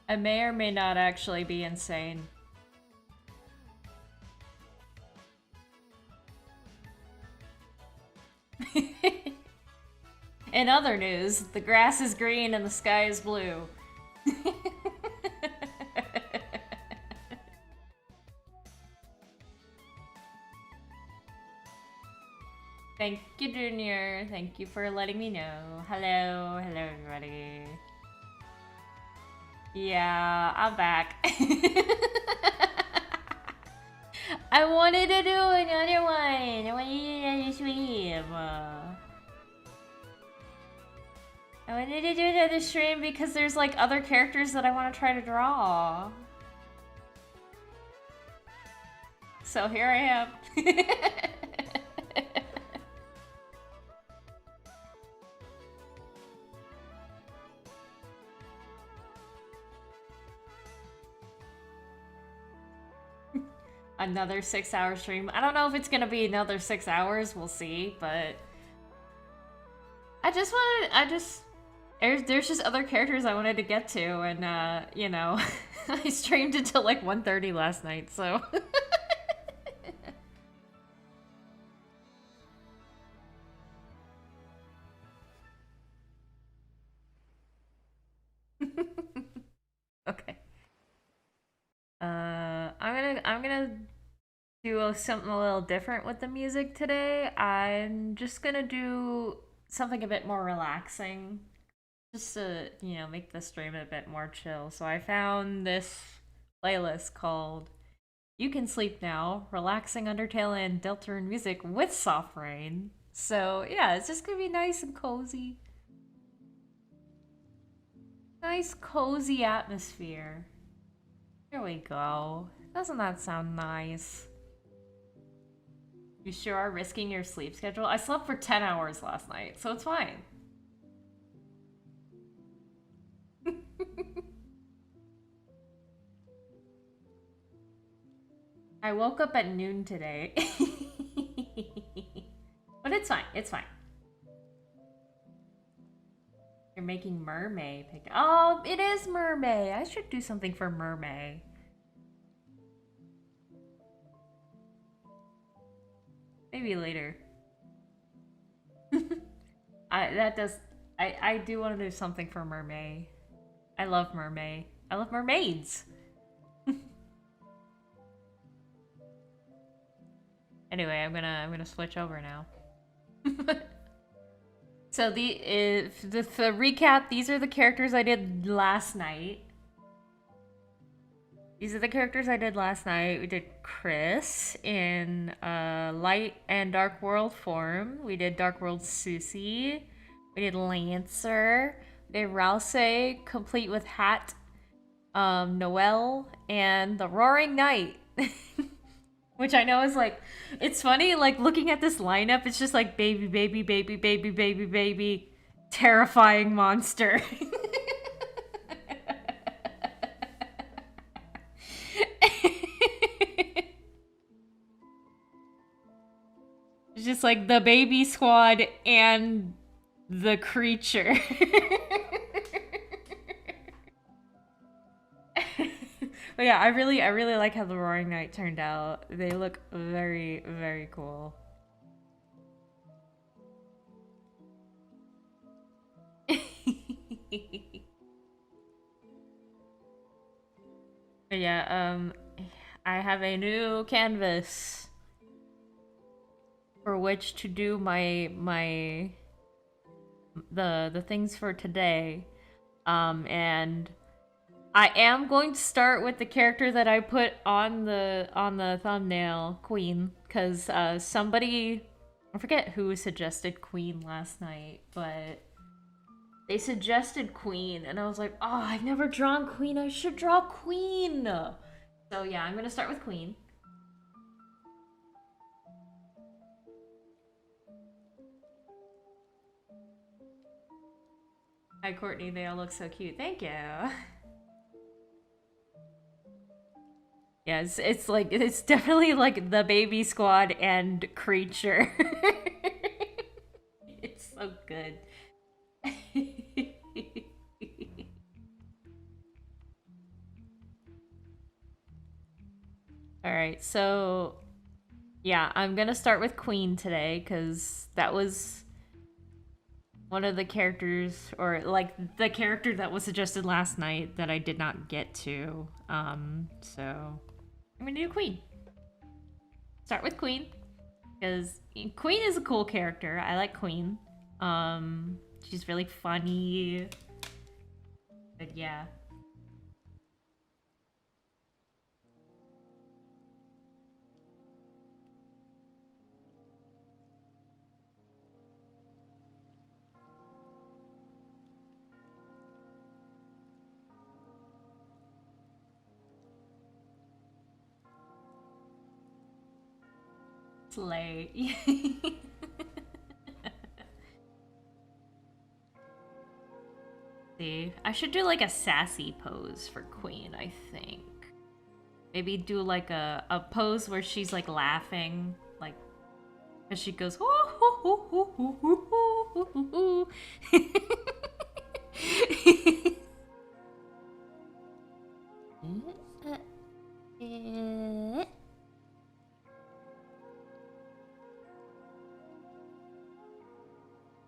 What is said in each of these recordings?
I may or may not actually be insane. In other news, the grass is green and the sky is blue. Thank you, Junior. Thank you for letting me know. Hello, hello, everybody. Yeah, I'm back. I wanted to do another one. I wanted to do another stream. I wanted to do another stream because there's like other characters that I want to try to draw. So here I am. Another 6-hour stream. I don't know if it's gonna be another 6 hours. We'll see, but there's just other characters I wanted to get to, and you know, I streamed until like 1:30 last night, so. Okay. I'm gonna do something a little different with the music today. I'm just gonna do something a bit more relaxing, just to, you know, make the stream a bit more chill. So I found this playlist called "You Can Sleep Now: Relaxing Undertale and Deltarune Music with Soft Rain." So yeah, it's just gonna be nice and cozy. Nice cozy atmosphere. There we go. Doesn't that sound nice? You sure are risking your sleep schedule? I slept for 10 hours last night, so it's fine. I woke up at noon today. But it's fine, it's fine. You're making Mermaid. Oh, it is Mermaid. I should do something for Mermaid. Maybe later. I do want to do something for Mermaid. I love Mermaid. I love mermaids. Anyway, I'm gonna switch over now. So the recap, these are the characters I did last night. These are the characters I did last night. We did Chris in Light and Dark World form. We did Dark World Susie. We did Lancer. We did Rousey, complete with hat. Noelle, and the Roaring Knight. Which I know is like, it's funny, like looking at this lineup, it's just like baby, baby, baby, baby, baby, baby, terrifying monster. It's just like the baby squad and the creature. But yeah, I really like how the Roaring Knight turned out. They look very, very cool. But yeah, I have a new canvas for which to do the things for today. And I am going to start with the character that I put on the thumbnail, Queen, because somebody, I forget who suggested Queen last night, but they suggested Queen, and I was like, oh, I've never drawn Queen. I should draw Queen. So yeah, I'm gonna start with Queen. Hi, Courtney. They all look so cute. Thank you. Yeah, it's like, it's definitely like the baby squad and creature. It's so good. right, so yeah, I'm gonna start with Queen today because that was one of the characters, or like the character that was suggested last night that I did not get to. So I'm gonna do Queen. Start with Queen because Queen is a cool character. I like Queen. She's really funny. But yeah. Slay. See, I should do like a sassy pose for Queen, I think. Maybe do like a pose where she's like laughing, like as she goes hoo, hoo, hoo, hoo, hoo, hoo, hoo, hoo, hoo.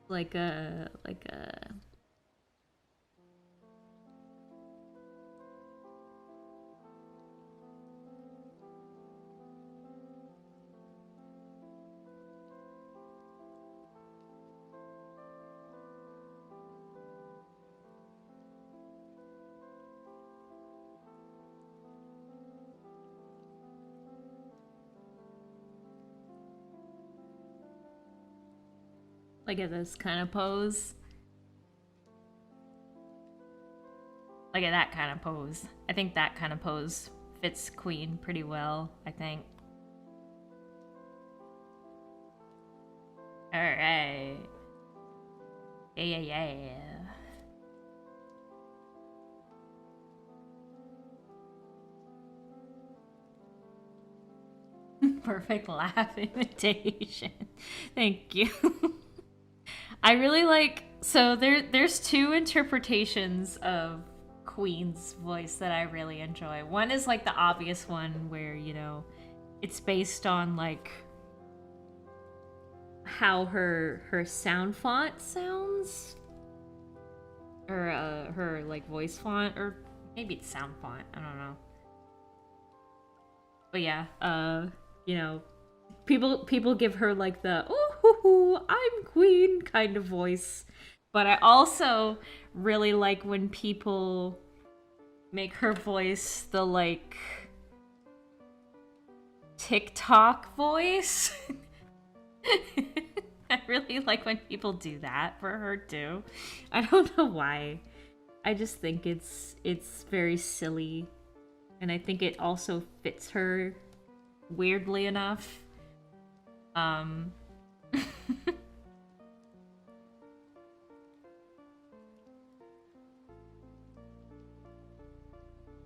like a like at this kind of pose. Like at that kind of pose. I think that kind of pose fits Queen pretty well, I think. Alright. Yeah. Perfect laugh imitation. Thank you. I really like, so there's two interpretations of Queen's voice that I really enjoy. One is like the obvious one where, you know, it's based on like how her sound font sounds, or her like voice font, or maybe it's sound font, I don't know. But yeah, you know, people give her like the "oh, I'm Queen" kind of voice. But I also really like when people make her voice the like TikTok voice. I really like when people do that for her too. I don't know why. I just think it's very silly, and I think it also fits her weirdly enough.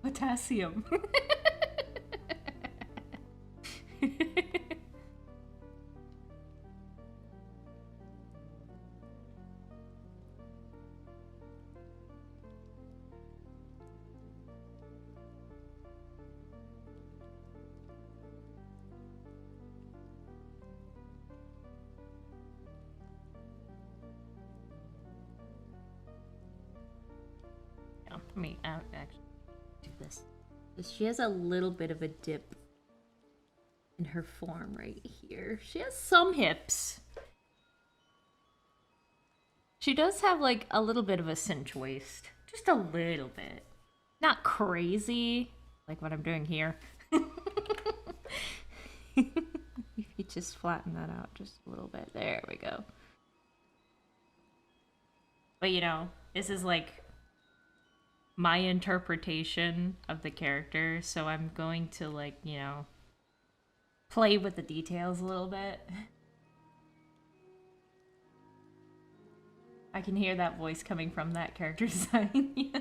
Potassium. Let me actually do this. She has a little bit of a dip in her form right here. She has some hips. She does have like a little bit of a cinch waist. Just a little bit. Not crazy, like what I'm doing here. If you just flatten that out just a little bit. There we go. But you know, this is like my interpretation of the character, so I'm going to like, you know, play with the details a little bit. I can hear that voice coming from that character design. Yeah.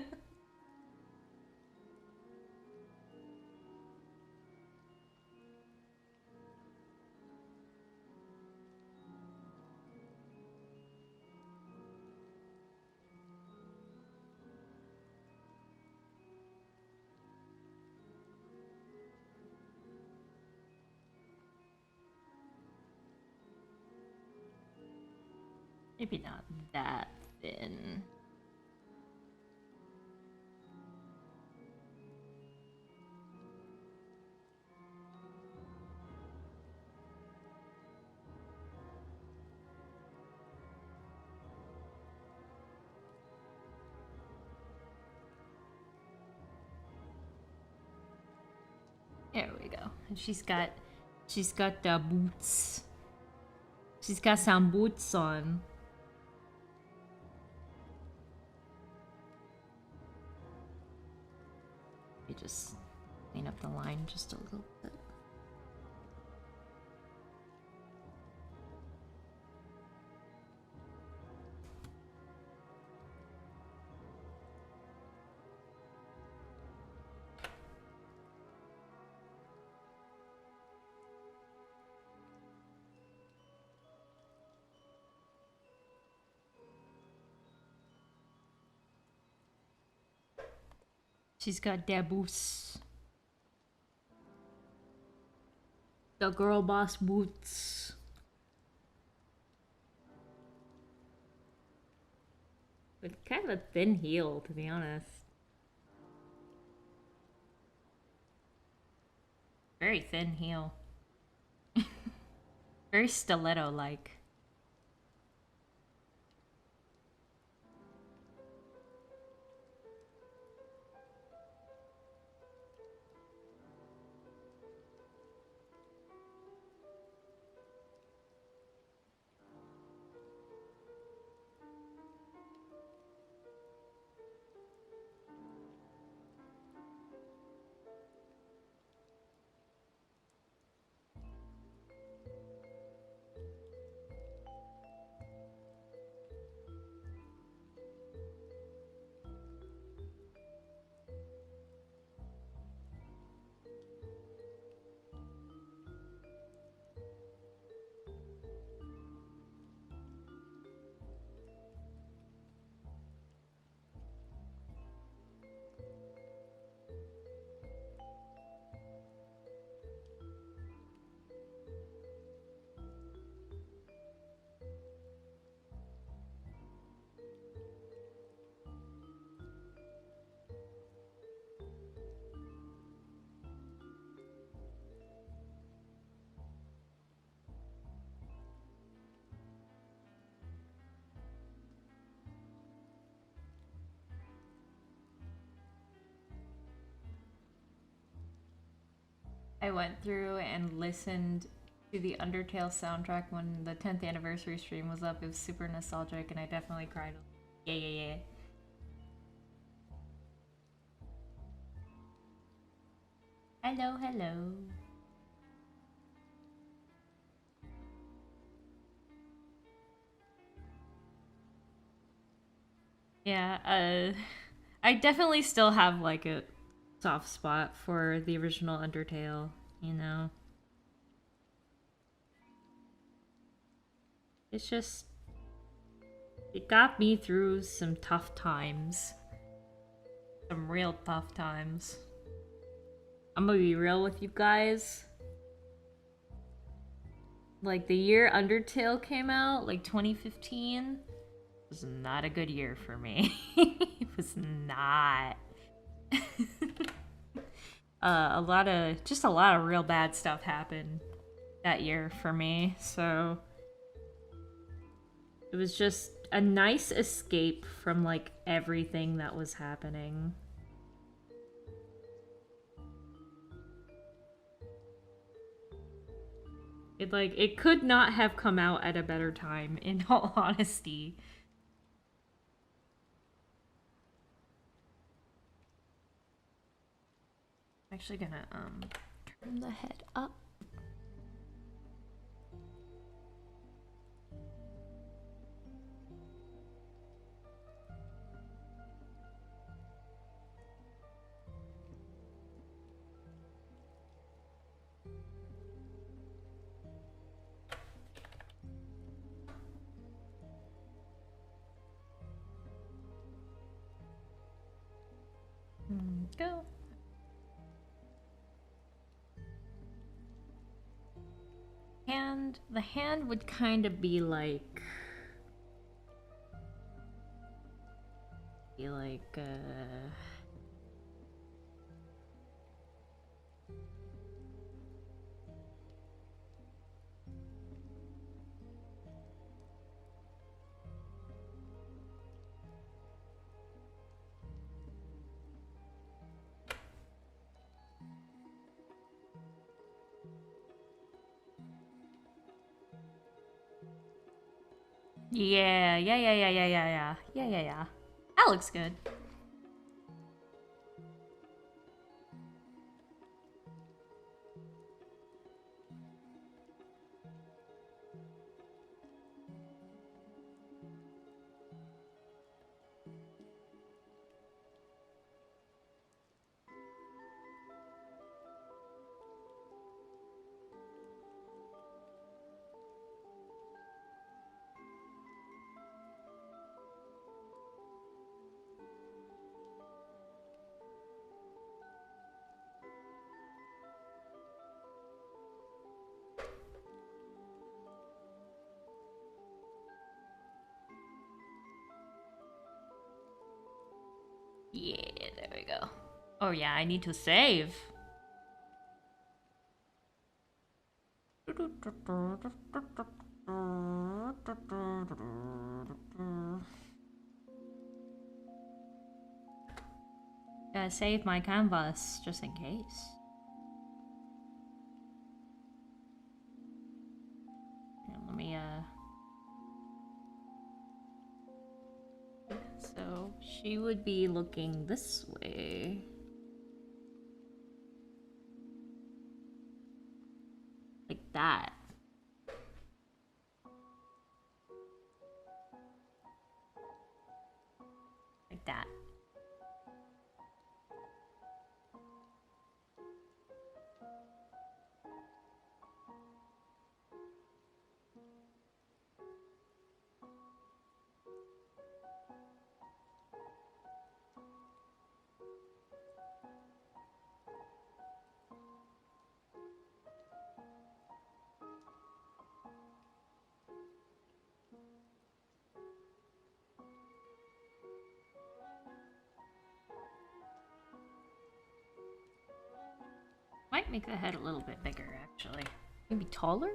Maybe not that thin. There we go. And she's got the boots. She's got some boots on. You just clean up the line just a little bit. She's got their boots. The girl boss boots. With kind of a thin heel, to be honest. Very thin heel. Very stiletto-like. I went through and listened to the Undertale soundtrack when the 10th anniversary stream was up. It was super nostalgic and I definitely cried. Yeah, yeah, yeah. Hello, hello. Yeah, I definitely still have like a soft spot for the original Undertale, you know. It's just it got me through some tough times. Some real tough times. I'm gonna be real with you guys. Like the year Undertale came out, like 2015, was not a good year for me. It was not. A lot of real bad stuff happened that year for me. So it was just a nice escape from like everything that was happening. It could not have come out at a better time, in all honesty. I'm actually gonna turn the head up. Go. And the hand would kind of be like be like, yeah. That looks good. Yeah, there we go. Oh yeah, I need to save. Gotta save my canvas, just in case. Here, let me, So, she would be looking this way. Like that. Like that. Might make the head a little bit bigger, actually. Maybe taller?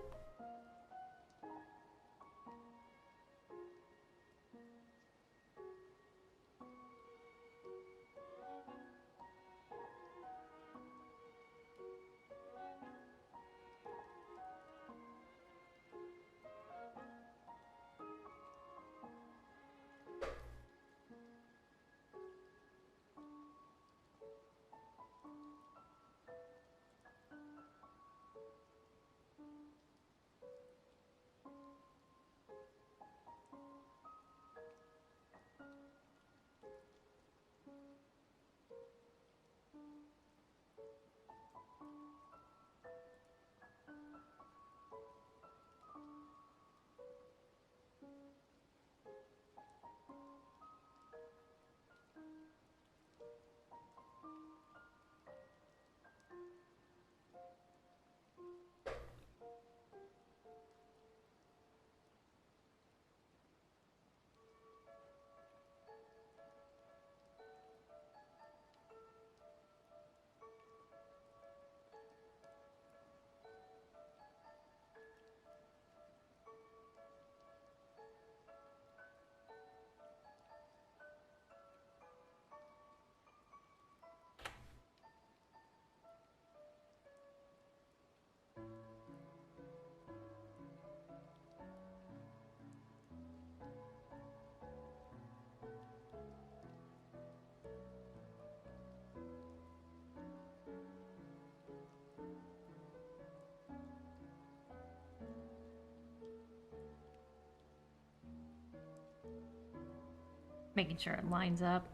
Making sure it lines up.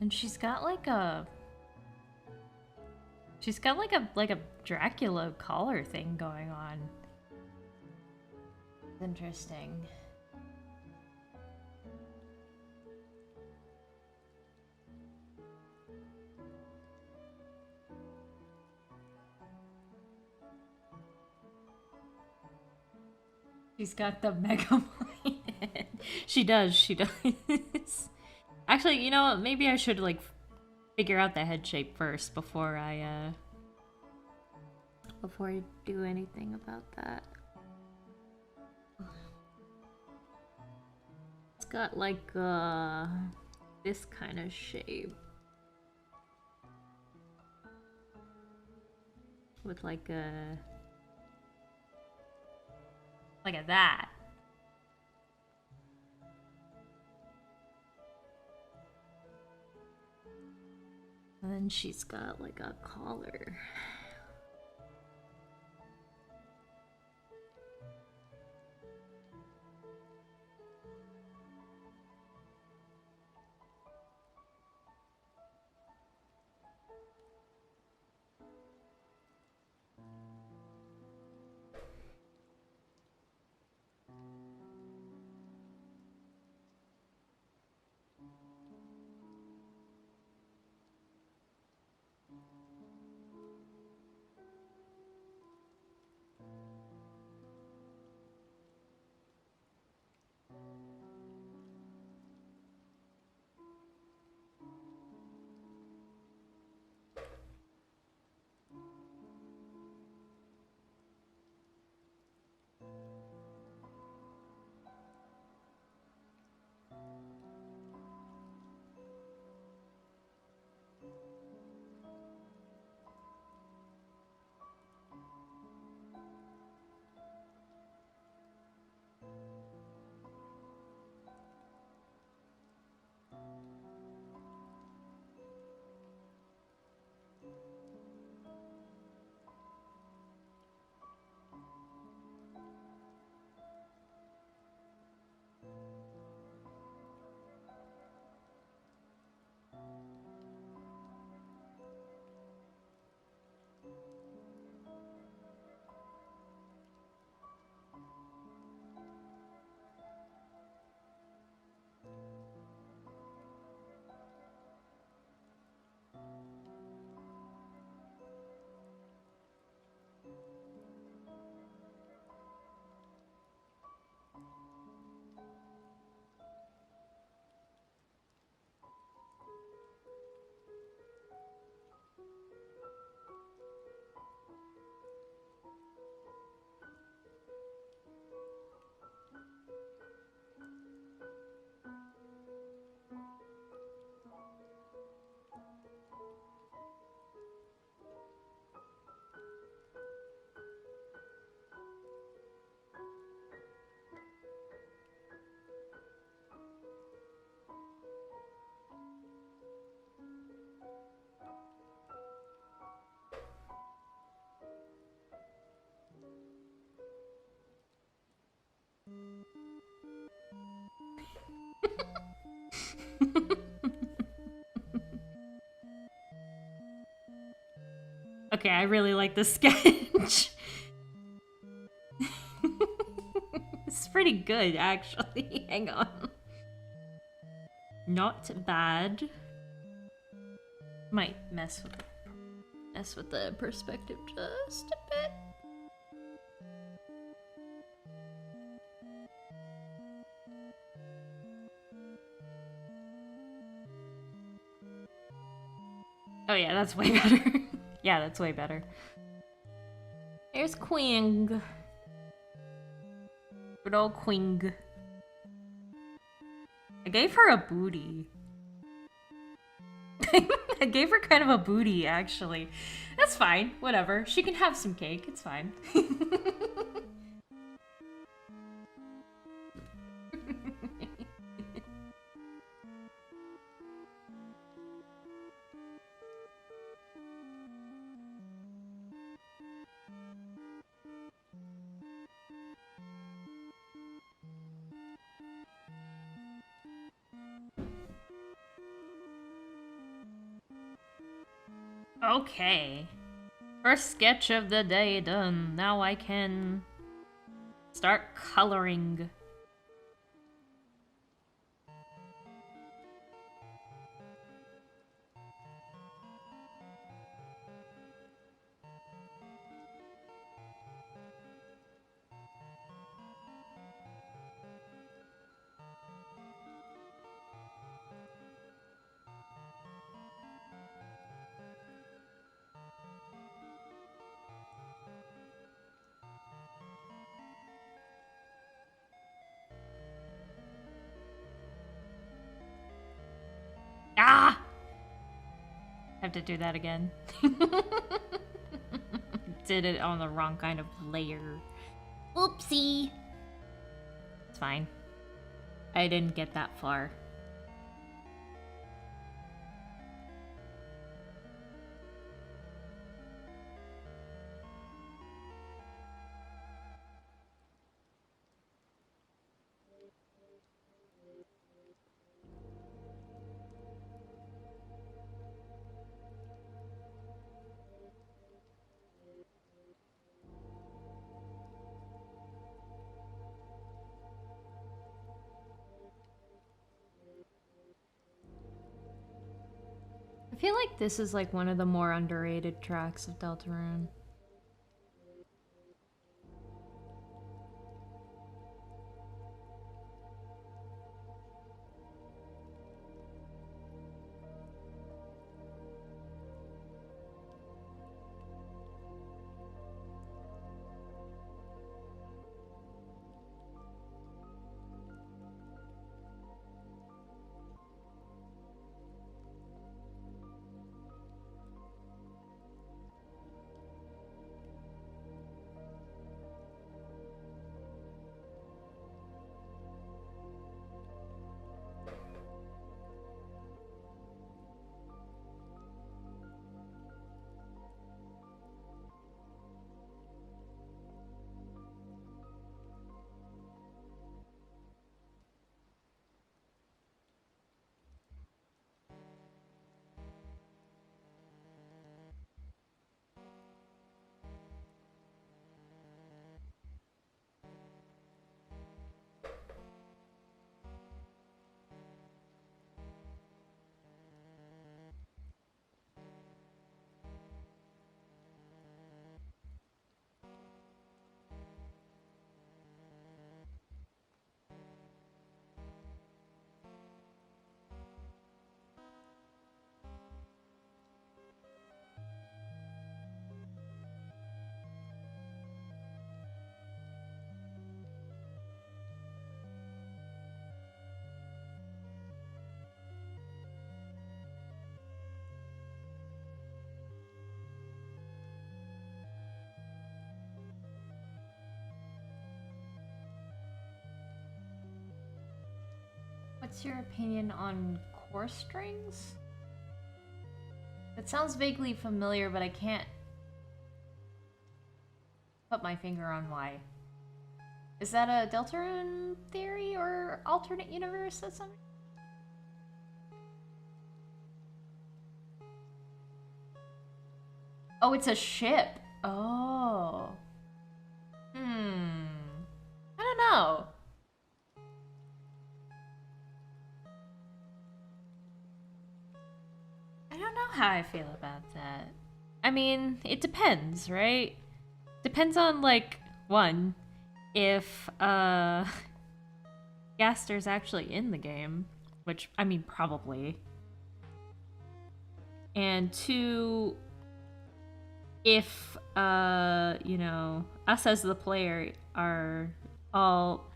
And she's got like a Dracula collar thing going on. It's interesting. She's got the mega mind head. She does, she does. Actually, you know what? Maybe I should, like, figure out the head shape first before I do anything about that. It's got, like, this kind of shape. With, like, look at that. And then she's got, like, a collar. Okay, I really like this sketch. It's pretty good, actually. Hang on. Not bad. Might mess with the perspective just a bit. Oh yeah, that's way better. Yeah, that's way better. There's Queen. Good old Queen. I gave her a booty. I gave her kind of a booty, actually. That's fine. Whatever. She can have some cake. It's fine. Okay. First sketch of the day done. Now I can start coloring. Had to do that again. Did it on the wrong kind of layer. Oopsie! It's fine. I didn't get that far. I feel like this is like one of the more underrated tracks of Deltarune. What's your opinion on chorus strings? It sounds vaguely familiar, but I can't put my finger on why. Is that a Deltarune theory or alternate universe or something? Oh, it's a ship. Oh. I don't know. I don't know how I feel about that. I mean, it depends, right? Depends on, like, one, if, Gaster's actually in the game, which, I mean, probably. And two, if, you know, us as the player are all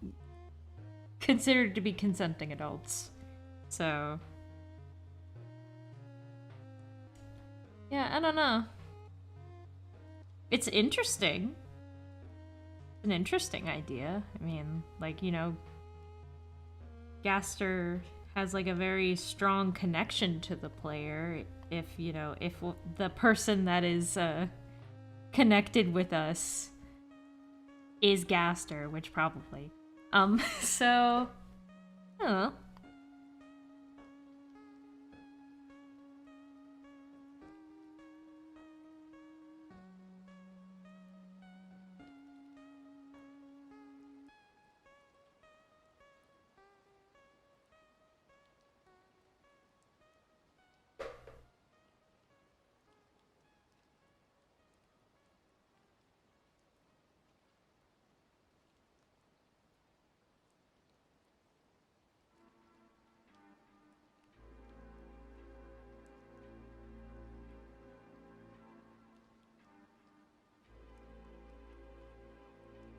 considered to be consenting adults. So, yeah, I don't know. It's interesting. An interesting idea. I mean, like, you know, Gaster has like a very strong connection to the player. If, you know, if the person that is connected with us is Gaster, which probably. So, I don't know.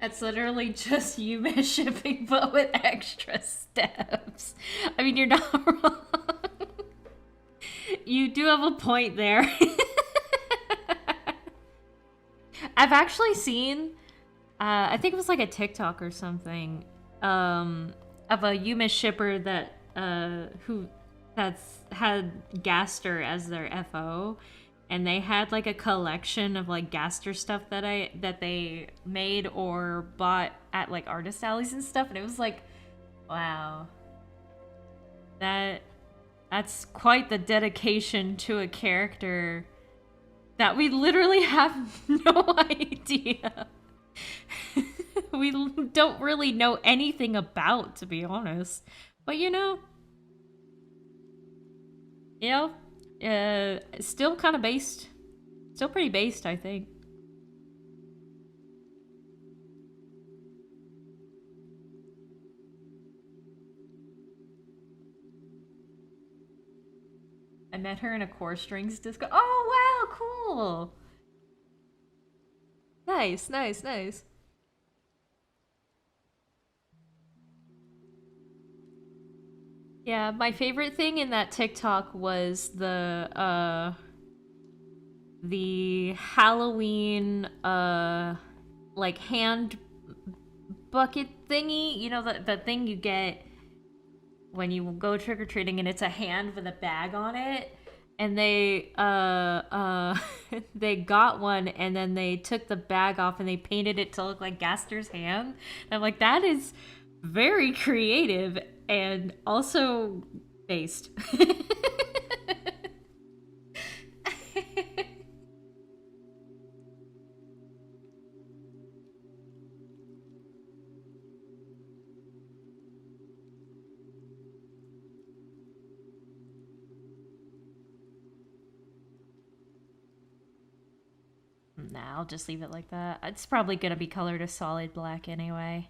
It's literally just Yume shipping, but with extra steps. I mean, you're not wrong. you do have a point there. I've actually seen, I think it was like a TikTok or something, of a Yuma shipper that that's had Gaster as their FO, and they had like a collection of like Gaster stuff that they made or bought at like artist alleys and stuff, and it was like, wow, that's quite the dedication to a character that we literally have no idea. We don't really know anything about, to be honest. But still kind of based. Still pretty based, I think. I met her in a Core Strings disco. Oh, wow, cool. Nice, nice, nice. Yeah, my favorite thing in that TikTok was the Halloween like hand bucket thingy. You know, the thing you get when you go trick-or-treating, and it's a hand with a bag on it, and they they got one, and then they took the bag off and they painted it to look like Gaster's hand. And I'm like, that is very creative and also based. Nah, I'll just leave it like that. It's probably gonna be colored a solid black anyway.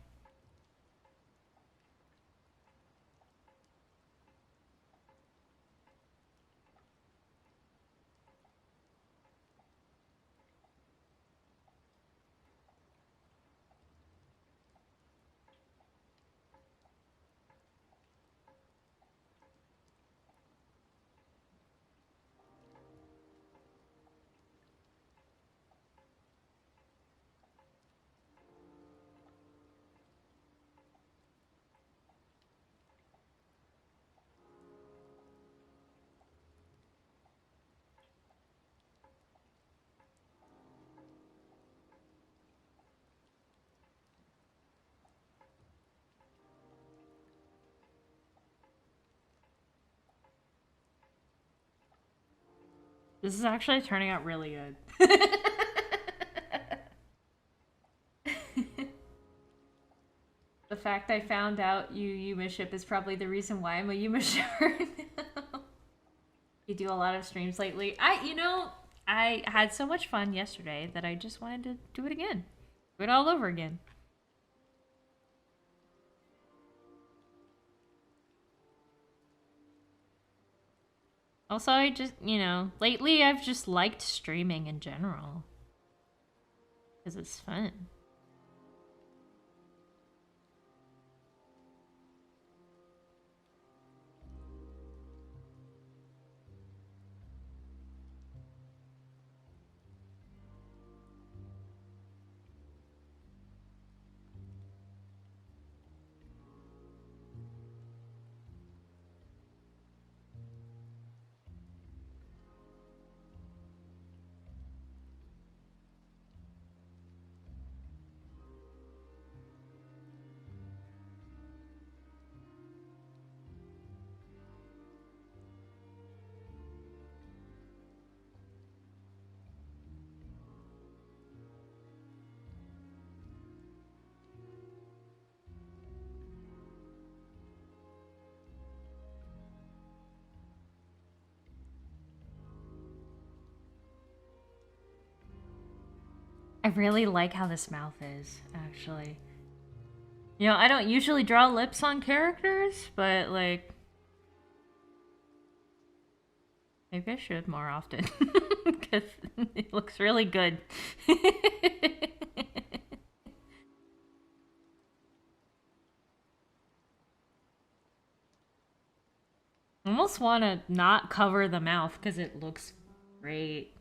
This is actually turning out really good. The fact I found out you Yuma ship is probably the reason why I'm a Yuma shipper now. You do a lot of streams lately. I had so much fun yesterday that I just wanted to do it again. Do it all over again. Also, I just, lately I've just liked streaming in general. Because it's fun. I really like how this mouth is, actually. I don't usually draw lips on characters, but, like... maybe I should more often. Because it looks really good. almost want to not cover the mouth because it looks great.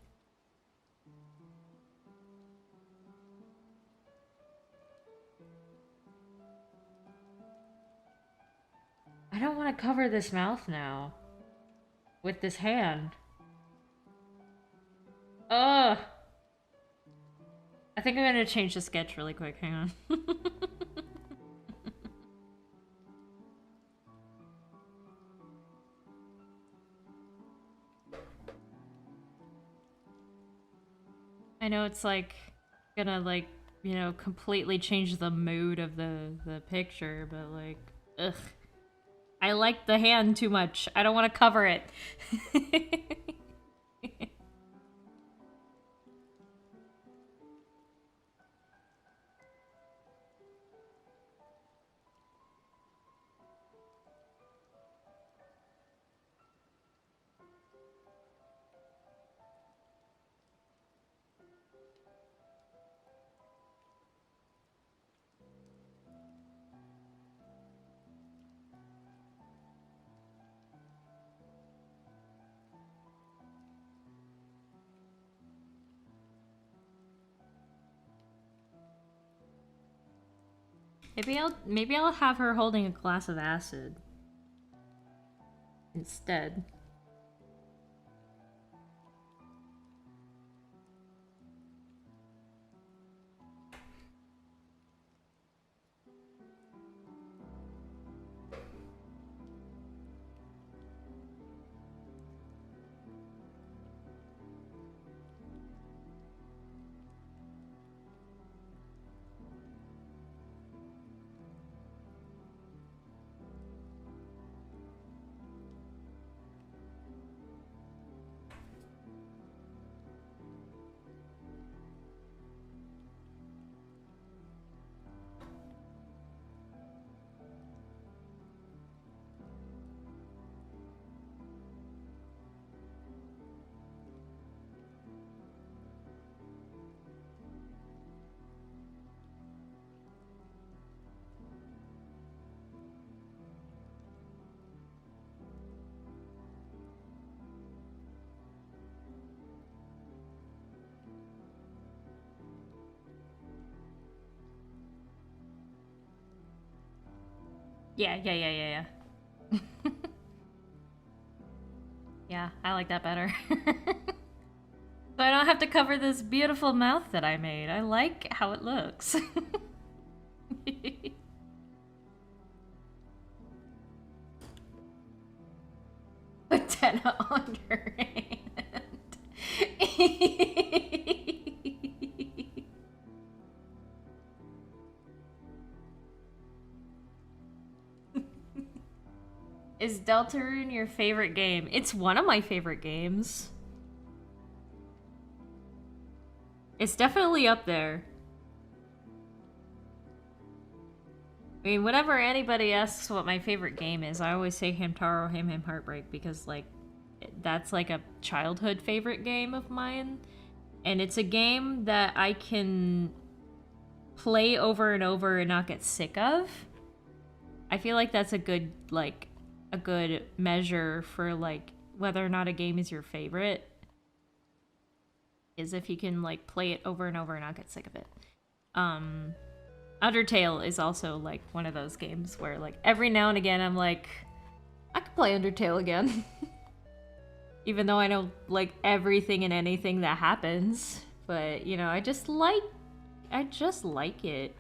I don't want to cover this mouth now. With this hand. Ugh! I think I'm gonna change the sketch really quick, hang on. I know it's like gonna like, you know, completely change the mood of the picture, but like, ugh. I like the hand too much. I don't want to cover it. Maybe I'll have her holding a glass of acid instead. Yeah. Yeah, I like that better. So I don't have to cover this beautiful mouth that I made. I like how it looks. Antenna on her hand. Is Deltarune your favorite game? It's one of my favorite games. It's definitely up there. I mean, whenever anybody asks what my favorite game is, I always say Hamtaro Ham Heartbreak because, like, that's like a childhood favorite game of mine. And it's a game that I can play over and over and not get sick of. I feel like that's a good, like, a good measure for, like, whether or not a game is your favorite. Is if you can, like, play it over and over and not get sick of it. Undertale is also, like, one of those games where, like, every now and again I'm like, I could play Undertale again. Even though I know, like, everything and anything that happens. But, you know, I just like it.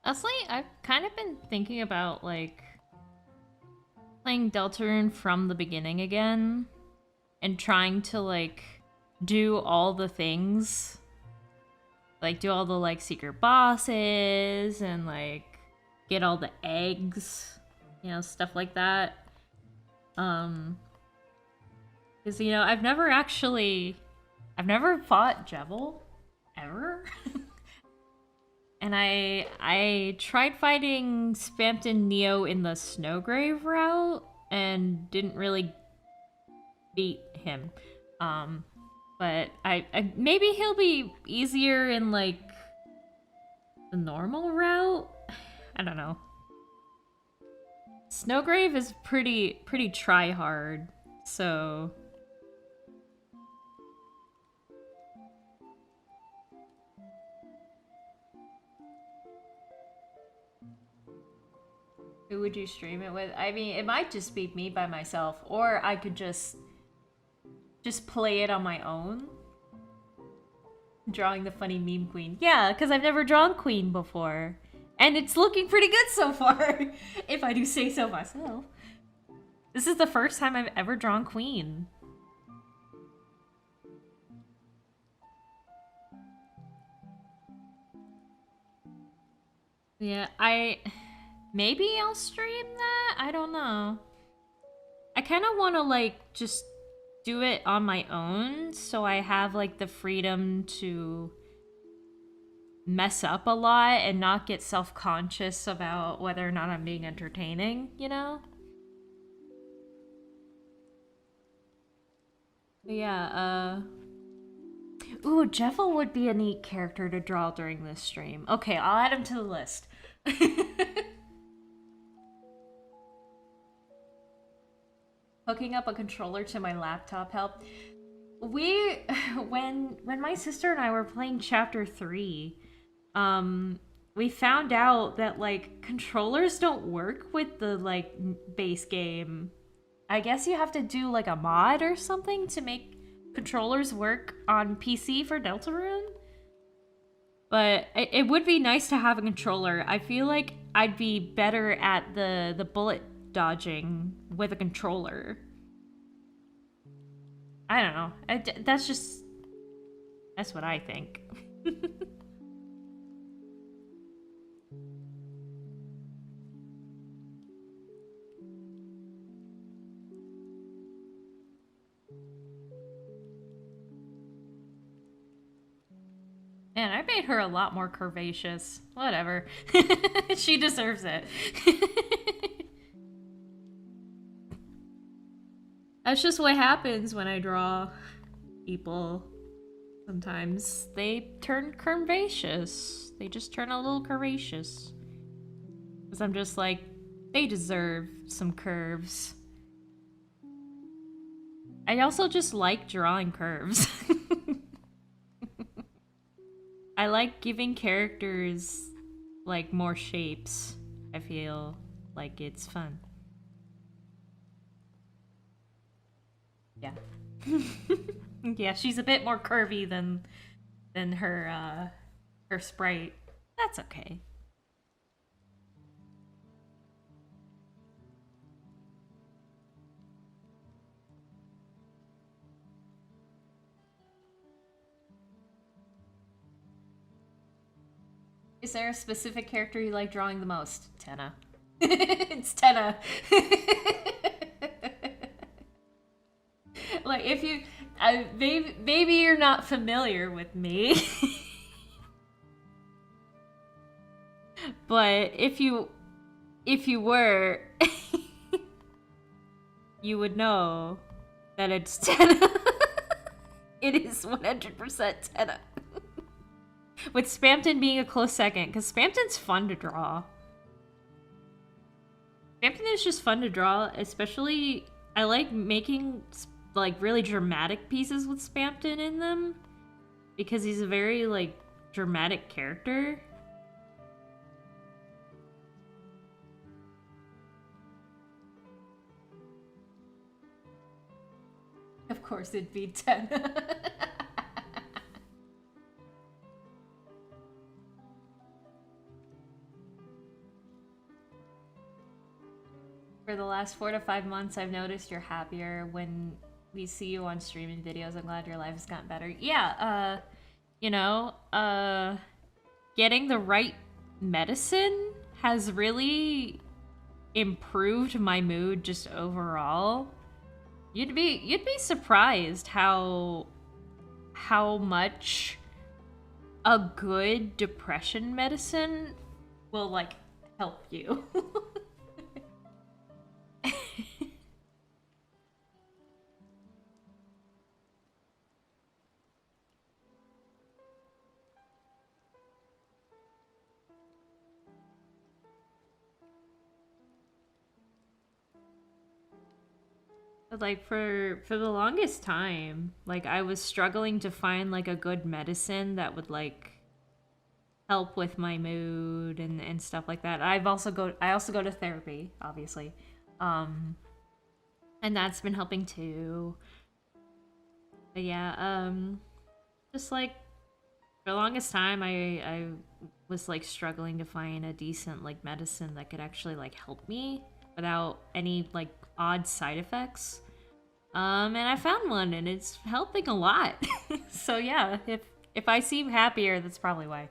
Honestly, I've kind of been thinking about, like, playing Deltarune from the beginning again and trying to, like, do all the things. Like, do all the, like, secret bosses and, like, get all the eggs, you know, stuff like that. Because, you know, I've never fought Jevil, ever. And I tried fighting Spamton Neo in the Snowgrave route and didn't really beat him. But I maybe he'll be easier in like the normal route. I don't know. Snowgrave is pretty try hard, so who would you stream it with? I mean, it might just be me by myself, or I could just play it on my own. Drawing the funny meme queen. Yeah, because I've never drawn queen before. And it's looking pretty good so far, if I do say so myself. This is the first time I've ever drawn queen. Yeah, maybe I'll stream that? I don't know. I kind of want to, like, just do it on my own so I have, like, the freedom to mess up a lot and not get self-conscious about whether or not I'm being entertaining, you know? But yeah, ooh, Jeffel would be a neat character to draw during this stream. Okay, I'll add him to the list. Hooking up a controller to my laptop helped. When my sister and I were playing Chapter 3, we found out that, like, controllers don't work with the, like, base game. I guess you have to do, like, a mod or something to make controllers work on PC for Deltarune. But it would be nice to have a controller. I feel like I'd be better at the bullet dodging with a controller. I don't know. That's what I think. Man, I made her a lot more curvaceous. Whatever. She deserves it. That's just what happens when I draw people. Sometimes they turn curvaceous. They just turn a little curvaceous. Because I'm just like, they deserve some curves. I also just like drawing curves. I like giving characters, like, more shapes. I feel like it's fun. Yeah. Yeah, she's a bit more curvy than her sprite. That's okay. Is there a specific character you like drawing the most? Tenna. It's Tenna. Like, if you... maybe you're not familiar with me. But if you were, you would know that it's Tenna. It is 100% Tenna. With Spamton being a close second, because Spamton's fun to draw. Spamton is just fun to draw, especially... I like making, like, really dramatic pieces with Spamton in them. Because he's a very, like, dramatic character. Of course it'd be 10. For the last 4 to 5 months, I've noticed you're happier when we see you on streaming videos. I'm glad your life has gotten better. Yeah, you know, getting the right medicine has really improved my mood just overall. You'd be surprised how much a good depression medicine will like help you. But like for the longest time, like I was struggling to find like a good medicine that would like help with my mood and stuff like that. I also go to therapy, obviously. Um and that's been helping too. But yeah, just like for the longest time I was like struggling to find a decent like medicine that could actually like help me without any like odd side effects. And I found one and it's helping a lot. So yeah, if I seem happier, that's probably why.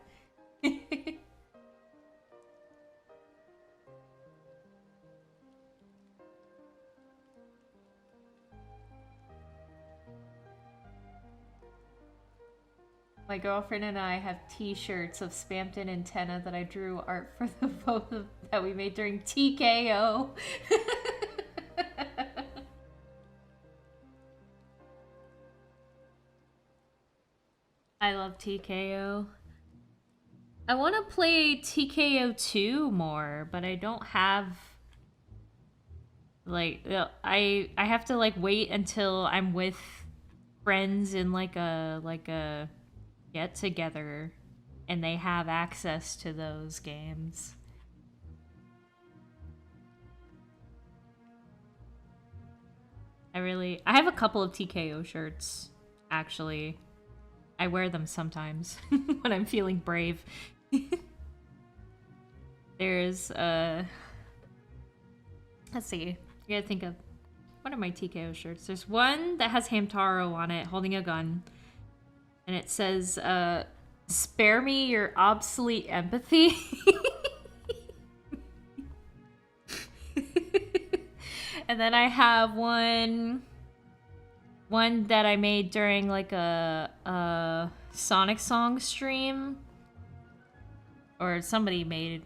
My girlfriend and I have t-shirts of Spamton antenna that I drew art for the both of that we made during TKO. I love TKO. I want to play TKO 2 more, but I don't have like I have to like wait until I'm with friends in like a get together and they have access to those games. I have a couple of TKO shirts actually. I wear them sometimes when I'm feeling brave. There's let's see. I gotta think of what are my TKO shirts. There's one that has Hamtaro on it holding a gun. And it says, spare me your obsolete empathy. And then I have one that I made during like a Sonic Song stream. Or somebody made it.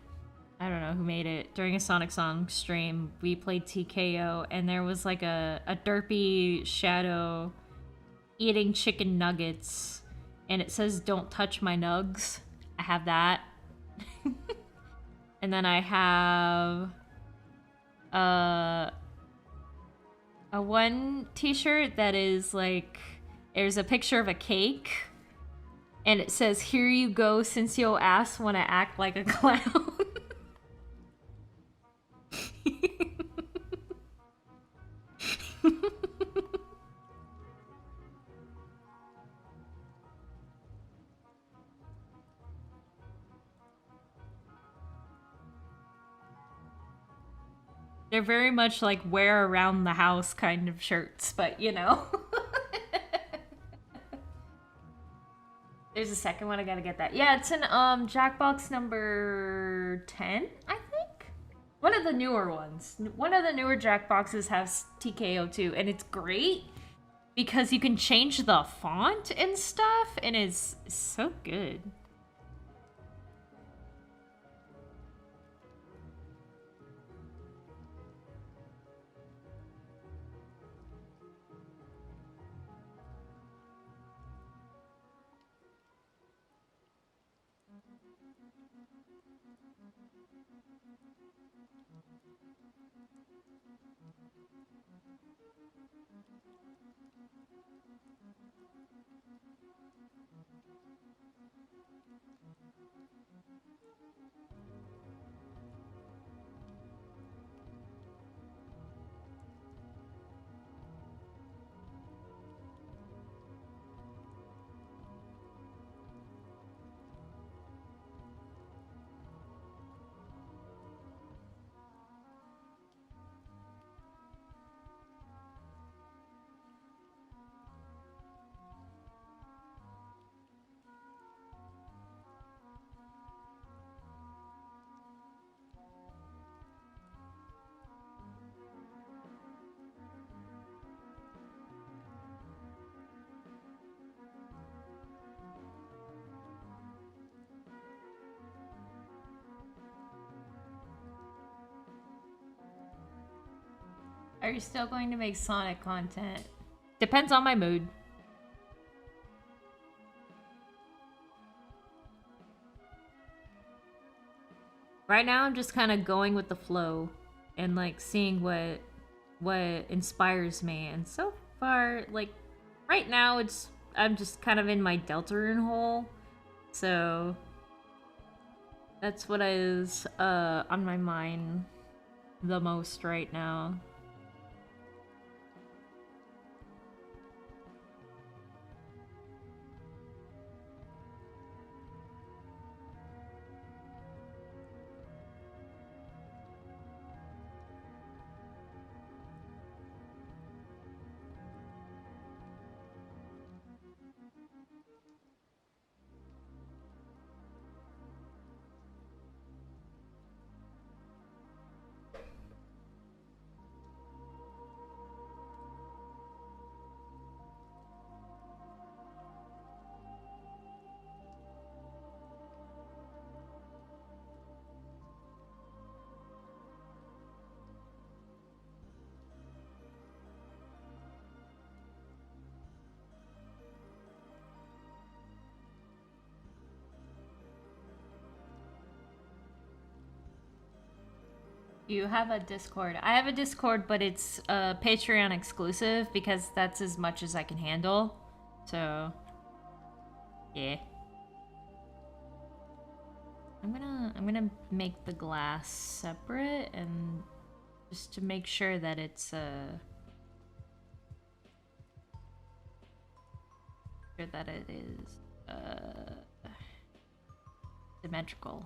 I don't know who made it. During a Sonic Song stream, we played TKO, and there was like a derpy shadow eating chicken nuggets, and it says "Don't touch my nugs." I have that. And then I have a one t-shirt that is like there's a picture of a cake and it says "Here you go since your ass wanna act like a clown." They're very much like wear around the house kind of shirts, but you know. There's a second one, I gotta get that. Yeah, it's in Jackbox number 10, I think. One of the newer ones. One of the newer Jackboxes has TKO2, and it's great because you can change the font and stuff, and it's so good. Are you still going to make Sonic content? Depends on my mood. Right now, I'm just kind of going with the flow and like seeing what inspires me. And so far, like right now, I'm just kind of in my Deltarune hole, so that's what is on my mind the most right now. You have a Discord. I have a Discord, but it's Patreon exclusive because that's as much as I can handle. So, yeah. I'm gonna make the glass separate and just to make sure that it's sure that it is symmetrical.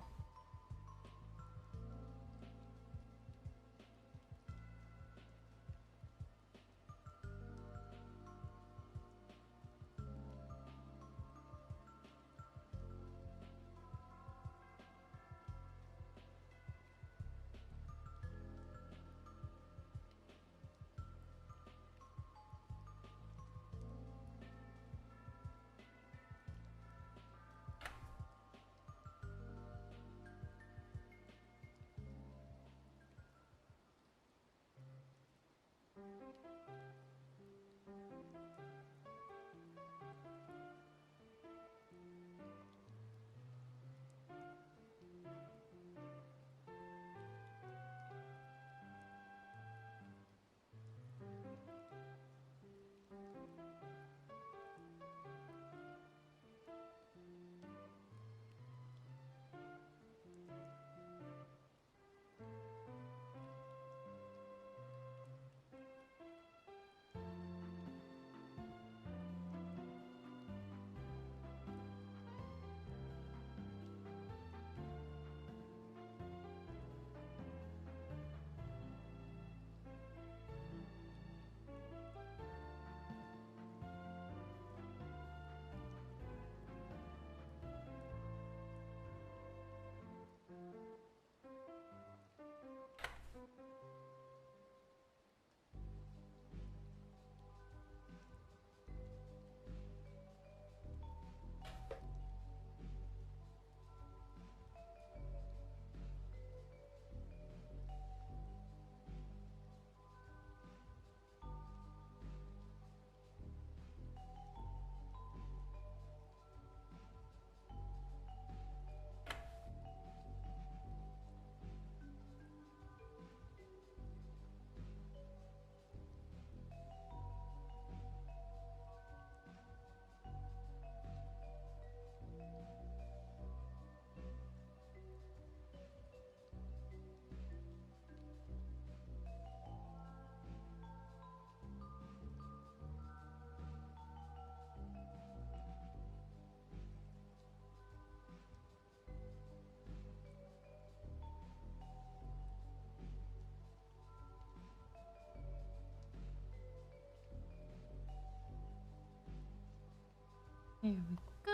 Here we go.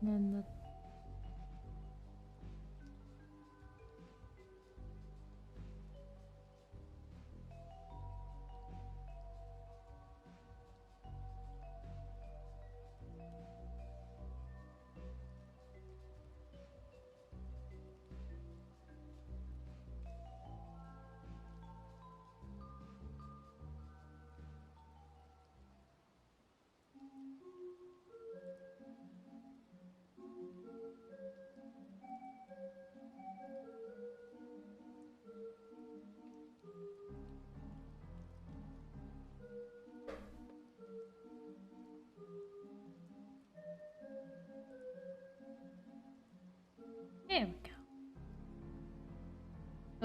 And then the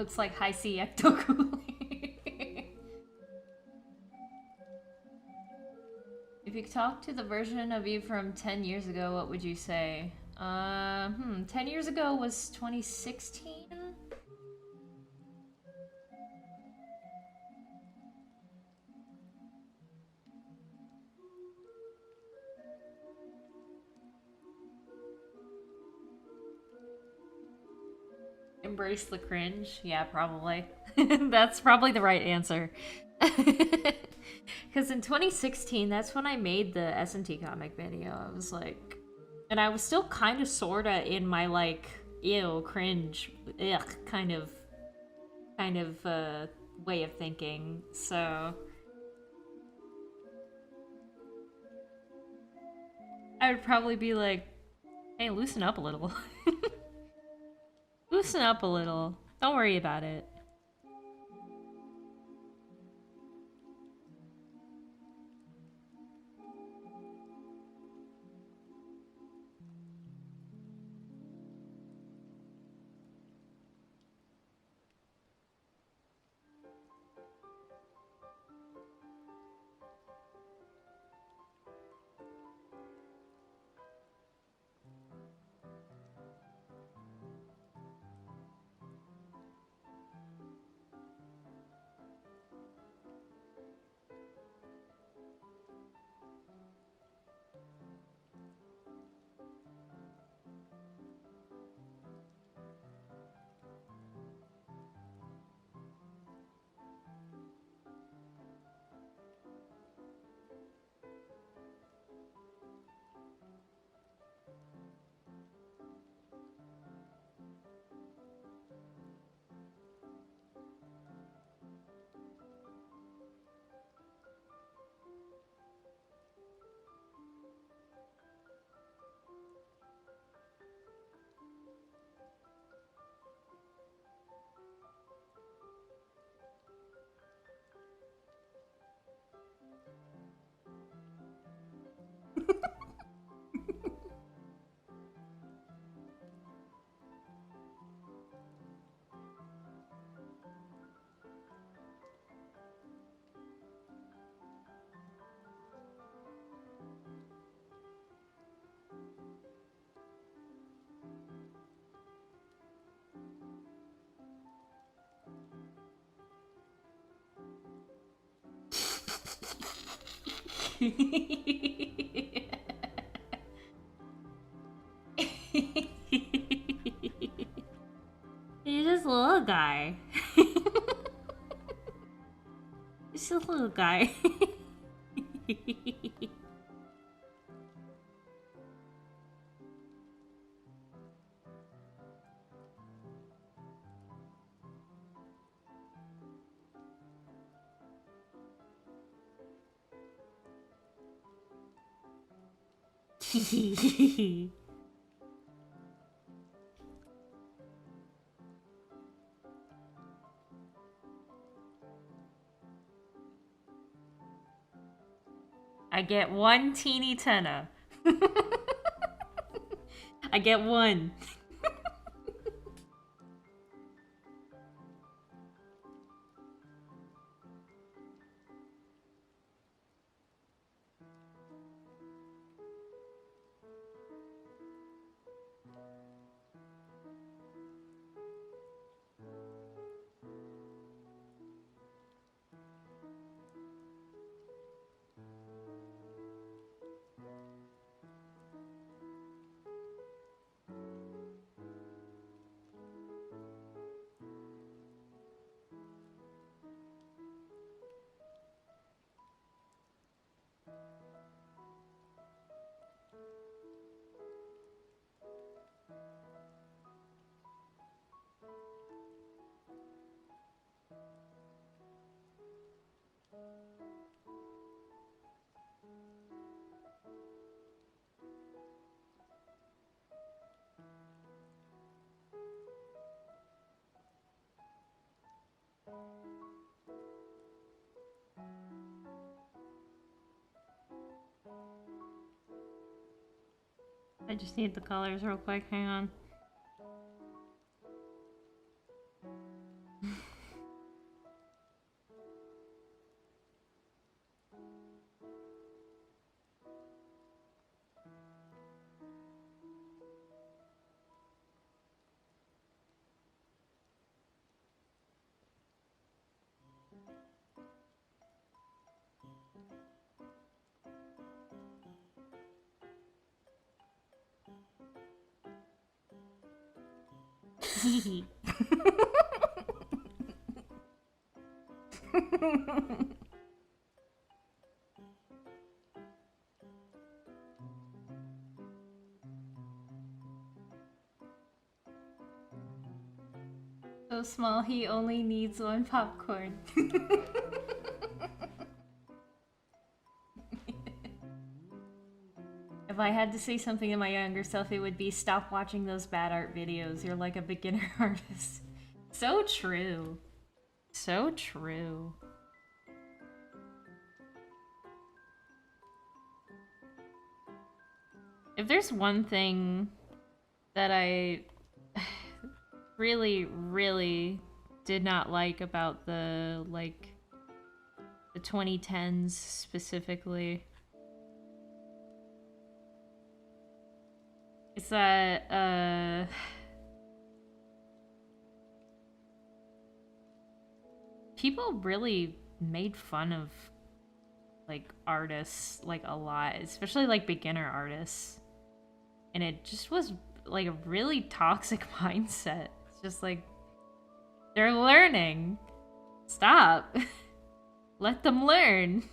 Looks like high C ecto. If you could talk to the version of you from 10 years ago, what would you say? 10 years ago was 2016? Embrace the cringe? Yeah, probably. That's probably the right answer. Because in 2016, that's when I made the S&T comic video. I was like... And I was still kind of sorta in my, like, ew, cringe, ugh, kind of way of thinking. So... I would probably be like, hey, loosen up a little. Loosen up a little. Don't worry about it. He's just a little guy. He's just a little guy. I get one teeny tenna. I get one. I just need the colors real quick, hang on. So small, he only needs one popcorn. If I had to say something to my younger self, it would be stop watching those bad art videos. You're like a beginner artist. So true. So true. If there's one thing that I really, really did not like about the 2010s specifically, it's that people really made fun of like artists like a lot, especially like beginner artists. And it just was like a really toxic mindset. It's just like they're learning. Stop. Let them learn.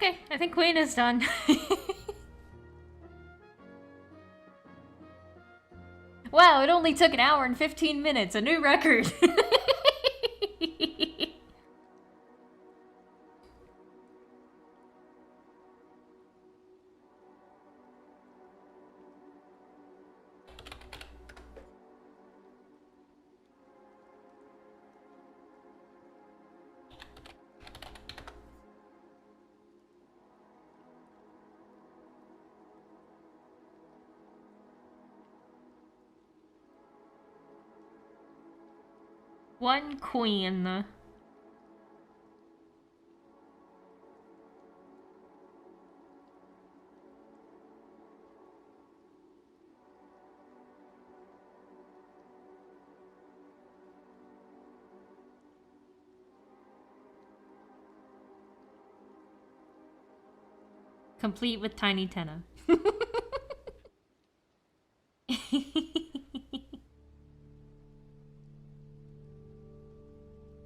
Okay, I think Queen is done. Wow, it only took 1 hour and 15 minutes, a new record. One queen. Complete with Tiny Tenna.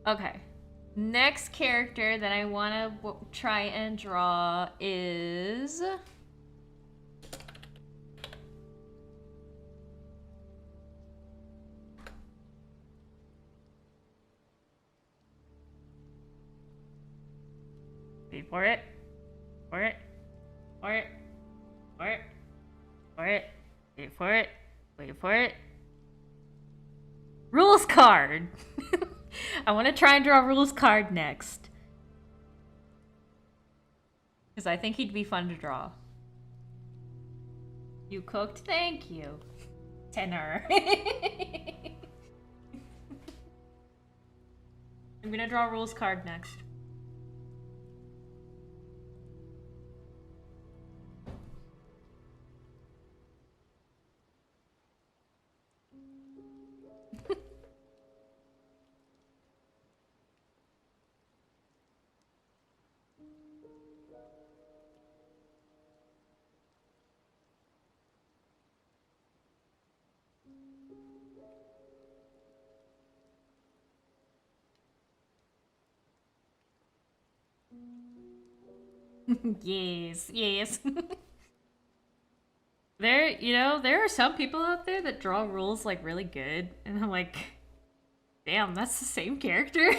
Okay. Next character that I want to try and draw is... Wait for it. For it. For it. For it. For it. Wait for it. Wait for it. Rules card! I want to try and draw a rules card next. Because I think he'd be fun to draw. You cooked? Thank you. Tenor. I'm gonna draw a rules card next. Yes, yes. There are some people out there that draw rules like really good, and I'm like, damn, that's the same character.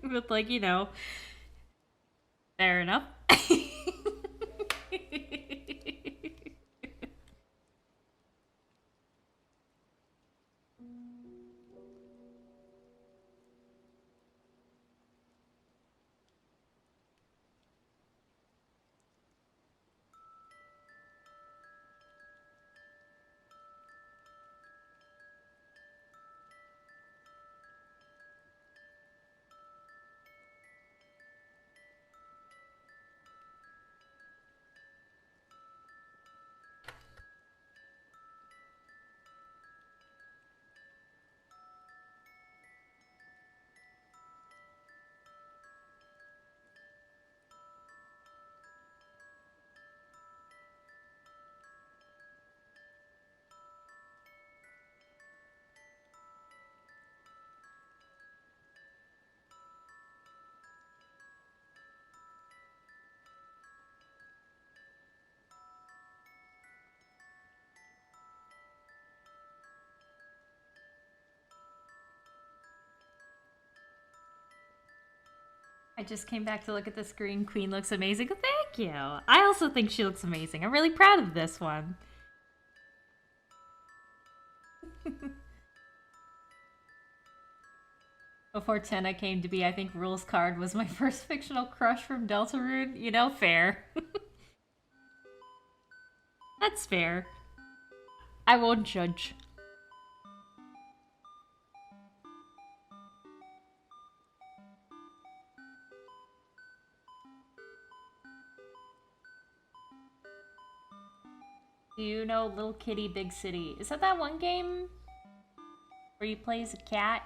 But like, fair enough. I just came back to look at the screen. Queen looks amazing. Thank you. I also think she looks amazing. I'm really proud of this one. Before Tenna came to be, I think Rules Card was my first fictional crush from Deltarune. Fair. That's fair. I won't judge. Do you know Little Kitty Big City? Is that one game where you play as a cat?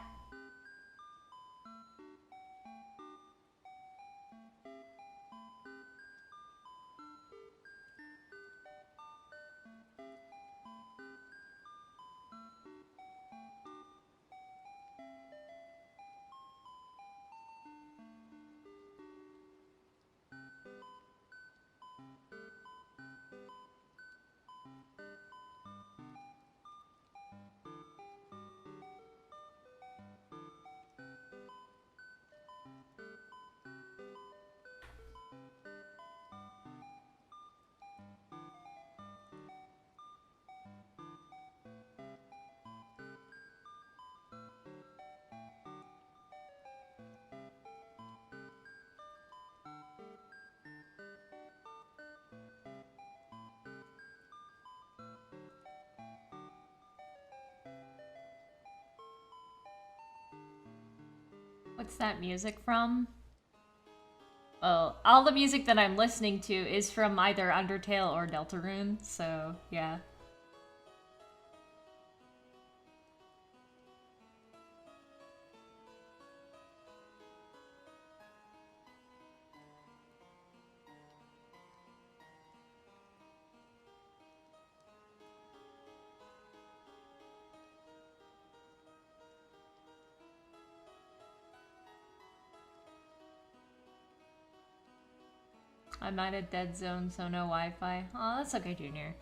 What's that music from? Well, all the music that I'm listening to is from either Undertale or Deltarune, so yeah. I'm at a dead zone, so no Wi-Fi. Oh, that's okay, Junior.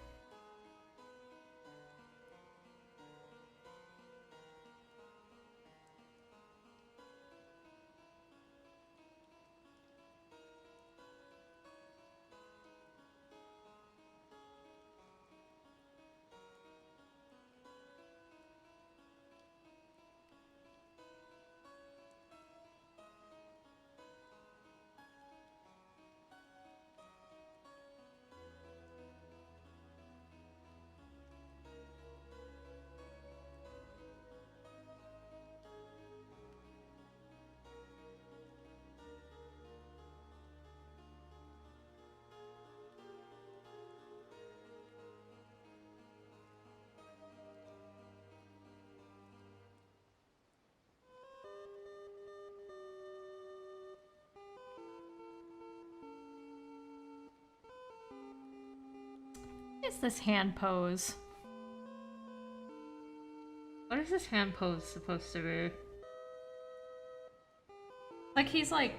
What is this hand pose? What is this hand pose supposed to be? Like he's like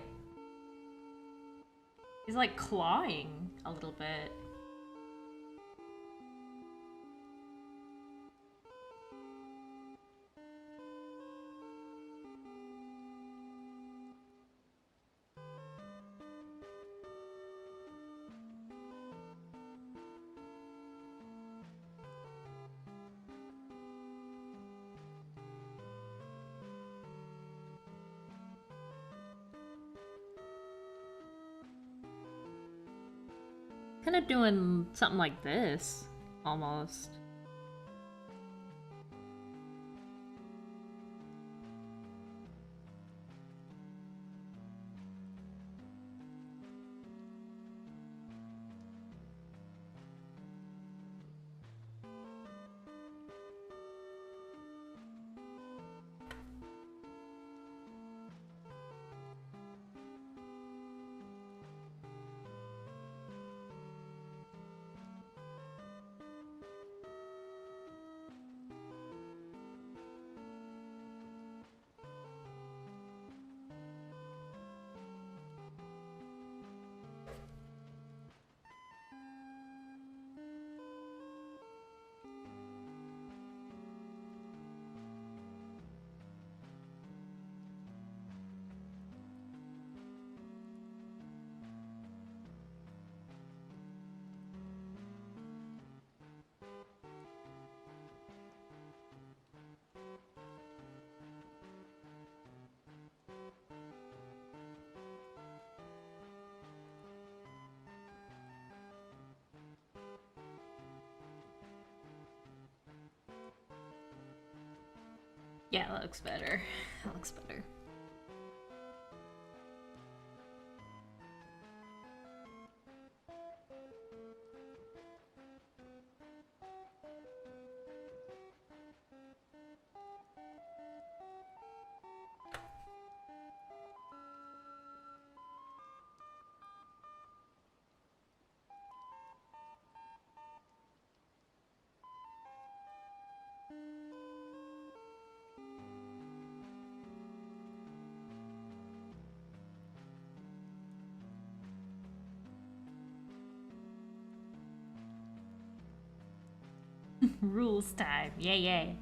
clawing a little bit. Kind of doing something like this, almost. Yeah, that looks better. That looks better. Rules time. Yay, yay.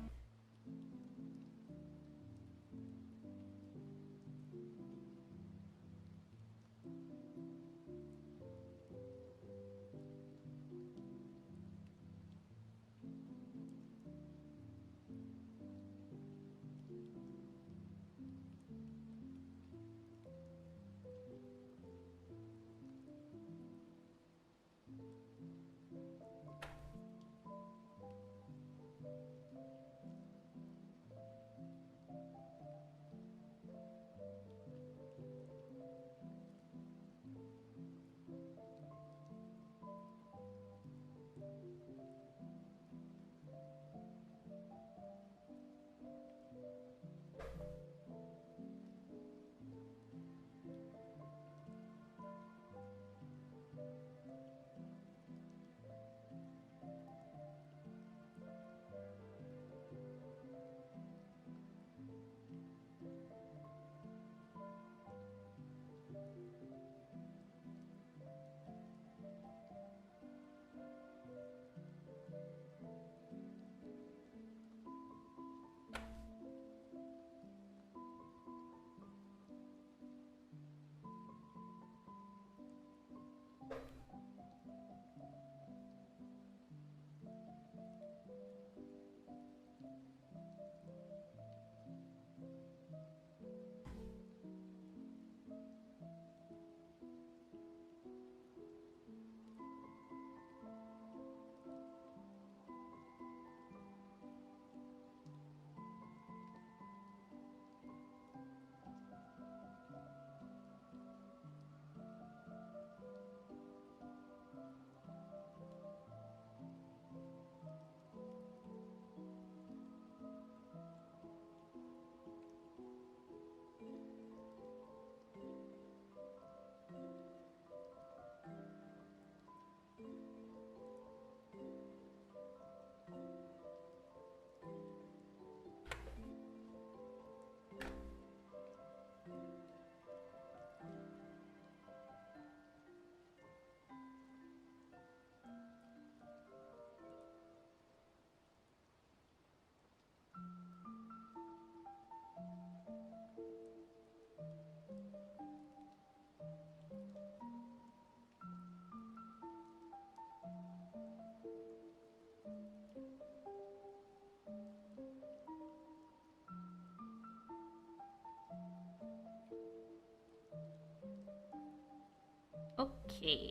Okay.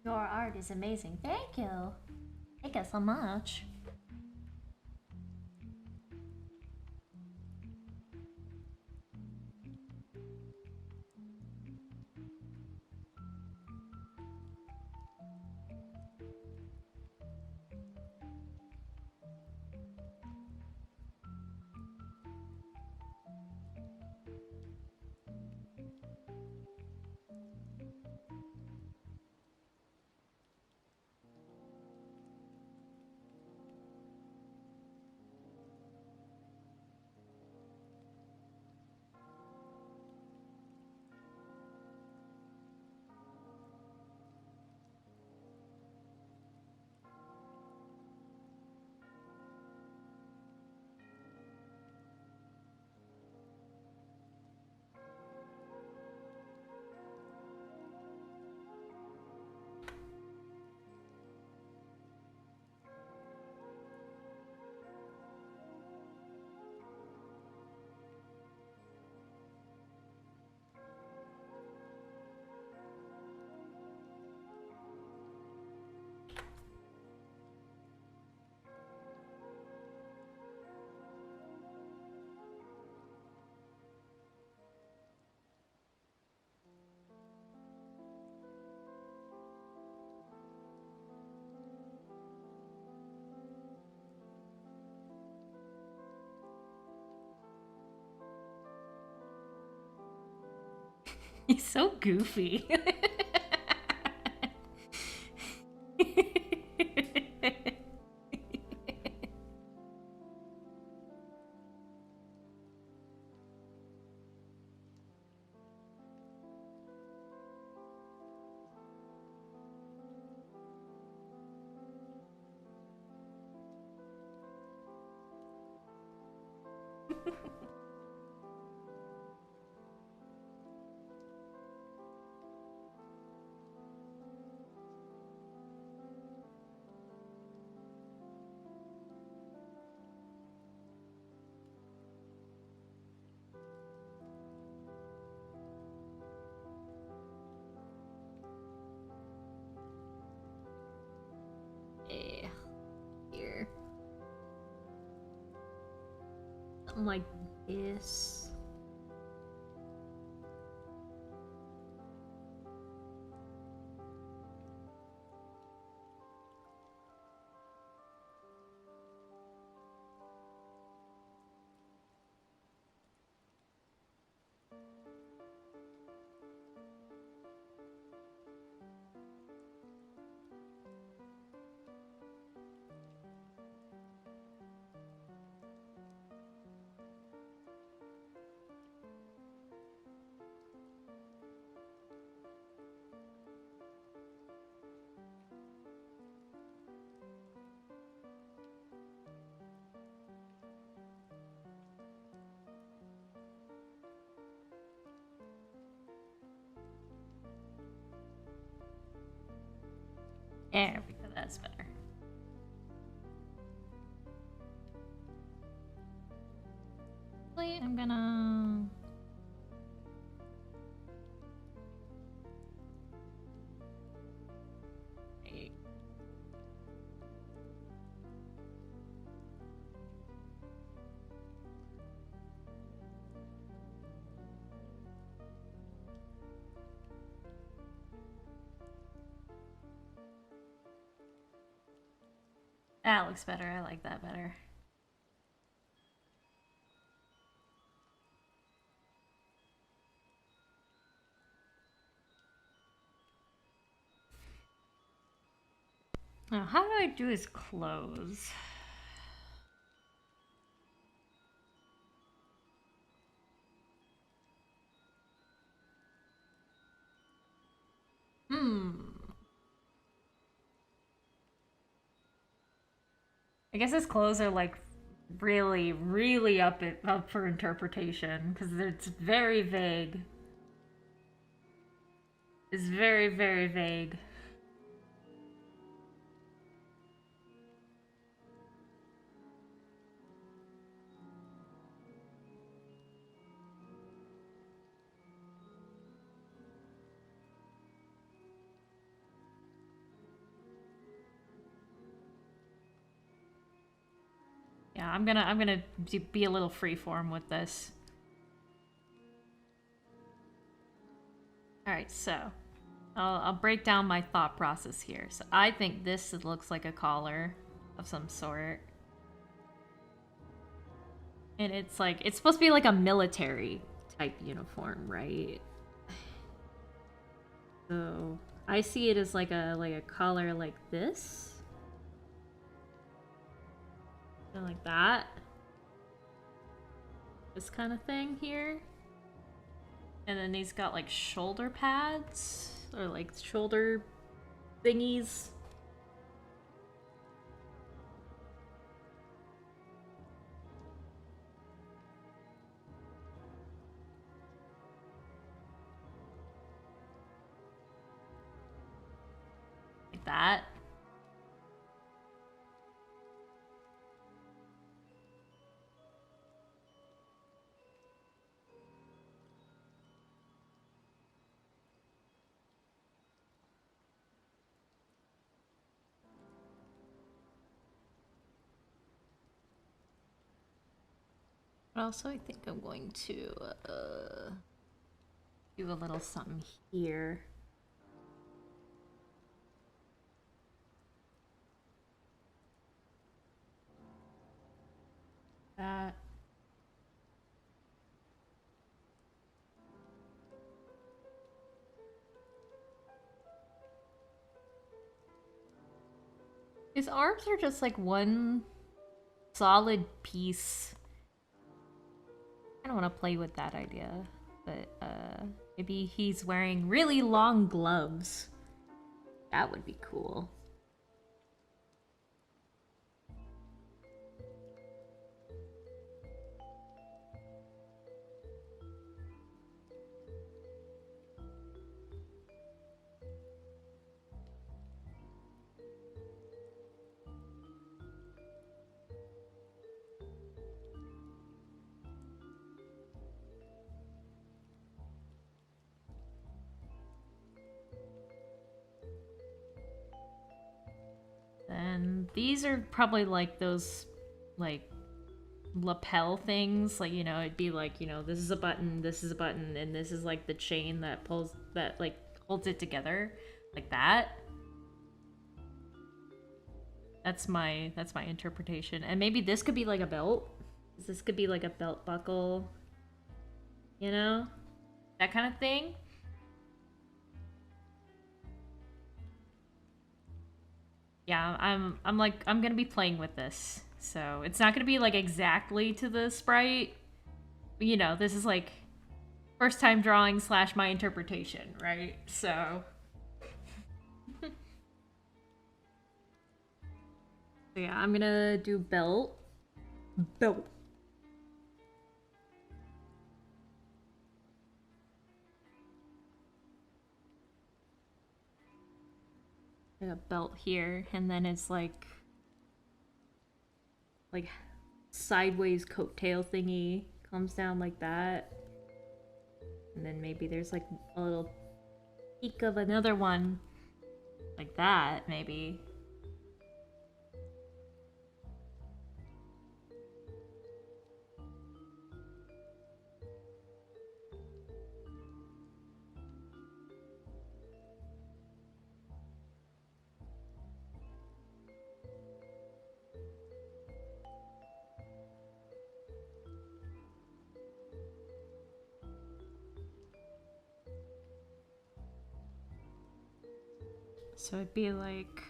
Your art is amazing. Thank you. Thank you so much. He's so goofy. Here. Something like this. There we go, that's better. I'm gonna... That looks better, I like that better. Now, how do I do his clothes? I guess his clothes are like really, really up for interpretation because it's very vague. It's very, very vague. Yeah, I'm gonna be a little freeform with this. All right, so I'll break down my thought process here. So I think this looks like a collar of some sort. And it's like, it's supposed to be like a military type uniform, right? So I see it as like a collar like this. Something like that. This kind of thing here. And then he's got like shoulder pads or like shoulder thingies. Like that. Also, I think I'm going to do a little something here. That. His arms are just like one solid piece. I don't want to play with that idea, but maybe he's wearing really long gloves. That would be cool. And these are probably like those, like, lapel things. Like, you know, it'd be like, you know, this is a button, and this is like the chain that pulls, that like holds it together. Like that. That's my interpretation. And maybe this could be like a belt. This could be like a belt buckle. You know? That kind of thing. Yeah, I'm gonna be playing with this. So it's not gonna be like exactly to the sprite. But, you know, this is like first time drawing / my interpretation, right? So yeah, I'm gonna do belt. Belt. A belt here, and then it's like sideways coattail thingy comes down like that. And then maybe there's like a little peak of another one like that, maybe. So it'd be like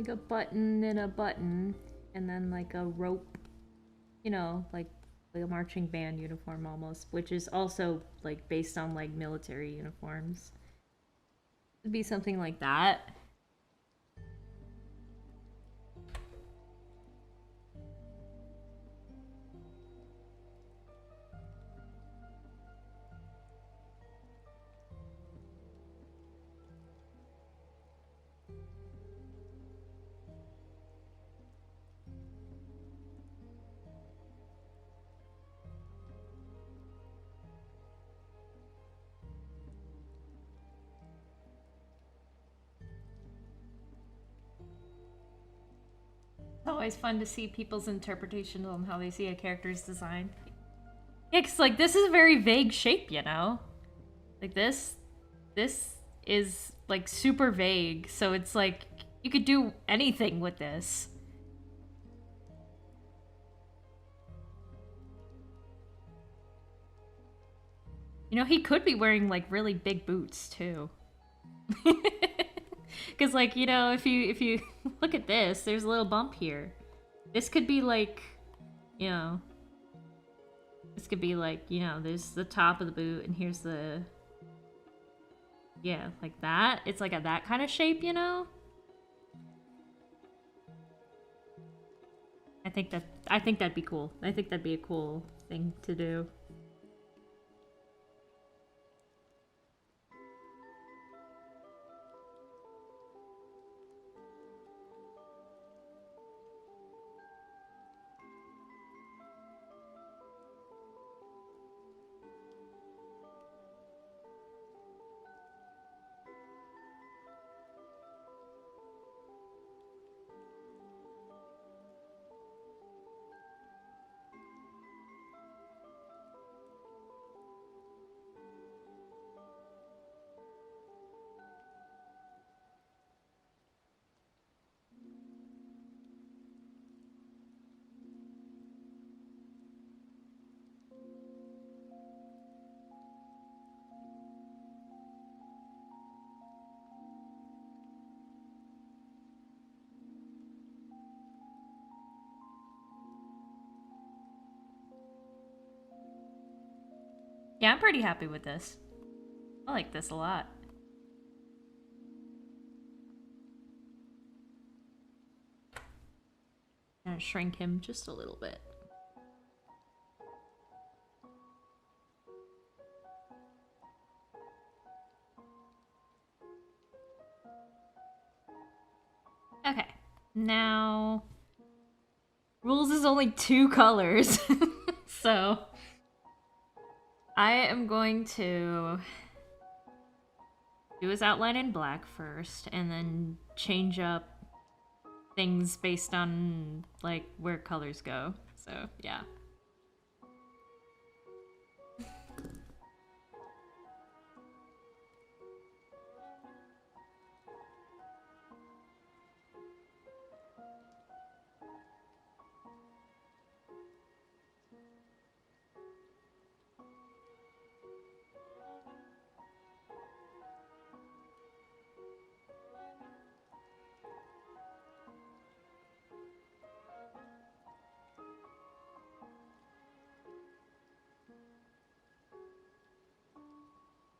a button and a button, and then like a rope, you know, like a marching band uniform almost, which is also like based on like military uniforms. It'd be something like that. always fun to see people's interpretations on how they see a character's design. Yeah, because, like, this is a very vague shape, you know? Like, this is, like, super vague, so it's like, you could do anything with this. You know, he could be wearing, like, really big boots, too. Because, like, you know, if you look at this, there's a little bump here. This could be, like, you know... This could be, like, you know, there's the top of the boot, and here's the... Yeah, like that. It's like a that kind of shape, you know? I think that'd be cool. I think that'd be a cool thing to do. Yeah, I'm pretty happy with this. I like this a lot. I'm gonna shrink him just a little bit. Okay, now... Rules is only 2 colors, so... I am going to do his outline in black first, and then change up things based on, like, where colors go. So, yeah.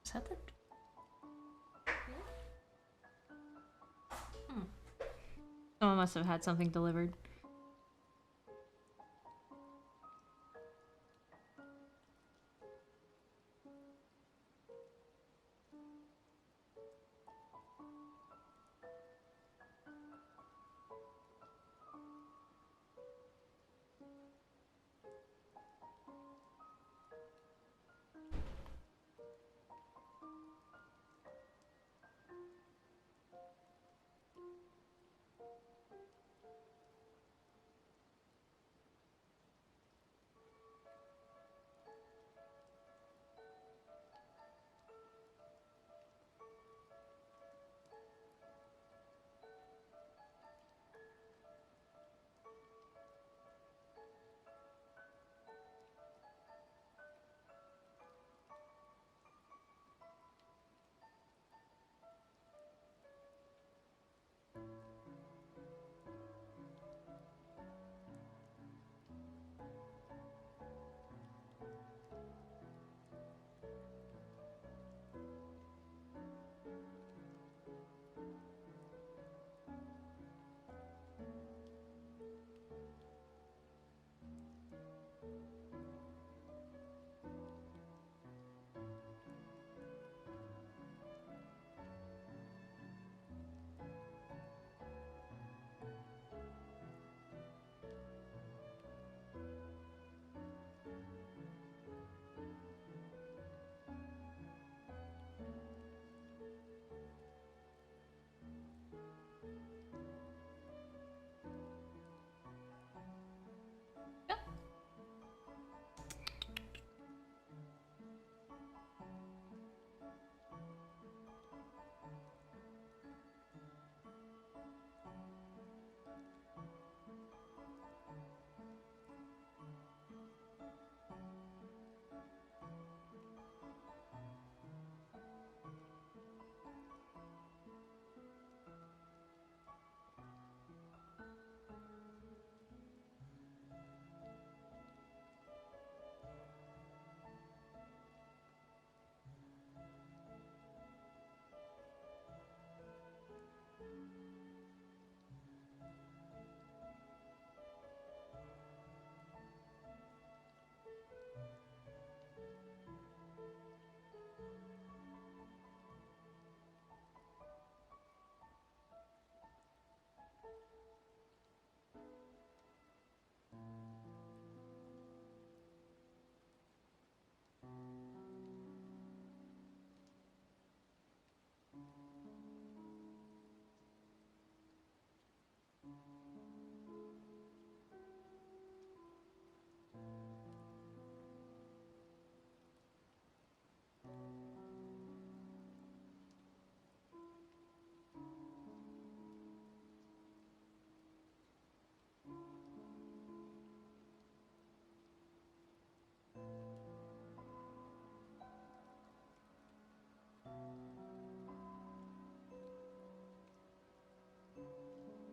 Is that the... Someone must have had something delivered.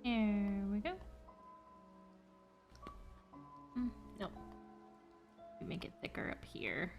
There we go. Nope. Make it thicker up here.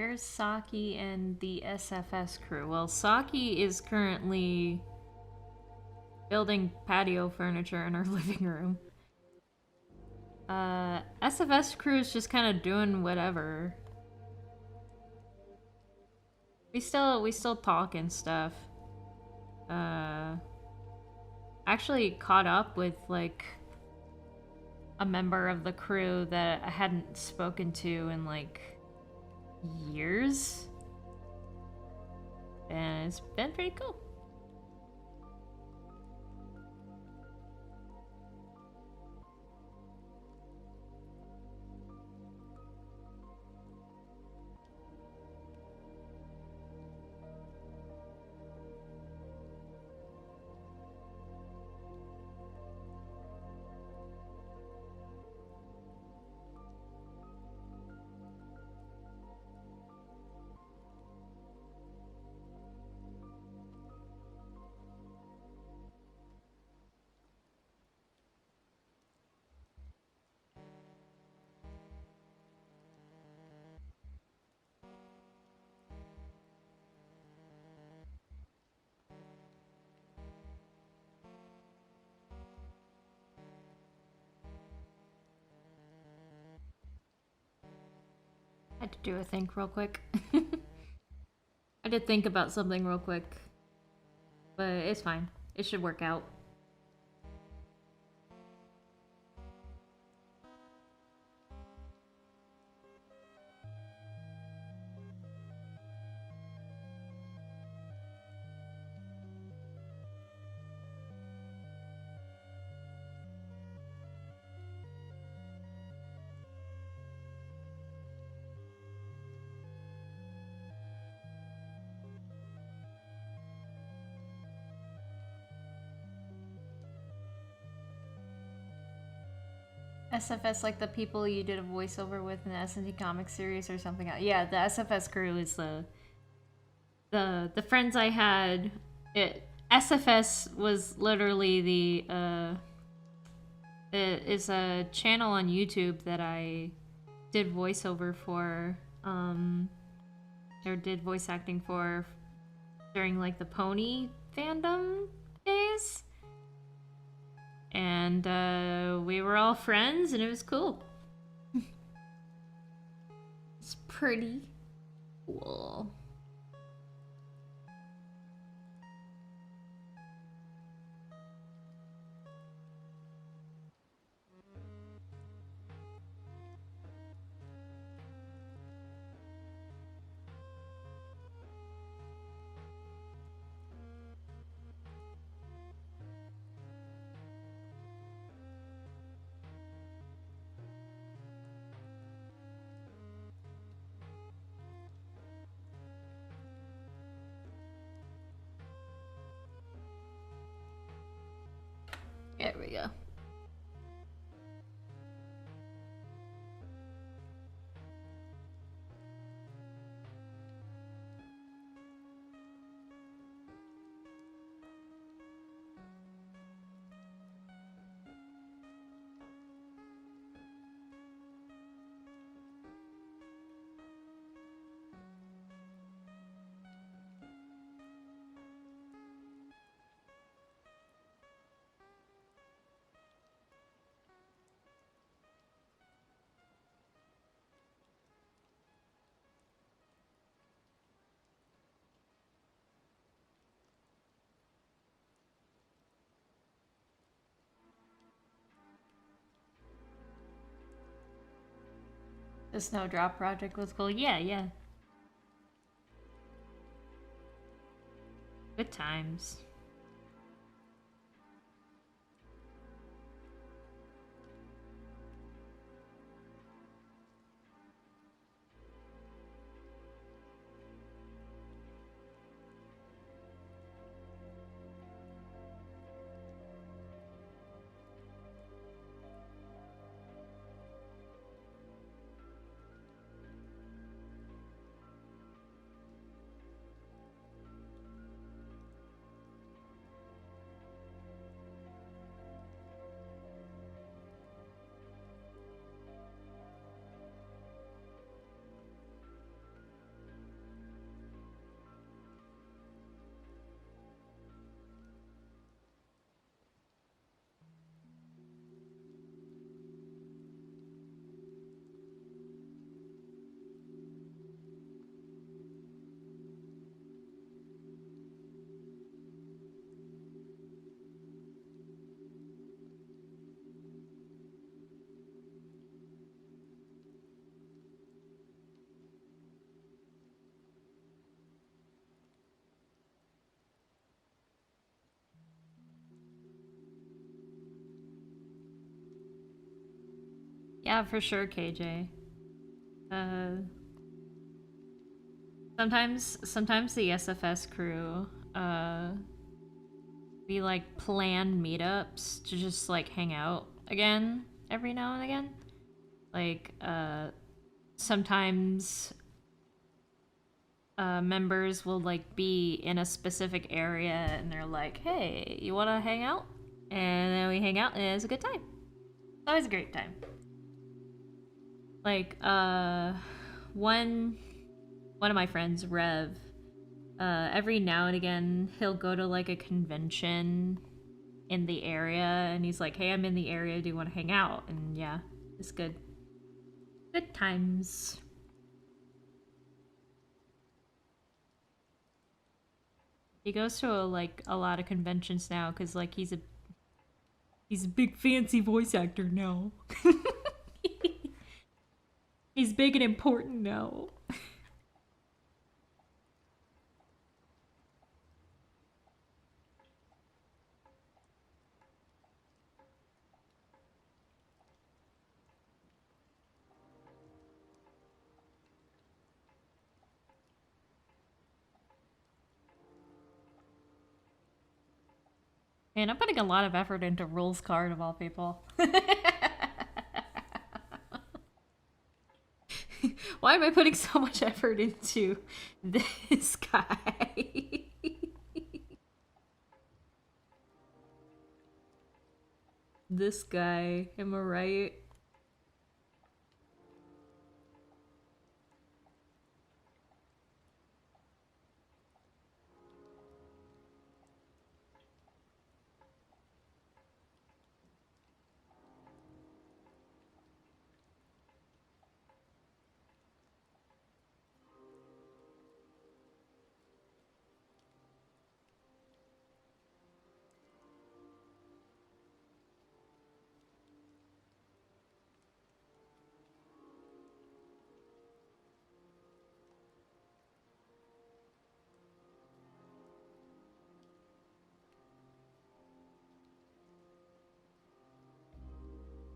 Where's Saki and the SFS crew? Well, Saki is currently building patio furniture in our living room. SFS crew is just kind of doing whatever. We still talk and stuff. Actually caught up with like a member of the crew that I hadn't spoken to in like years. And it's been pretty cool. I had to do a think real quick. I did think about something real quick. But it's fine. It should work out. SFS, like the people you did a voiceover with in the S&T comic series or something. Yeah, the SFS crew is the friends I had. SFS was literally it is a channel on YouTube that I did voiceover for, or did voice acting for during like the pony fandom days. And we were all friends, and it was cool. It's pretty cool. There we go. The Snowdrop project was cool. Yeah. Good times. Yeah, for sure, KJ. Uh, sometimes the SFS crew, we like plan meetups to just like hang out again every now and again. Like, sometimes members will like be in a specific area and they're like, "Hey, you want to hang out?" And then we hang out and it's a good time. It's always a great time. Like, one one of my friends, Rev, every now and again he'll go to like a convention in the area and he's like, "Hey, I'm in the area. Do you want to hang out?" And yeah, it's good. Good times. He goes to like a lot of conventions now because like he's a big fancy voice actor now. He's big and important now. And I'm putting a lot of effort into rules card of all people. Why am I putting so much effort into this guy? This guy, am I right?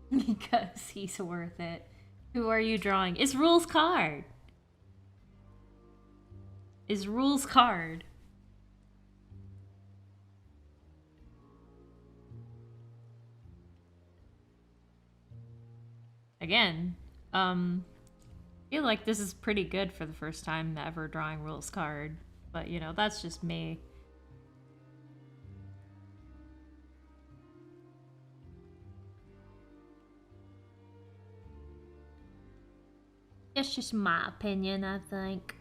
Because he's worth it. Who are you drawing? Is rules card. Is rules card. Again, I feel like this is pretty good for the first time ever drawing rules card. But you know, that's just me. It's just my opinion, I think.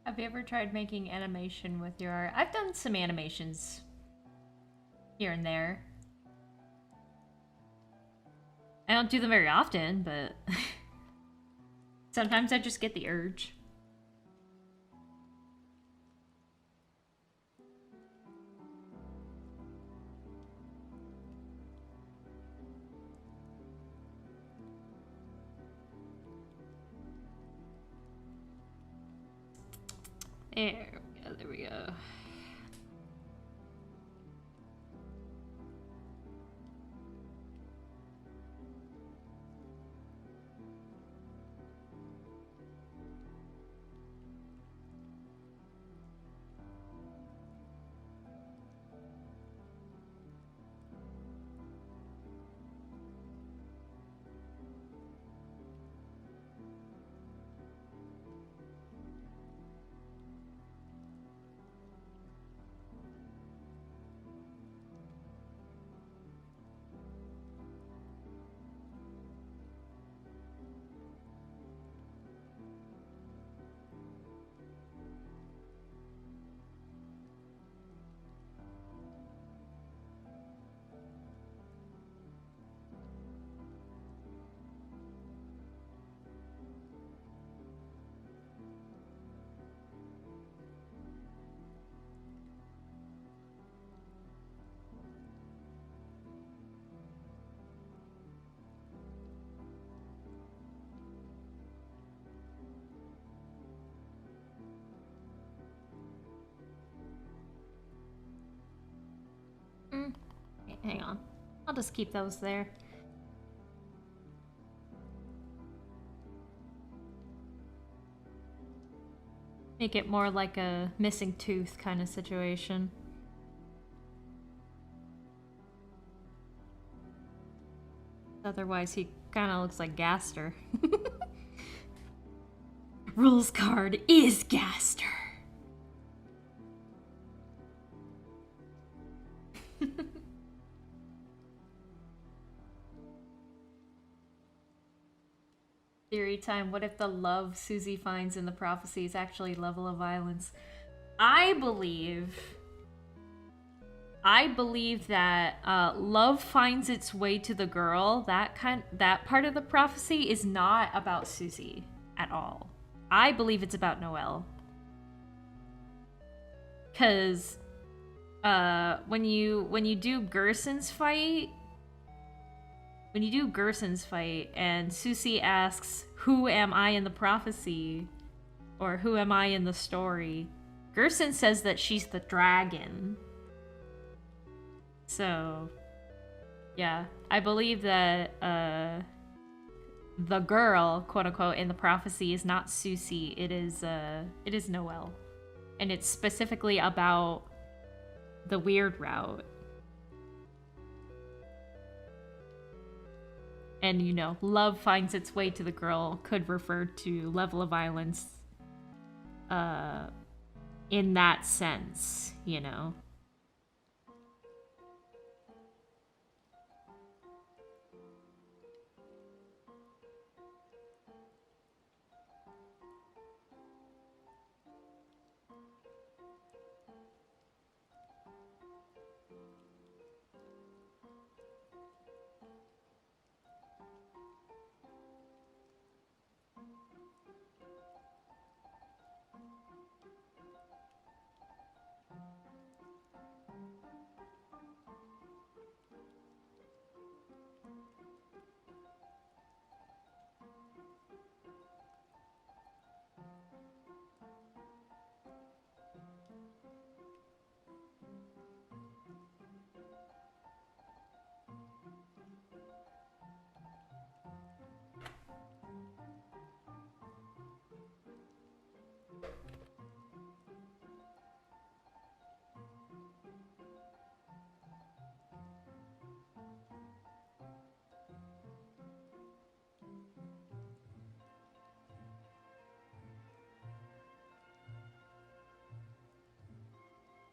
Have you ever tried making animation with your art? I've done some animations here and there. I don't do them very often, but sometimes I just get the urge. There we go. Hang on. I'll just keep those there. Make it more like a missing tooth kind of situation. Otherwise, he kind of looks like Gaster. Rules card is Gaster. Theory time. What if the love Susie finds in the prophecy is actually level of violence? I believe that love finds its way to the girl. That part of the prophecy is not about Susie at all. I believe it's about Noelle. Cause when you do Gerson's fight, and Susie asks, "Who am I in the prophecy?" or "Who am I in the story?" Gerson says that she's the dragon. So, yeah, I believe that the girl, quote unquote, in the prophecy is not Susie. It is Noelle, and it's specifically about the weird route. And, you know, love finds its way to the girl could refer to level of violence in that sense, you know.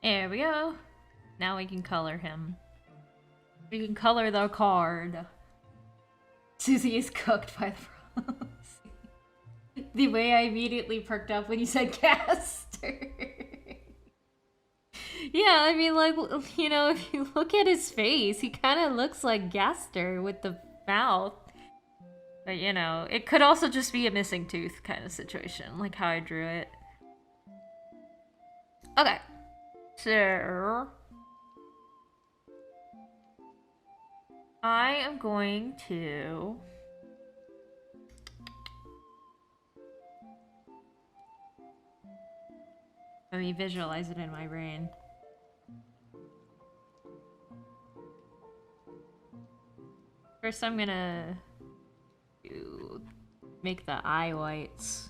There we go. Now we can color him. We can color the card. Susie is cooked by the prophecy. the way I immediately perked up when you said Gaster. Yeah, I mean, like, you know, if you look at his face, he kind of looks like Gaster with the mouth. But, you know, it could also just be a missing tooth kind of situation, like how I drew it. Okay. So... I am going to... Let me visualize it in my brain. First, I'm gonna make the eye whites.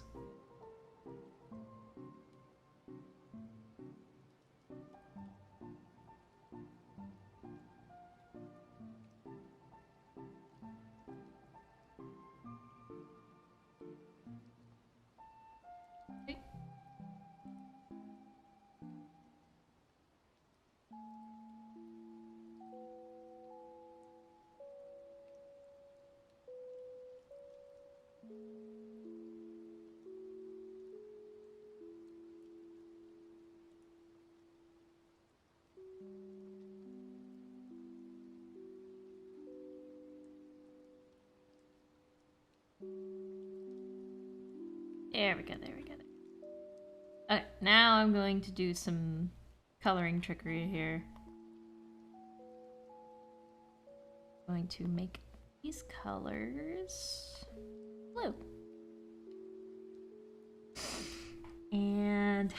There we go, there we go. Okay, now I'm going to do some coloring trickery here. I'm going to make these colors blue. And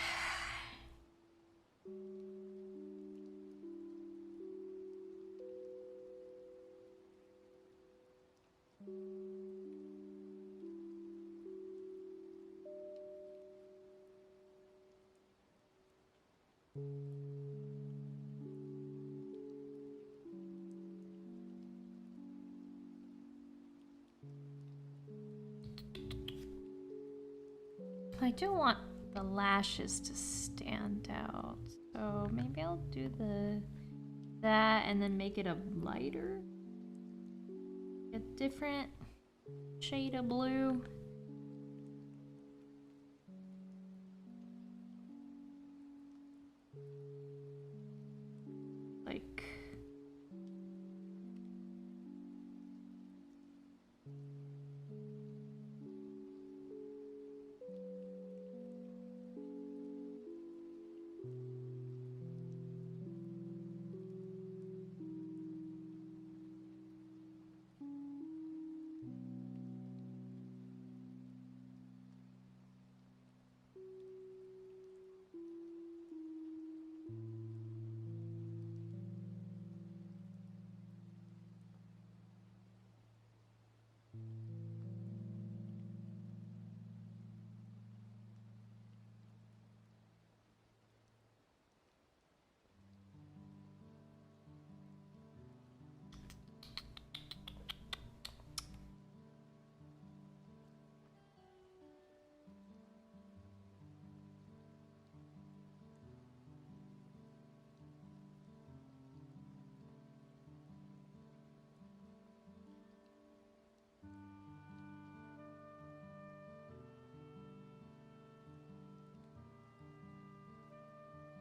I do want the lashes to stand out, so maybe I'll do that and then make it a lighter, a different shade of blue. Like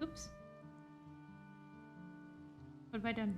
oops. What have I done?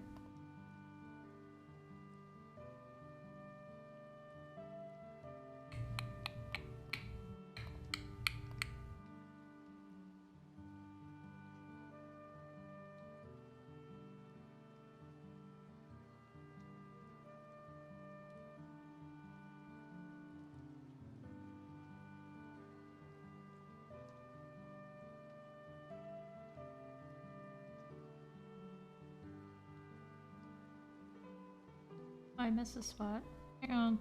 I missed a spot. Hang on.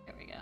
There we go.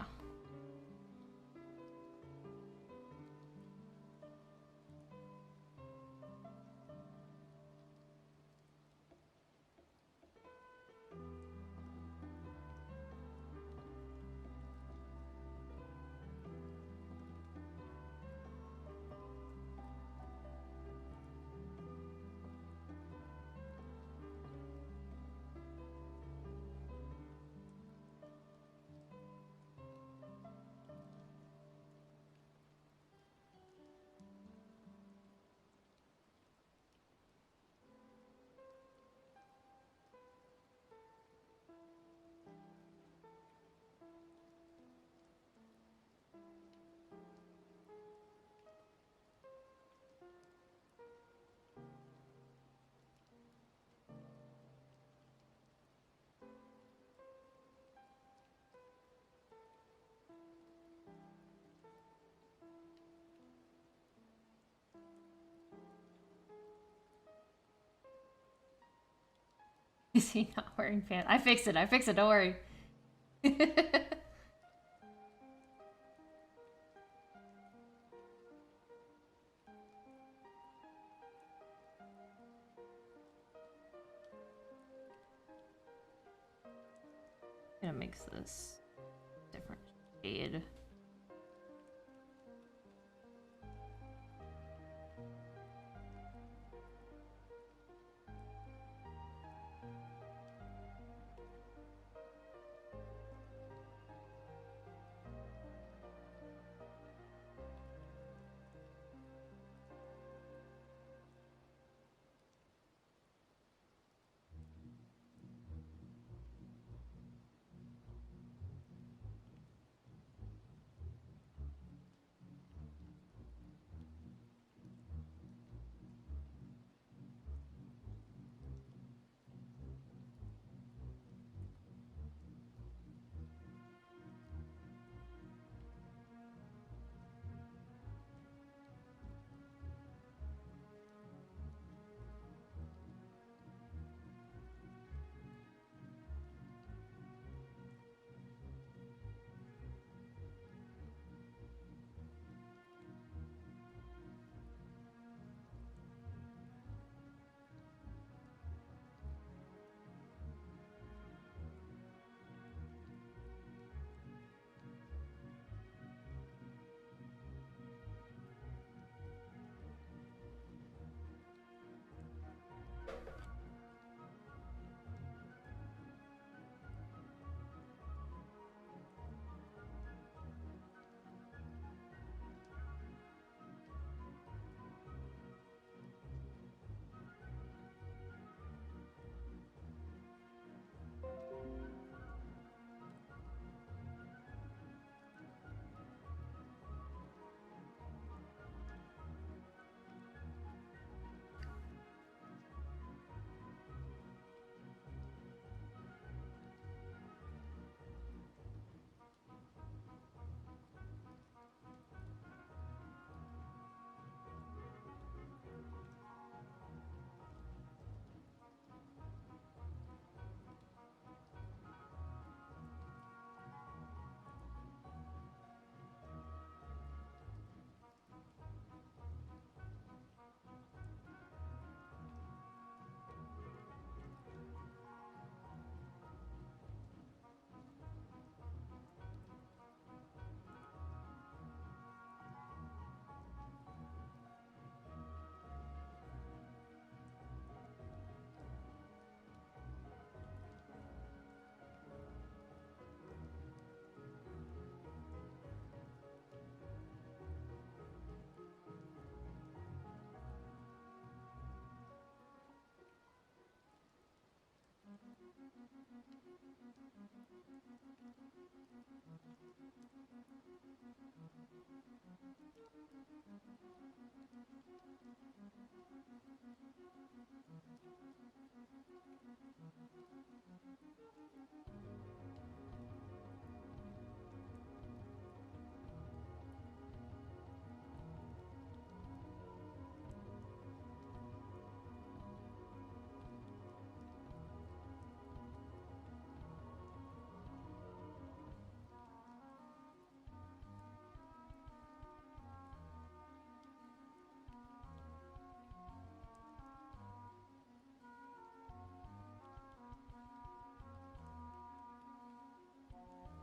Is he not wearing pants? I fixed it, don't worry. I'm gonna mix this different shade.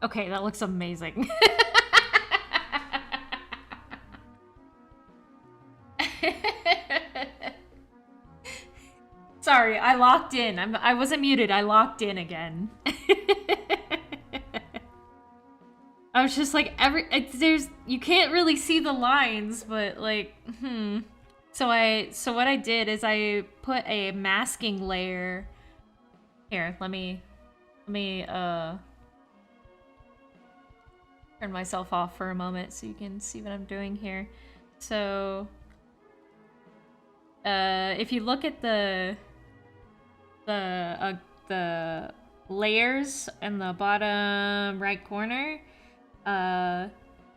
Okay, that looks amazing. Sorry, I locked in. I wasn't muted. I locked in again. I was just like, you can't really see the lines, but like, So what I did is I put a masking layer. Here, let me turn myself off for a moment so you can see what I'm doing here. So, if you look at the layers in the bottom right corner, I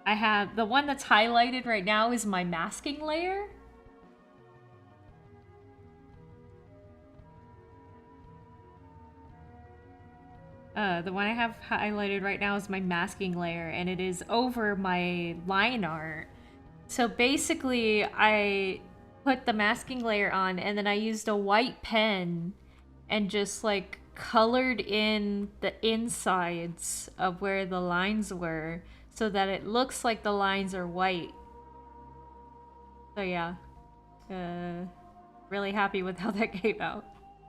have the one that's highlighted right now is my masking layer. The one I have highlighted right now is my masking layer, and it is over my line art. So basically, I put the masking layer on, and then I used a white pen and just like colored in the insides of where the lines were so that it looks like the lines are white. So yeah, really happy with how that came out.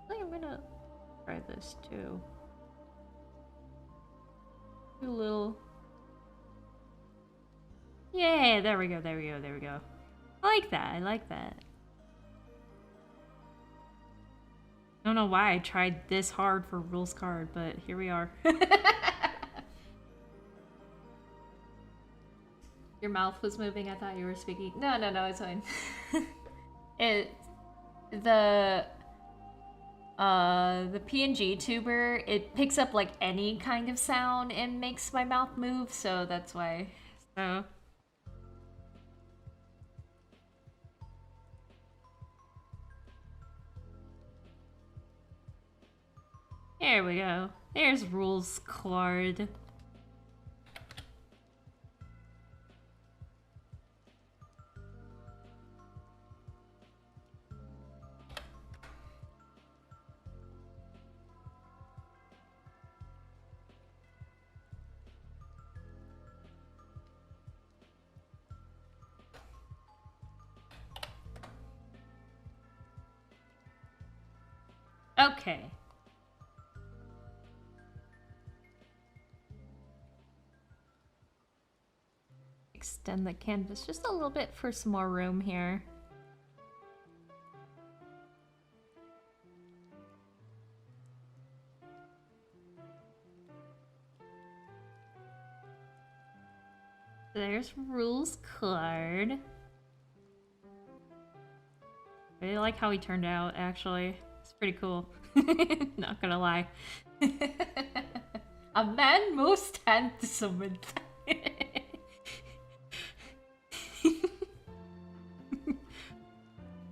I think I'm gonna try this too. Do a little. Yeah, there we go, there we go, there we go. I like that, I like that. I don't know why I tried this hard for rules card, but here we are. Your mouth was moving. I thought you were speaking. No, no, no, it's fine. it the the PNG tuber, it picks up like any kind of sound and makes my mouth move, so that's why. So there we go. There's rules card. Okay. Extend the canvas just a little bit for some more room here. There's rules card. I really like how he turned out, actually. It's pretty cool. Not gonna lie. A man most handsome.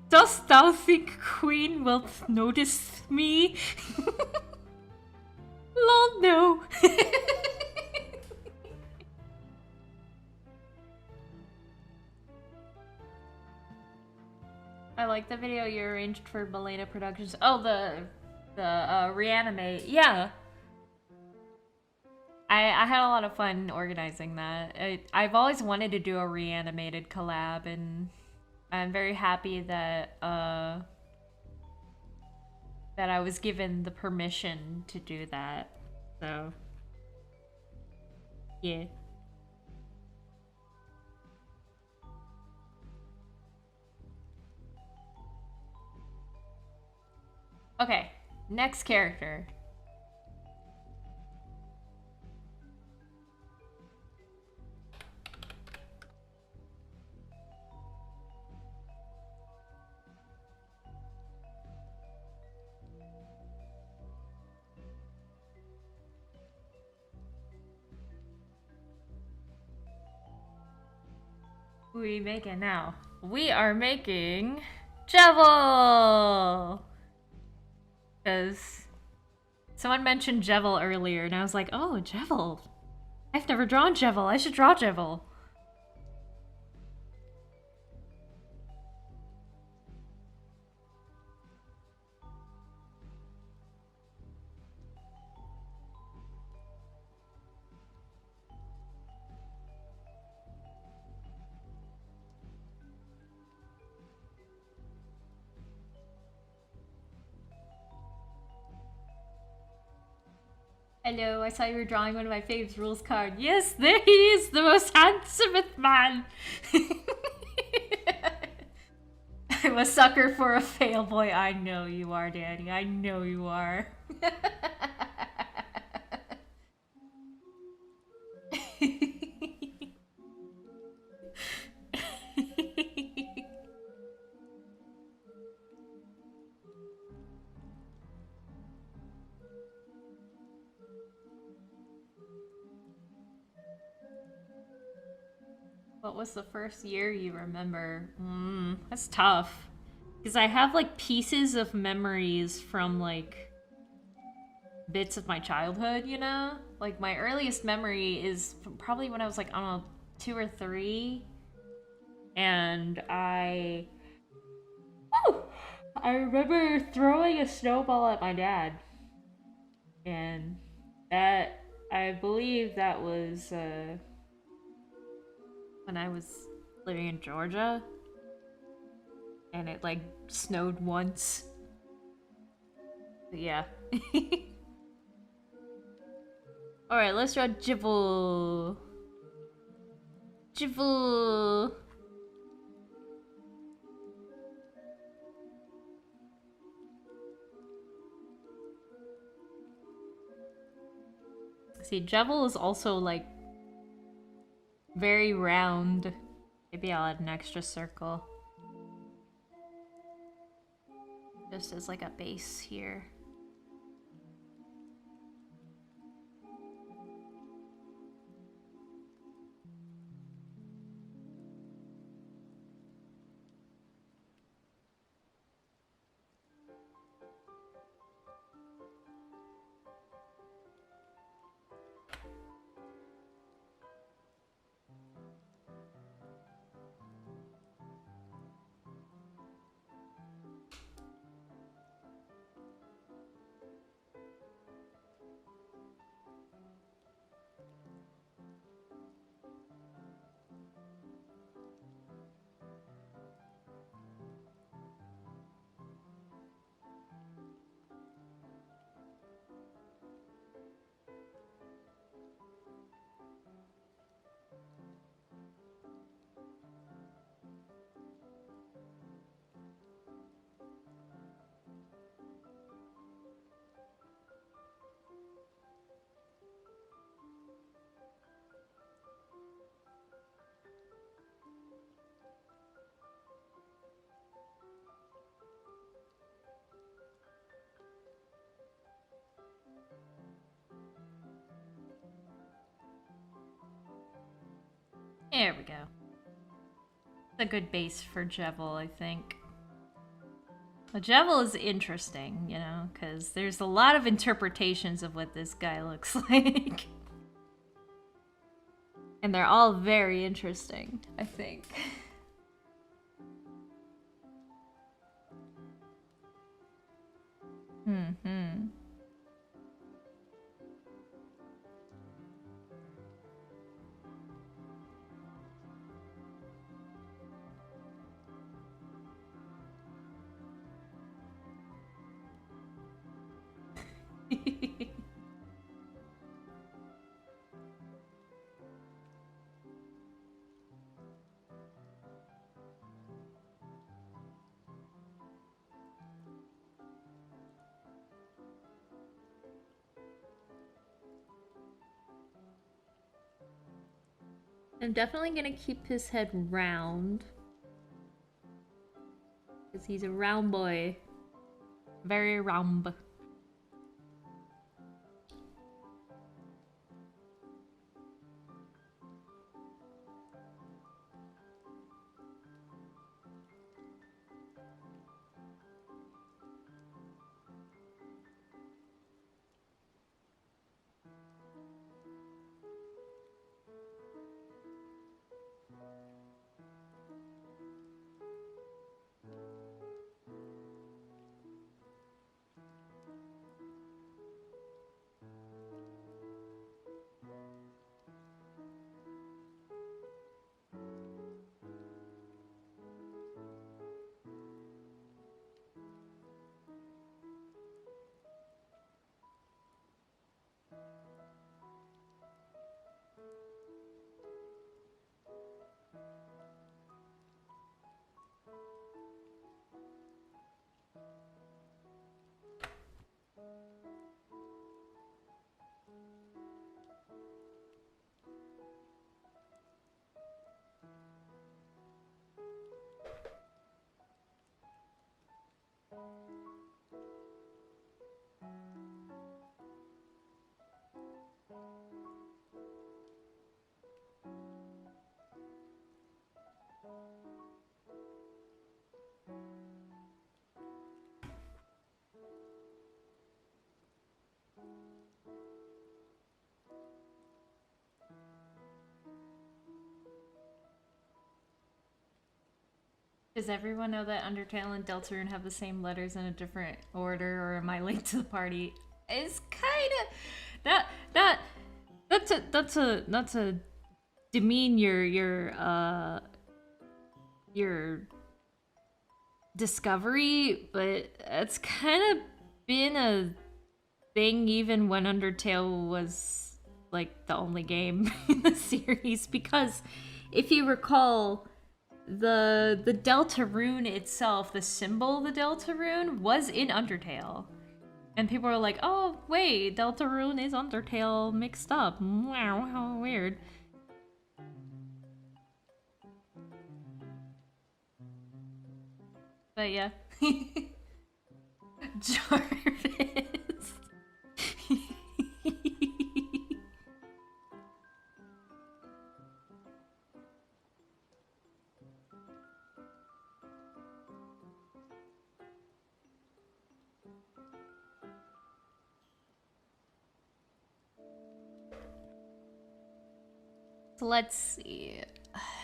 Dost thou think Queen wilt notice me? Lol, no. I like the video you arranged for Belena Productions. Oh, the reanimate. Yeah. I had a lot of fun organizing that. I've always wanted to do a reanimated collab, and I'm very happy that that I was given the permission to do that. So yeah. Okay, next character. Who are we making now? We are making Jevil! Because someone mentioned Jevil earlier, and I was like, oh, Jevil. I've never drawn Jevil. I should draw Jevil. Hello, I saw you were drawing one of my faves rules card. Yes, there he is, the most handsomest man. I'm a sucker for a fail boy. I know you are, Danny. I know you are. What was the first year you remember? That's tough. Because I have like pieces of memories from like bits of my childhood, you know? Like, my earliest memory is probably when I was like, I don't know, 2 or 3. And Woo! I remember throwing a snowball at my dad. And that, I believe that was when I was living in Georgia. And it like snowed once. But yeah. Alright, let's draw Jibble. Jibble. See, Jebel is also like very round. Maybe I'll add an extra circle. Just as like a base here. There we go. It's a good base for Jebel, I think. Jebel is interesting, you know, because there's a lot of interpretations of what this guy looks like. And they're all very interesting, I think. Hmm. I'm definitely gonna keep his head round. Because he's a round boy. Very round. Does everyone know that Undertale and Deltarune have the same letters in a different order, or am I late to the party? It's kind of that's a demean your discovery, but it's kind of been a thing even when Undertale was like the only game in the series, because if you recall, the Deltarune itself, the symbol of the Deltarune, was in Undertale. And people are like, oh, wait, Deltarune is Undertale mixed up. Wow, how weird. But yeah. Jarvis. So let's see.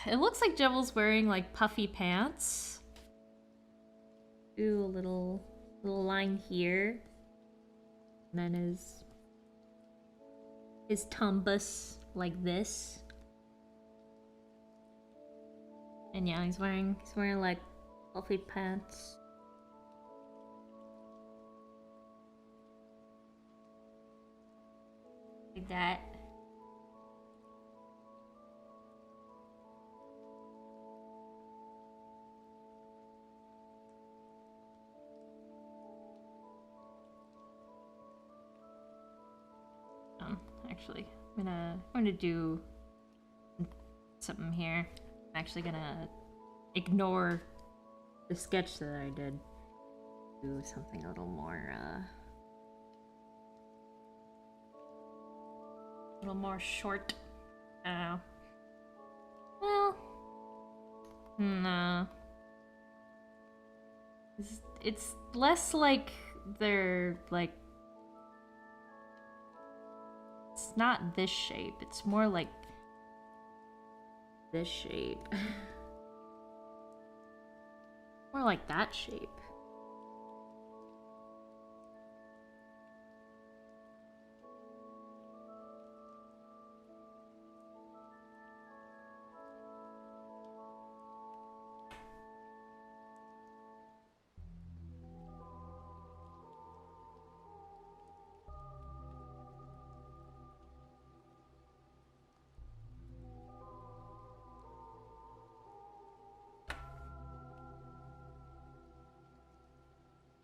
It looks like Jewel's wearing like puffy pants. Do a little line here. And then his tumbus like this. And yeah, he's wearing like puffy pants. Like that. Actually, I'm gonna do something here. I'm actually gonna ignore the sketch that I did. Do something a little more short. I don't know. Well, no. It's less like they're like. It's not this shape. It's more like this shape. More like that shape.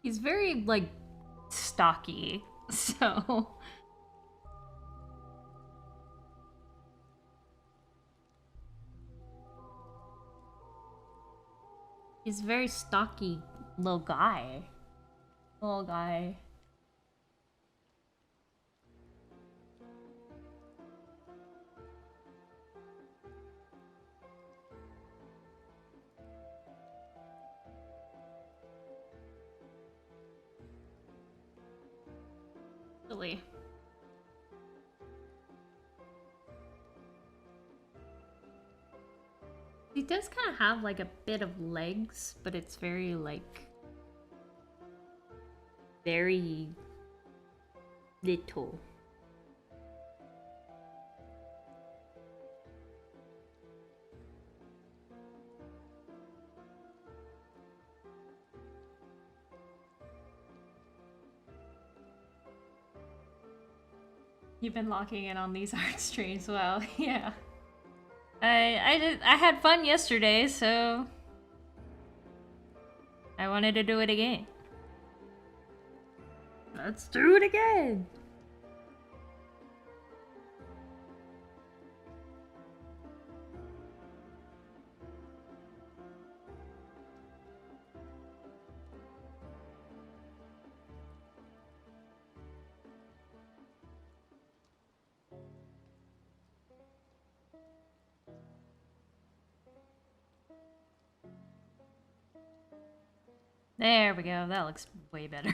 He's very, like, stocky, so... He's a very stocky little guy. Little guy. Really. He does kind of have like a bit of legs, but it's very like very little. You've been locking in on these art streams. Well, yeah. I had fun yesterday, so I wanted to do it again. Let's do it again. There we go. That looks way better.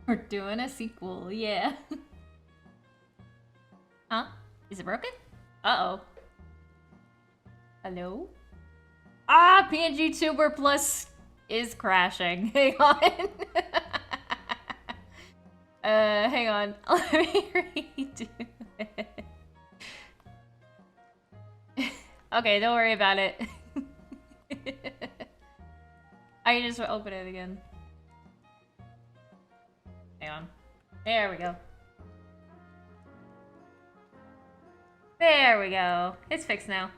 We're doing a sequel, yeah. Huh? Is it broken? Uh-oh. Hello? Ah, PNG Tuber Plus is crashing. Hang on. Hang on. Let me redo it. Okay, don't worry about it. I can just open it again. Hang on. There we go. There we go. It's fixed now.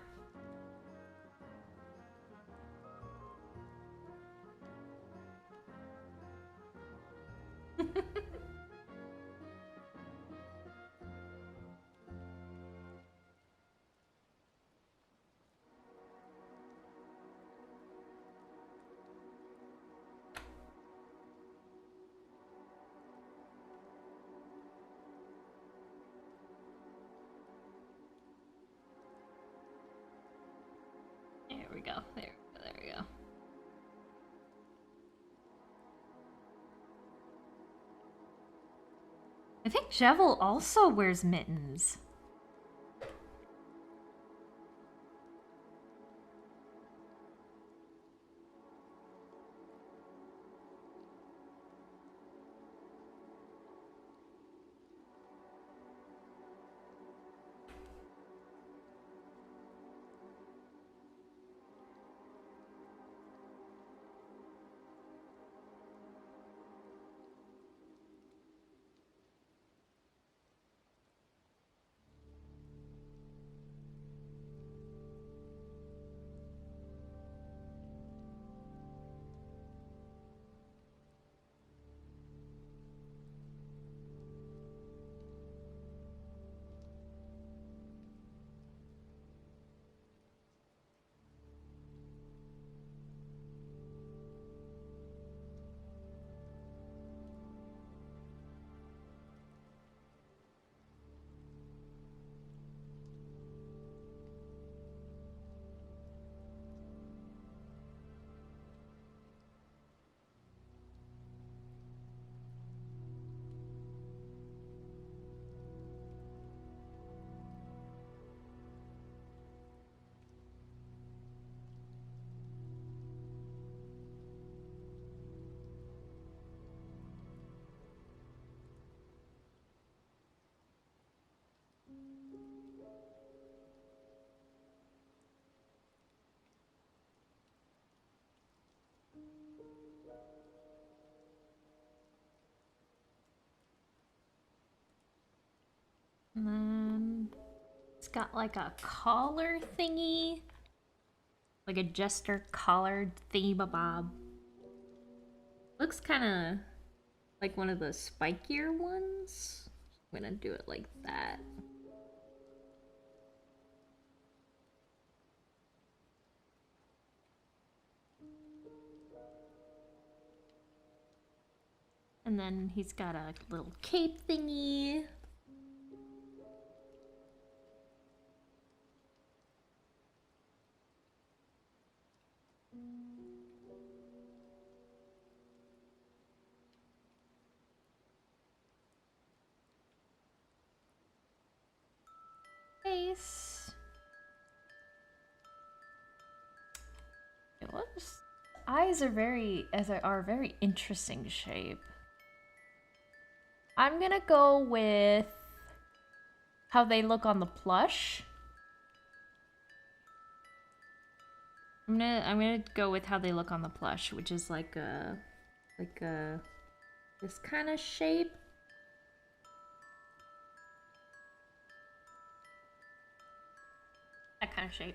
There we go. There we go. I think Jevil also wears mittens. And then it's got like a collar thingy. Like a jester collar thingy-bob. Looks kind of like one of the spikier ones. I'm gonna do it like that. And then he's got a little cape thingy. Face. It was. Eyes are very interesting shape. I'm gonna go with how they look on the plush. I'm gonna go with how they look on the plush, which is like a this kind of shape. That kind of shape.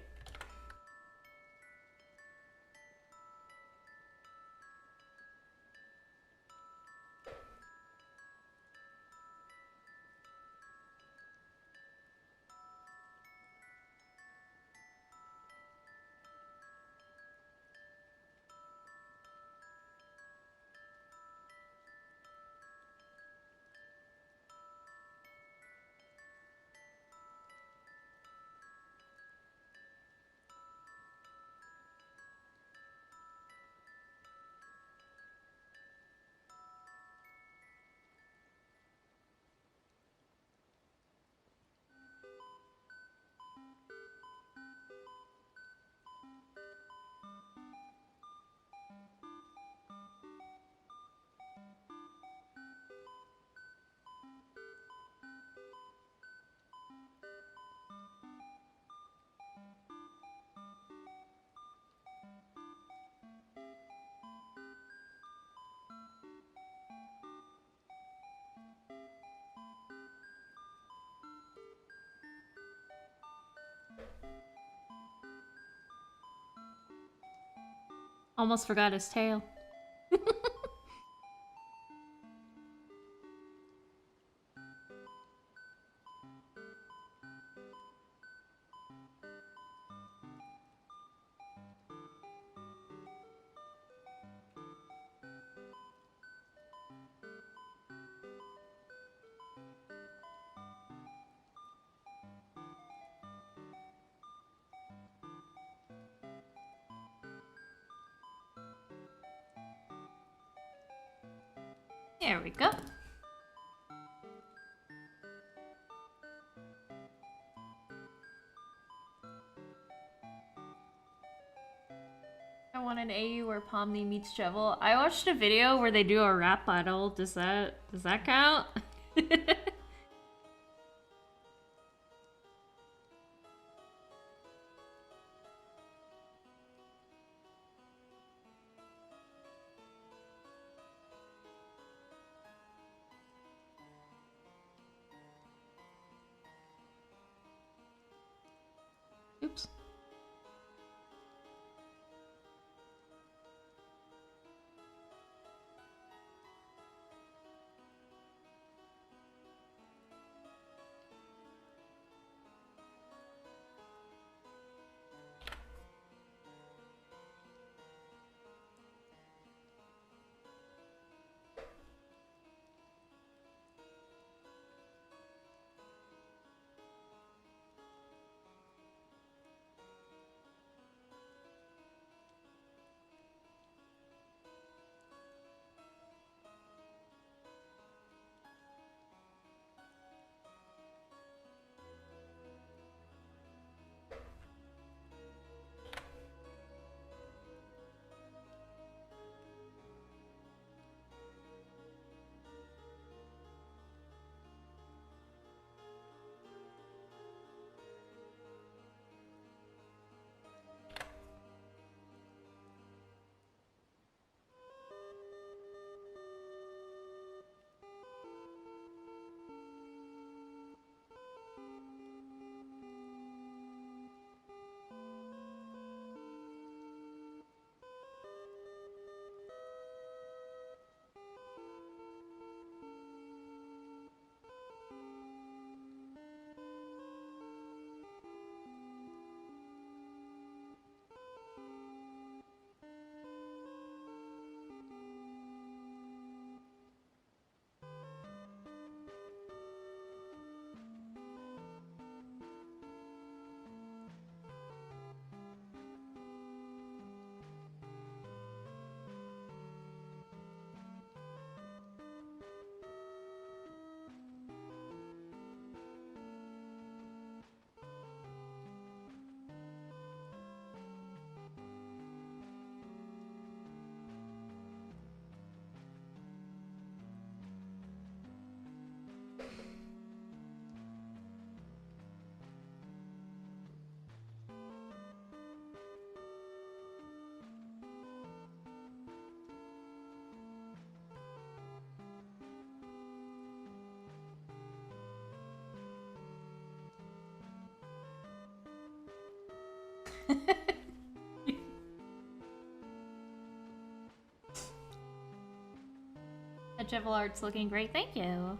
Almost forgot his tail. There we go. I want an AU where Pomni meets Jevil. I watched a video where they do a rap battle. Does that count? Oops. That Jevil art's looking great, thank you.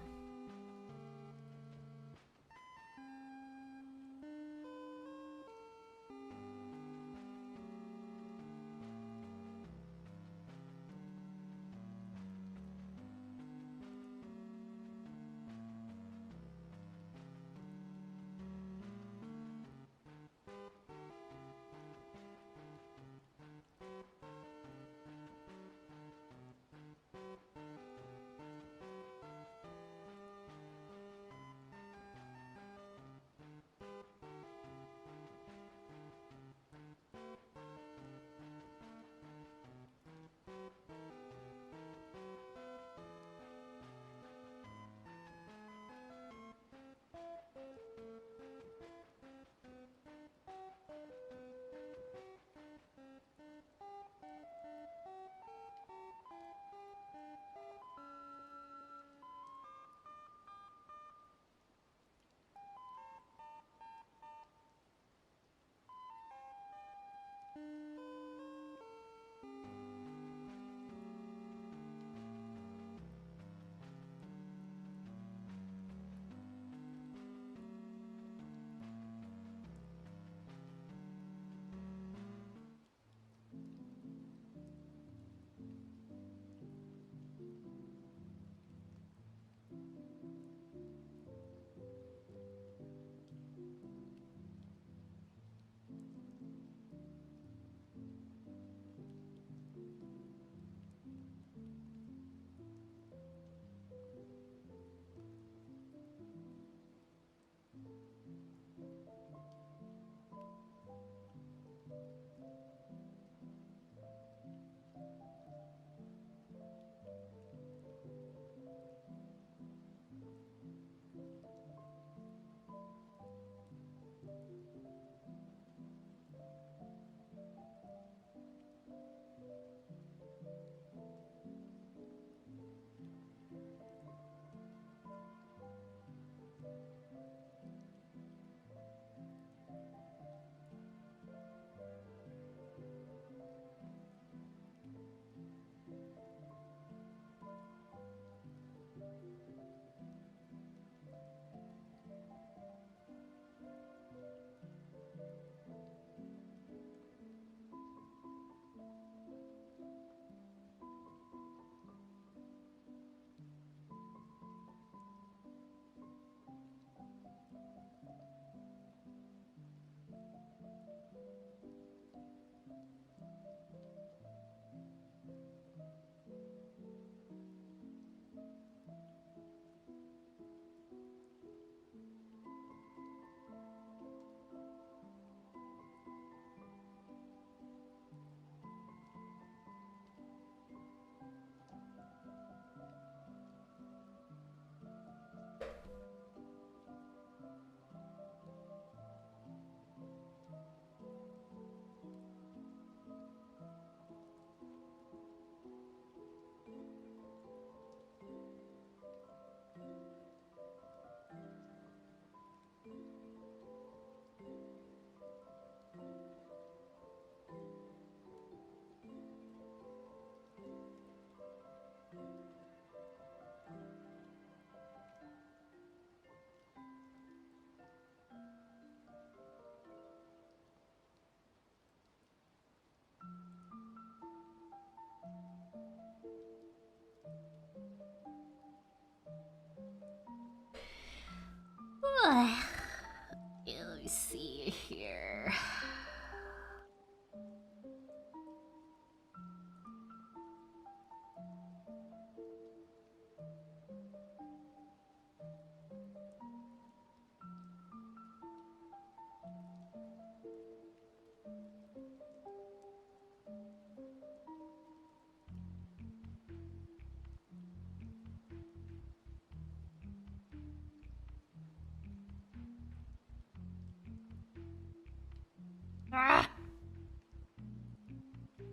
Ah!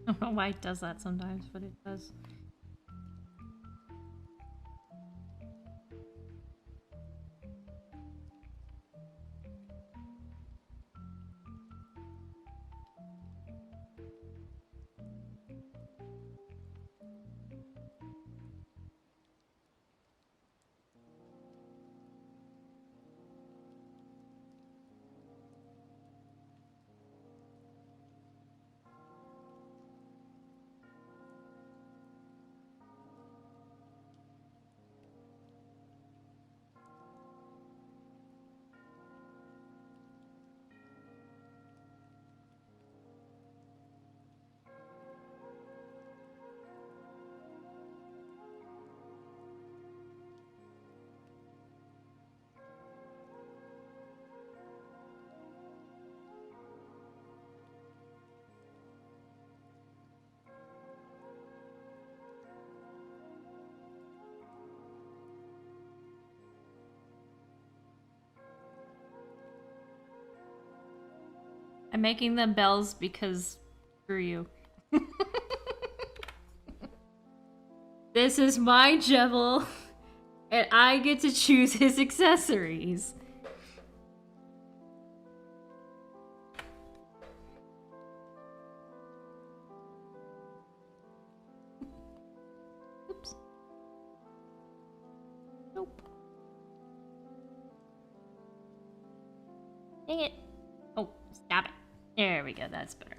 I don't know why it does that sometimes, but it does. I'm making them bells because screw you. This is my Jebel, and I get to choose his accessories. Oops. Nope. Dang it. Oh, stop it. There we go, that's better.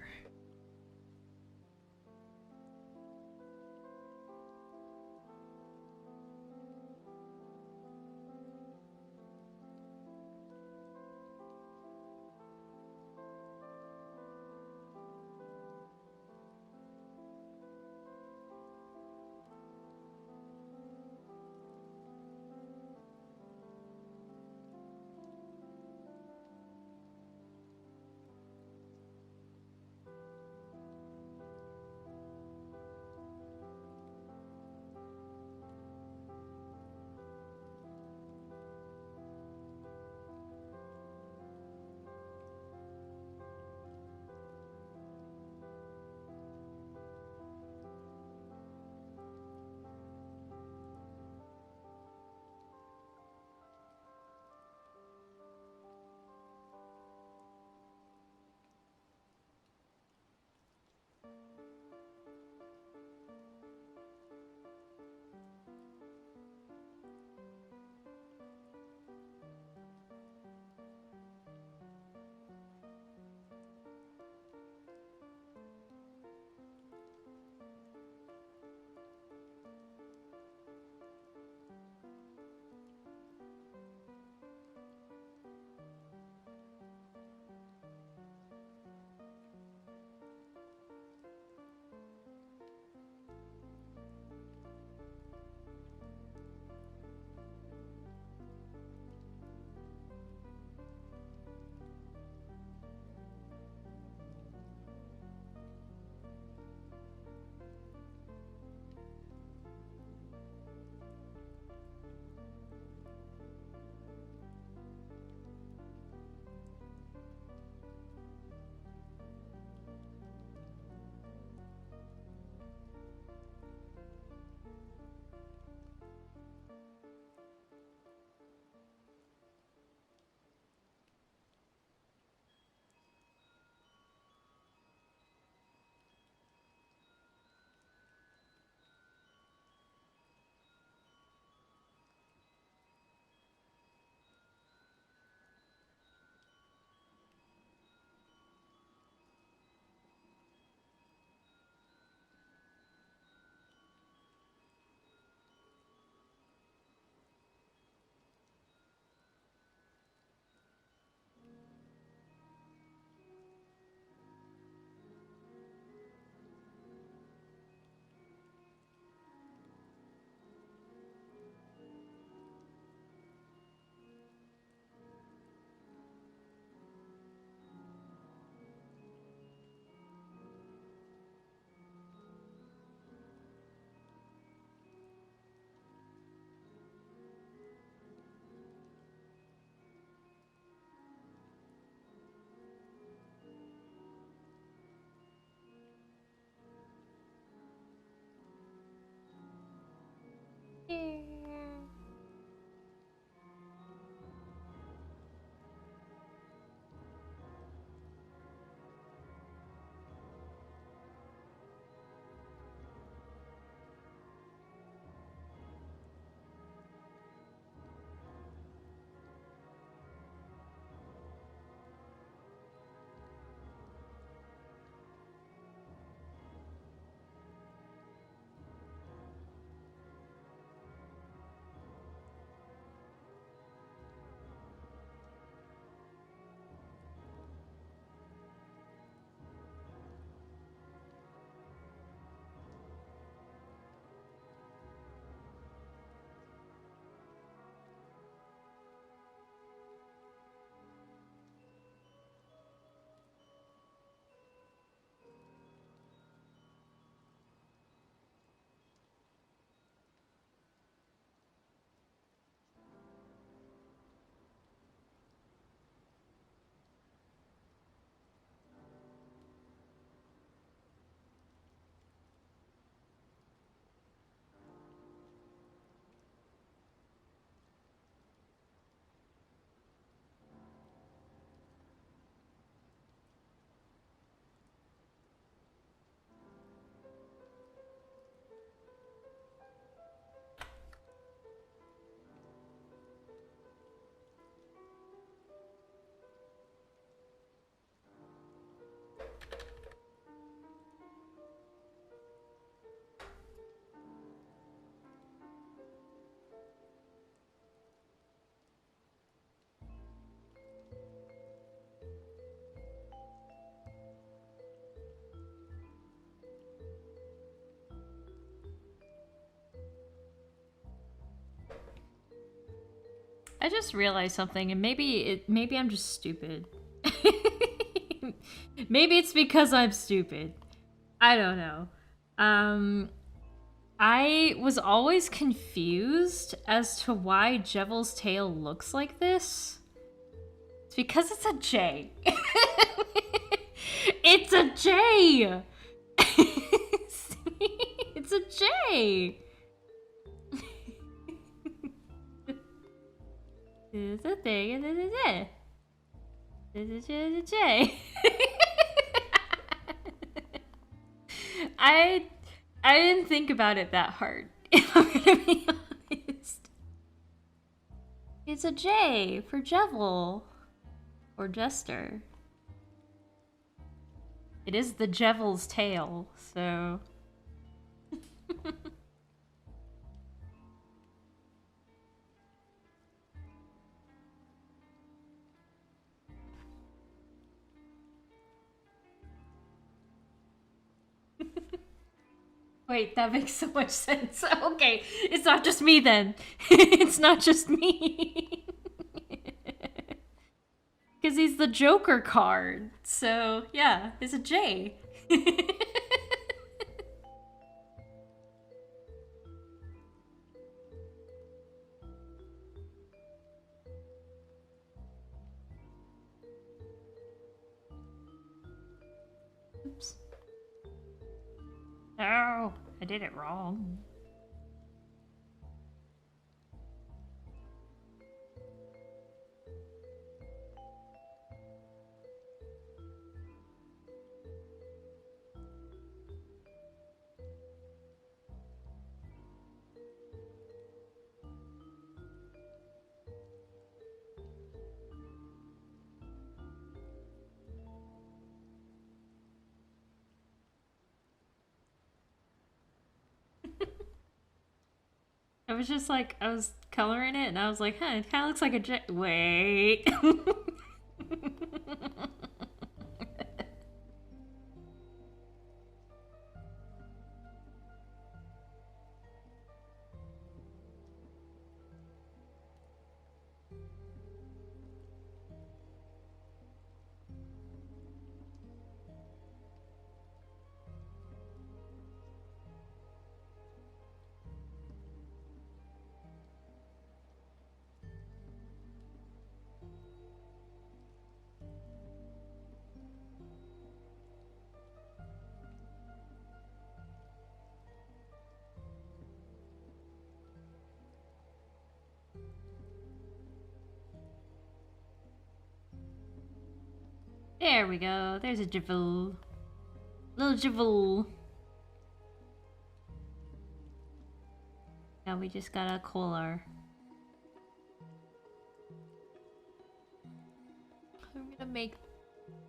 I just realized something, and maybe I'm just stupid. Maybe it's because I'm stupid. I don't know. I was always confused as to why Jevel's tail looks like this. It's because it's a J. It's a J! It's a J! It's a thing, and it's a J. It's a J. I didn't think about it that hard, if I'm gonna be honest. It's a J for Jevel. Or Jester. It is the Jevel's tail, so... Wait, that makes so much sense. Okay, it's not just me then. It's not just me. Because he's the Joker card. So, yeah, it's a J. Oops. Oh, I did it wrong. I was just like, I was coloring it, and I was like, huh, it kind of looks like a J. Wait. There we go. There's a Jivil. Little Jivil. Now we just got a Kolar. I'm gonna make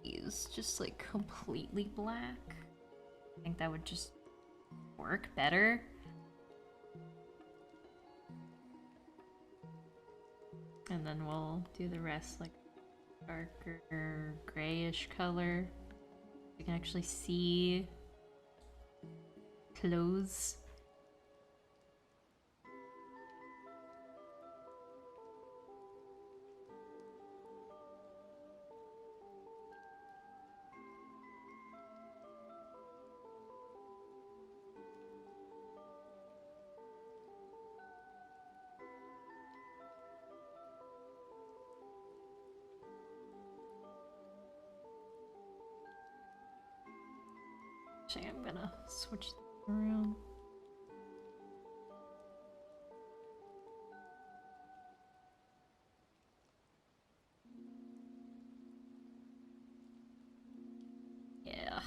these just like completely black. I think that would just work better. And then we'll do the rest like darker grayish color. You can actually see clothes. Actually, I'm gonna switch them around. Yeah.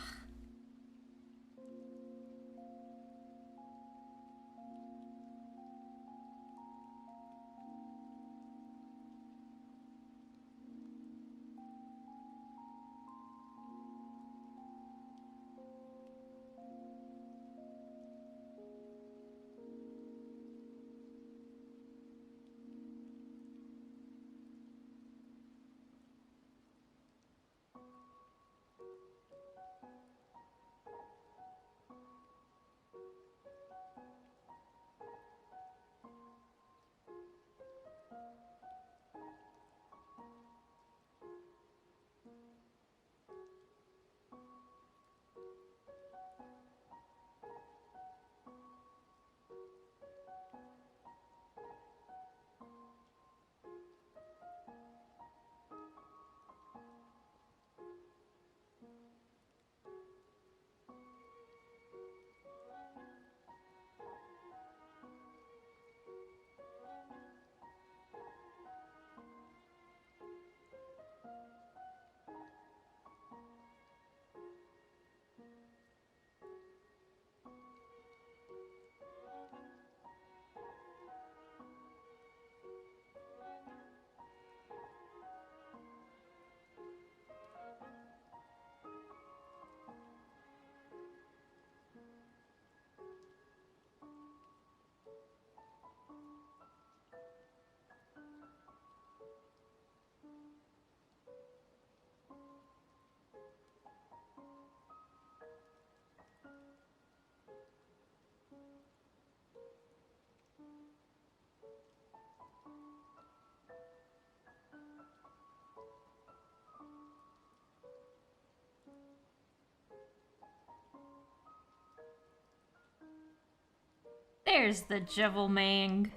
There's the Jevil Mang.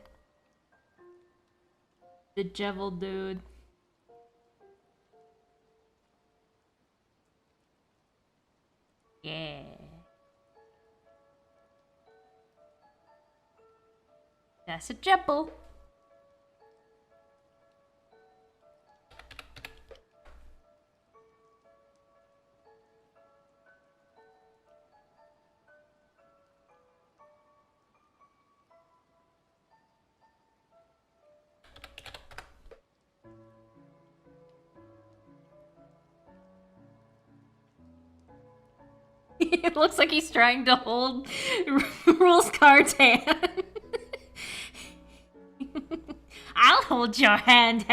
The Jevil dude. Yeah. That's a Jevil. It looks like he's trying to hold Rule's card's hand. I'll hold your hand.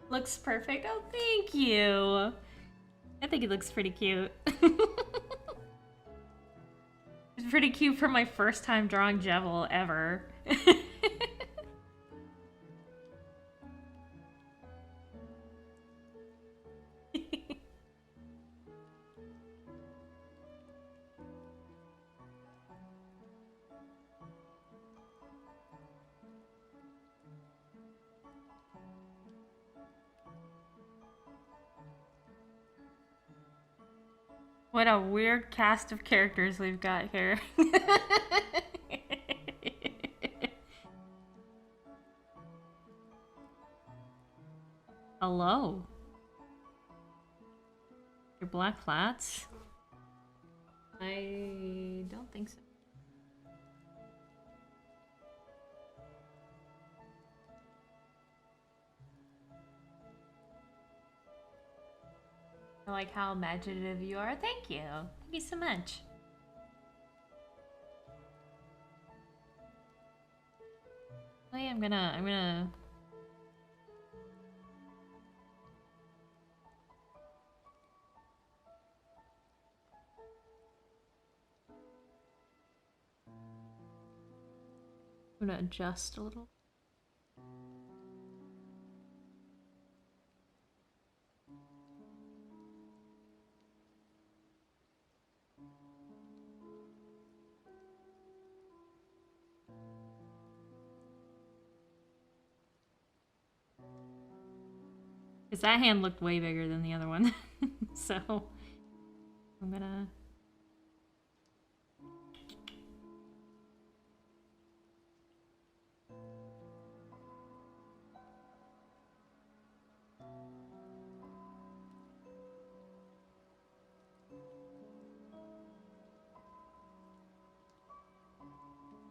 Looks perfect. Oh, thank you. I think it looks pretty cute. It's pretty cute for my first time drawing Jevil ever. What a weird cast of characters we've got here. Hello. Your black flats? I don't think so. I like how imaginative you are. Thank you. Thank you so much. Oh yeah, I'm gonna adjust a little. Because that hand looked way bigger than the other one. So, I'm gonna...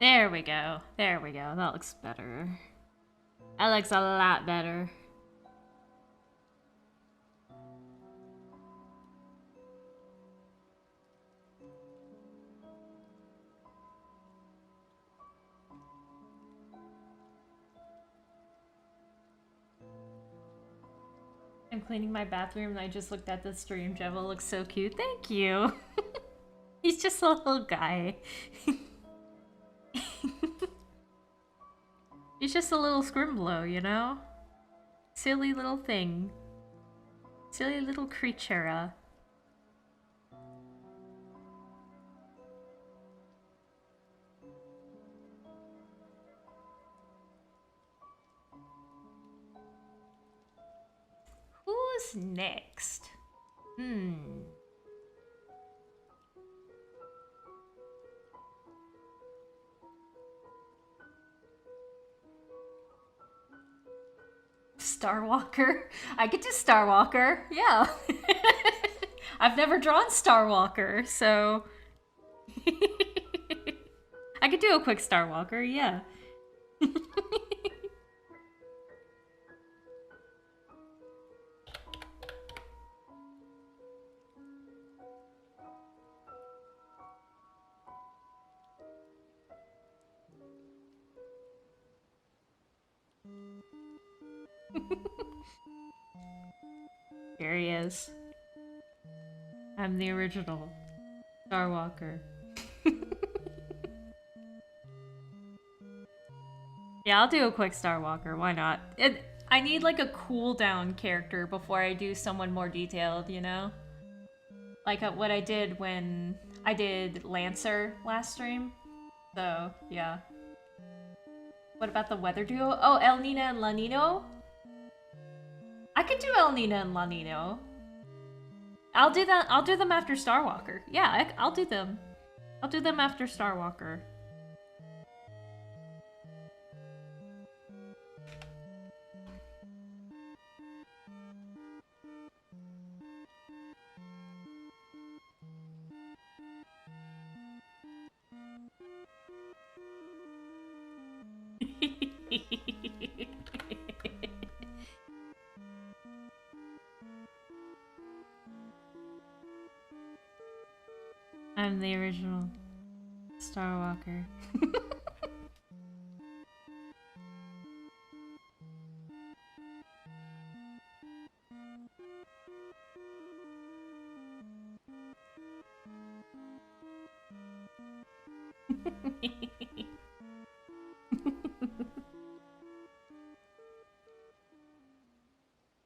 There we go. There we go. That looks better. That looks a lot better. I'm cleaning my bathroom and I just looked at the stream. Jevil looks so cute. Thank you. He's just a little guy. He's just a little scrimblow, you know? Silly little thing. Silly little creature. Who's next? Starwalker? I could do Starwalker, yeah. I've never drawn Starwalker, so... I could do a quick Starwalker, yeah. Here he is. I'm the original Starwalker. Yeah, I'll do a quick Starwalker. Why not? I need like a cooldown character before I do someone more detailed, you know? Like what I did when I did Lancer last stream. So, yeah. What about the weather duo? Oh, El Nina and La Nino? I could do El Nina and La Nino. I'll do that. I'll do them after Starwalker. Yeah, I'll do them. I'll do them after Starwalker. I'm the original Starwalker.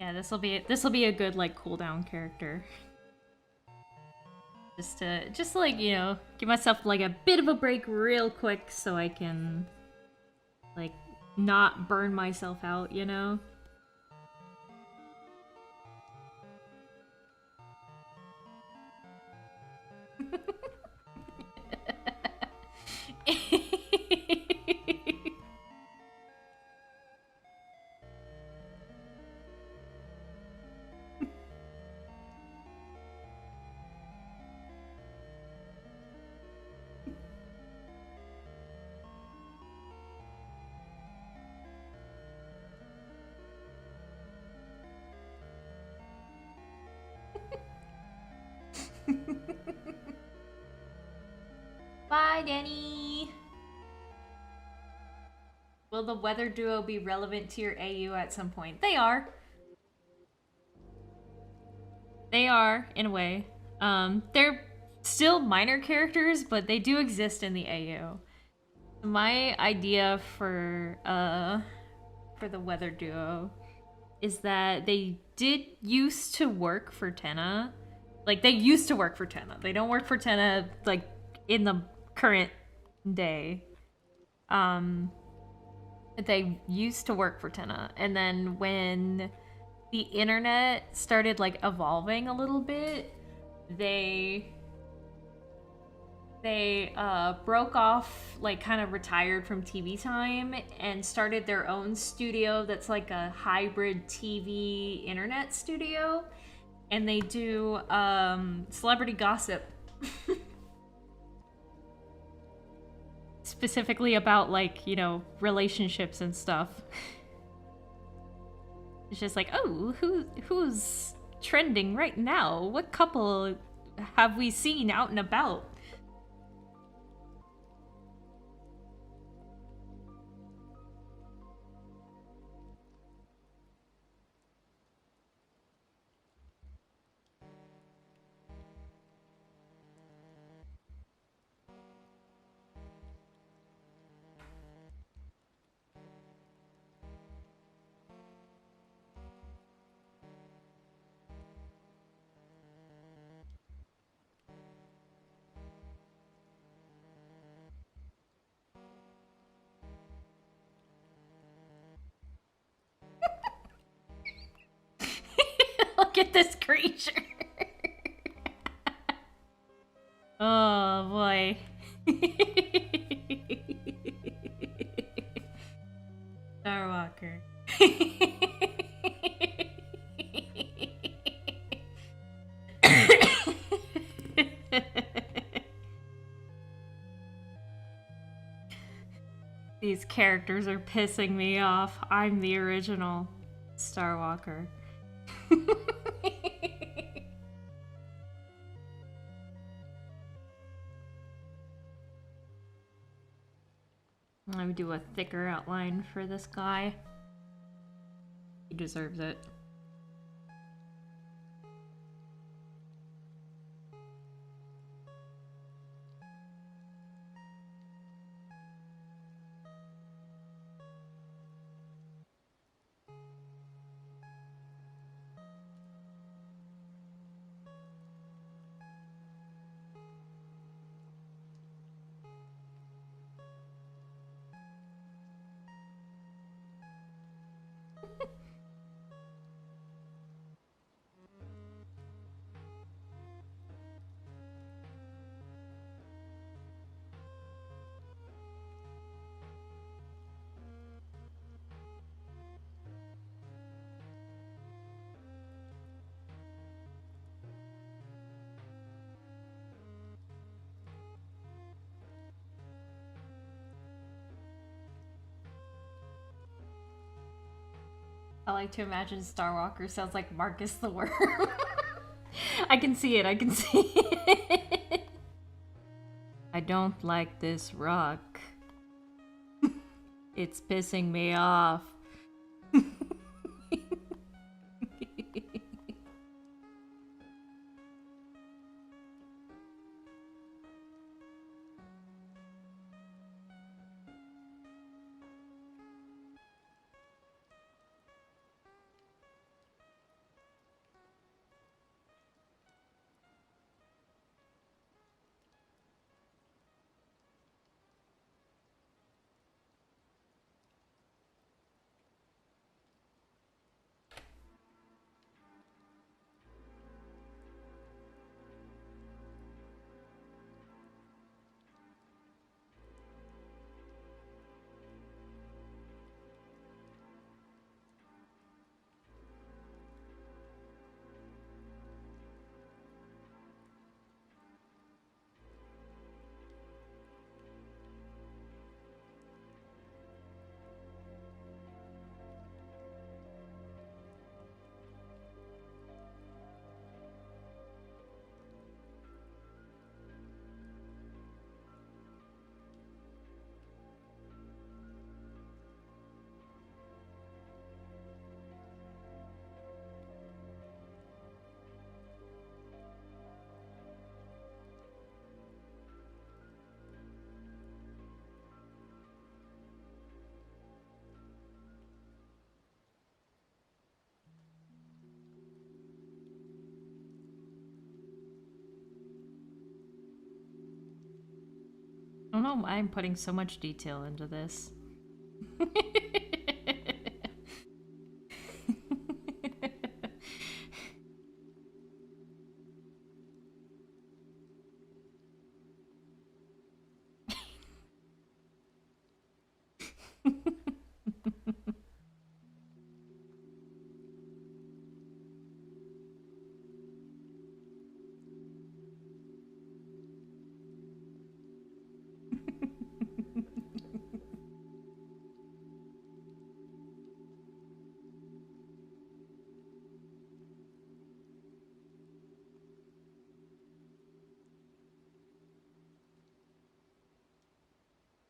Yeah, this will be a good like cooldown character. Just like, you know, give myself like a bit of a break real quick so I can like not burn myself out, you know? Bye, Danny! Will the weather duo be relevant to your AU at some point? They are. They are, in a way. They're still minor characters, but they do exist in the AU. My idea for the weather duo is that they did used to work for Tenna. Like, they used to work for Tenna. They don't work for Tenna, like, in the current day. They used to work for Tenna. And then when the internet started, like, evolving a little bit, they broke off, like, kind of retired from TV time and started their own studio that's like a hybrid TV internet studio. And they do celebrity gossip. Specifically about, like, you know, relationships and stuff. It's just like, oh, who's trending right now? What couple have we seen out and about? Look at this creature. Oh boy. Starwalker. These characters are pissing me off. I'm the original Starwalker. Let me do a thicker outline for this guy. He deserves it. like to imagine Starwalker sounds like Marcus the Worm. I can see it, I can see it. I don't like this rock. It's pissing me off. I don't know why I'm putting so much detail into this.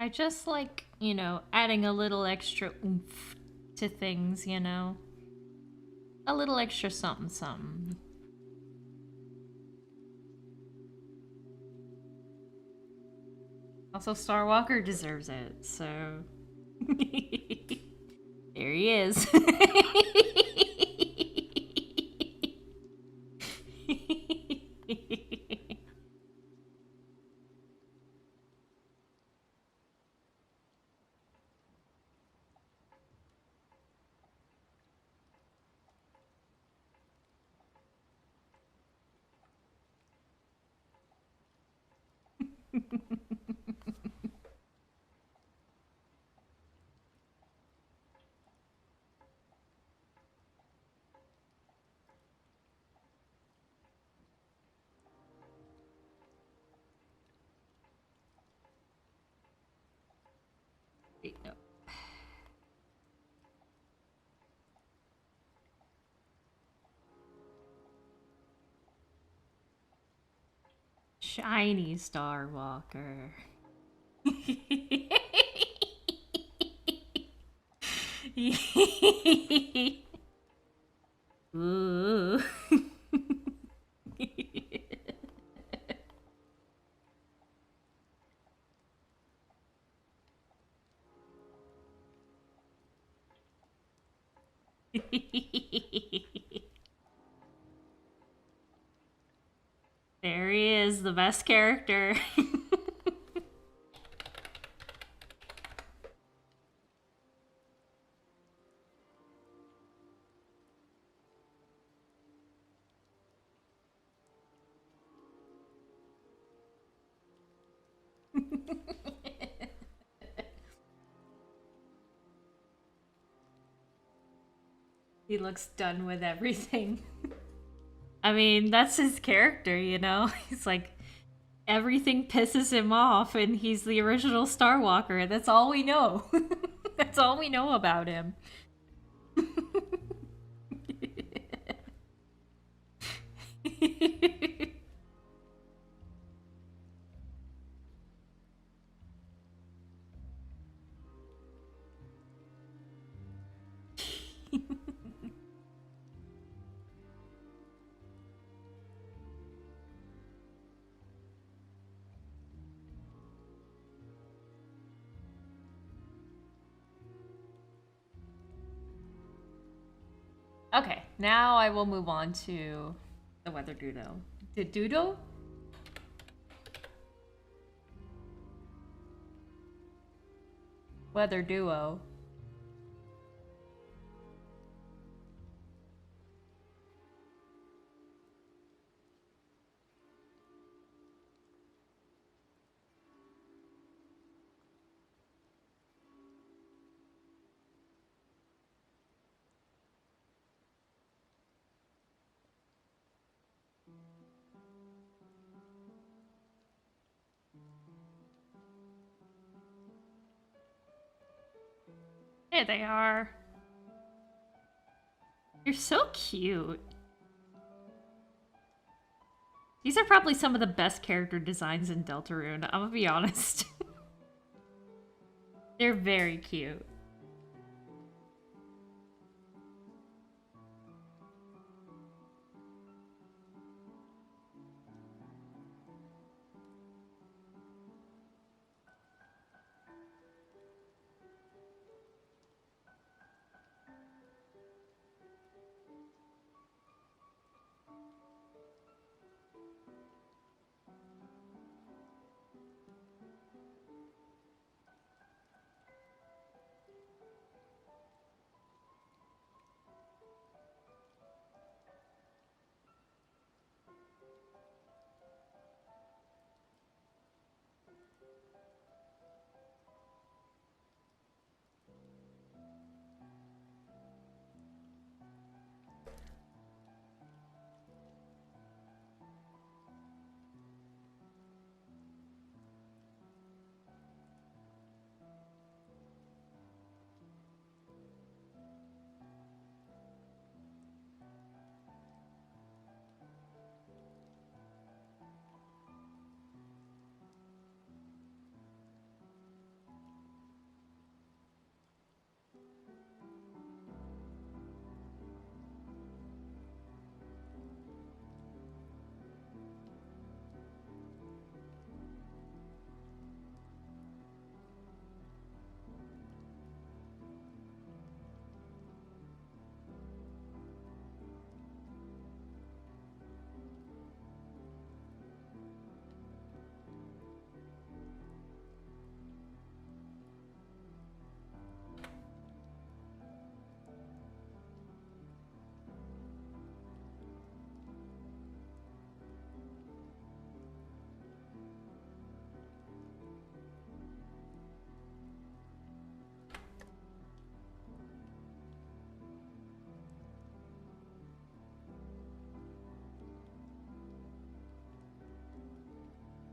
I just like, you know, adding a little extra oomph to things, you know? A little extra something something. Also, Starwalker deserves it, so... There he is. Wait, no. Shiny Starwalker. Ooh. There he is, the best character. He looks done with everything. I mean, that's his character, you know? He's like, everything pisses him off, and he's the original Starwalker. That's all we know. That's all we know about him. Okay, now I will move on to the weather doodle. The doodle? Weather duo. There they are. You're so cute. These are probably some of the best character designs in Deltarune, I'm gonna be honest. They're very cute.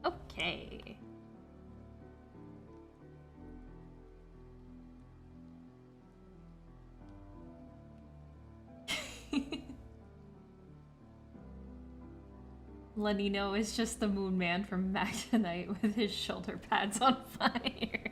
Okay. Lenino is just the moon man from Magnite with his shoulder pads on fire.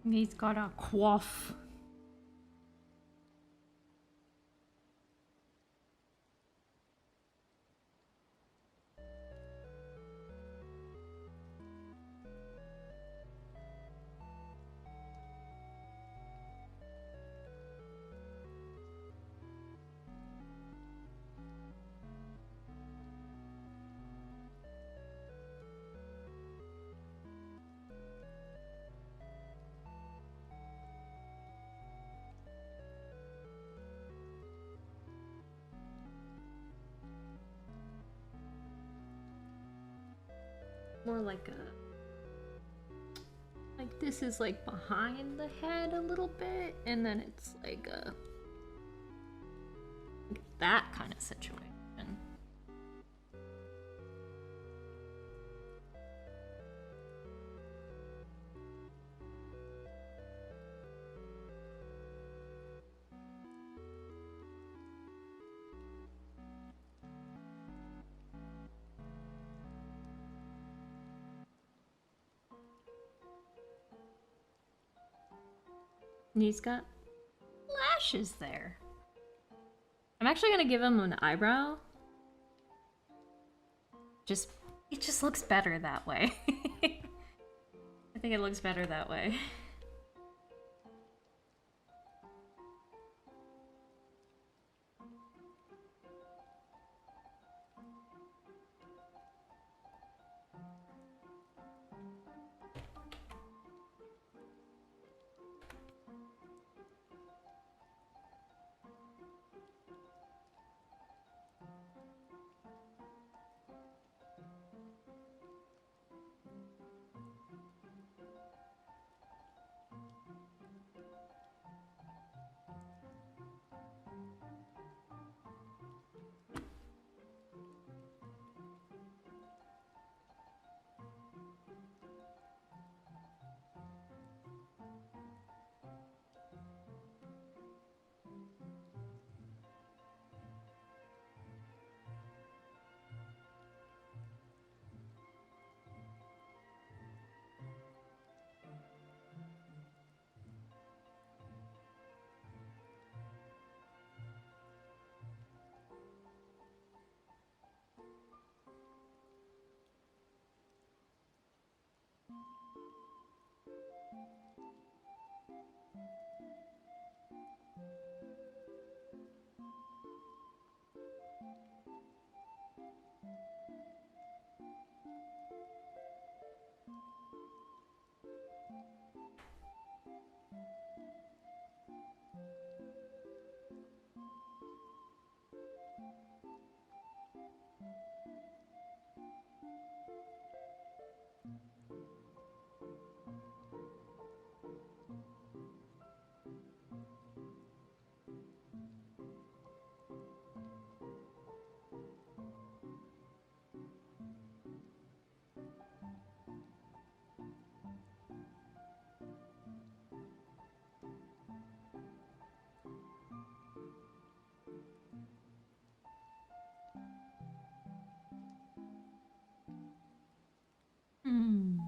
He's got a quaff. more like a, like this is like behind the head a little bit, and then it's like a, like that kind of situation. And he's got lashes there. I'm actually gonna give him an eyebrow. It just looks better that way. I think it looks better that way. Hmm.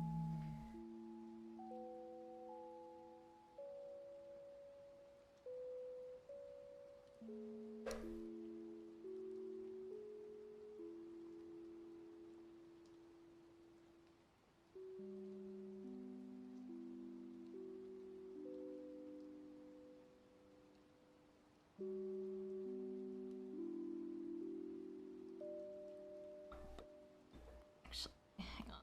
Actually, hang on.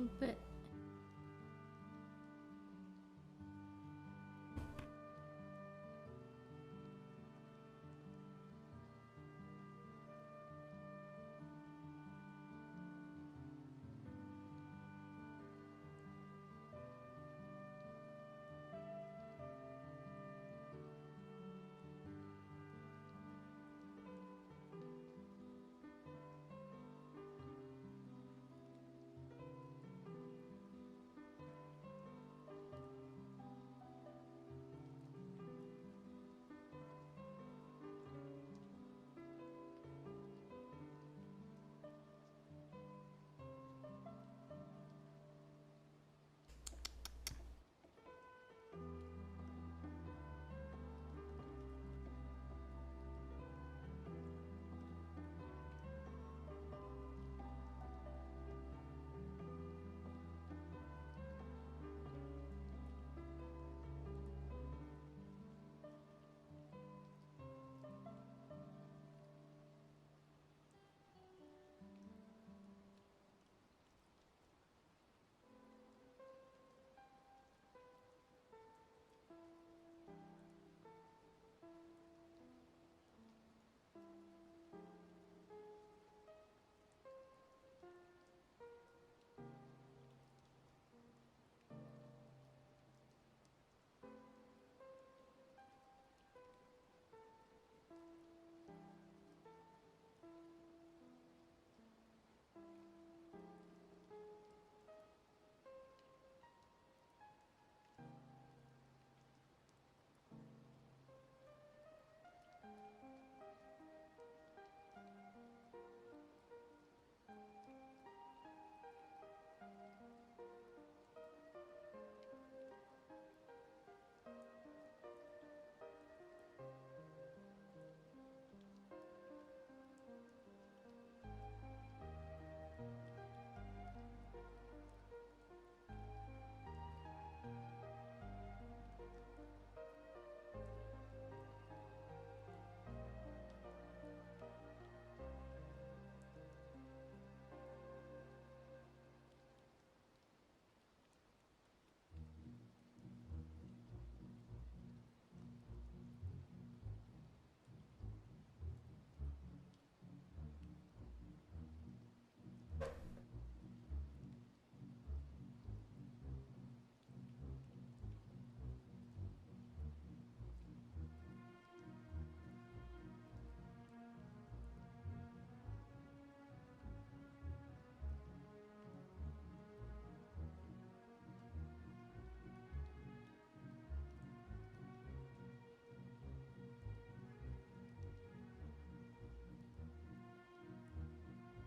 But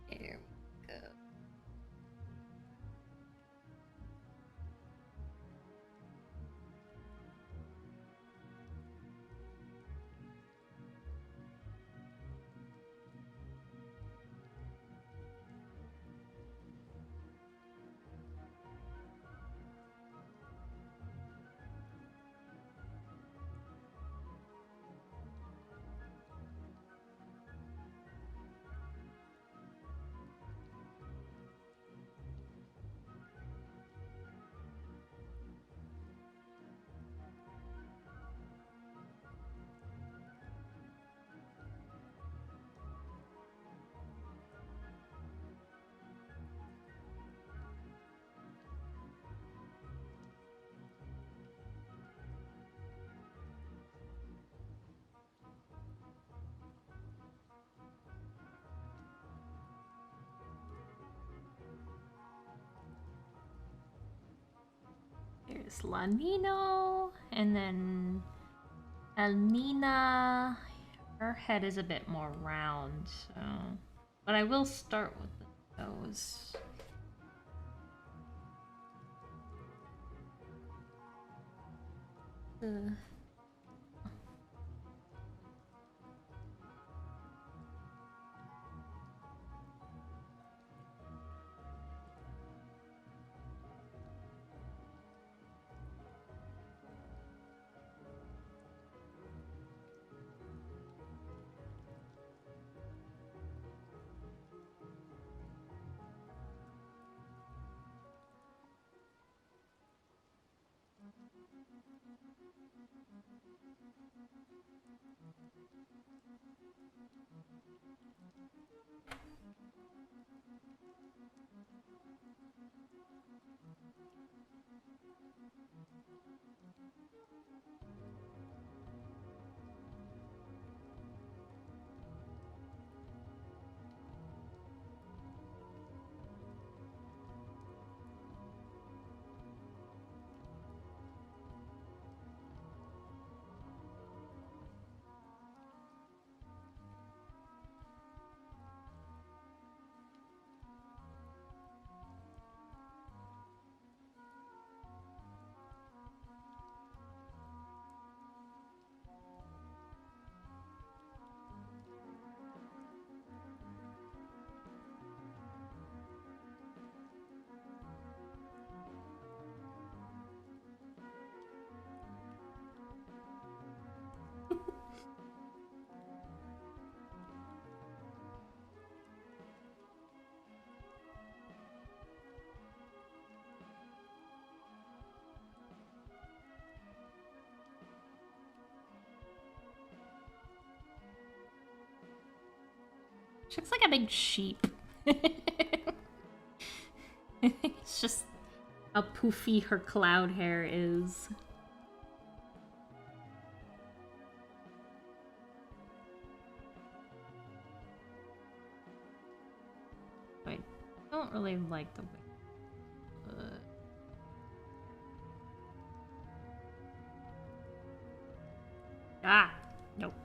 here we go. There's La Nino, and then El Nina. Her head is a bit more round, so. But I will start with those. She looks like a big sheep. It's just how poofy her cloud hair is. I don't really like the way. Nope.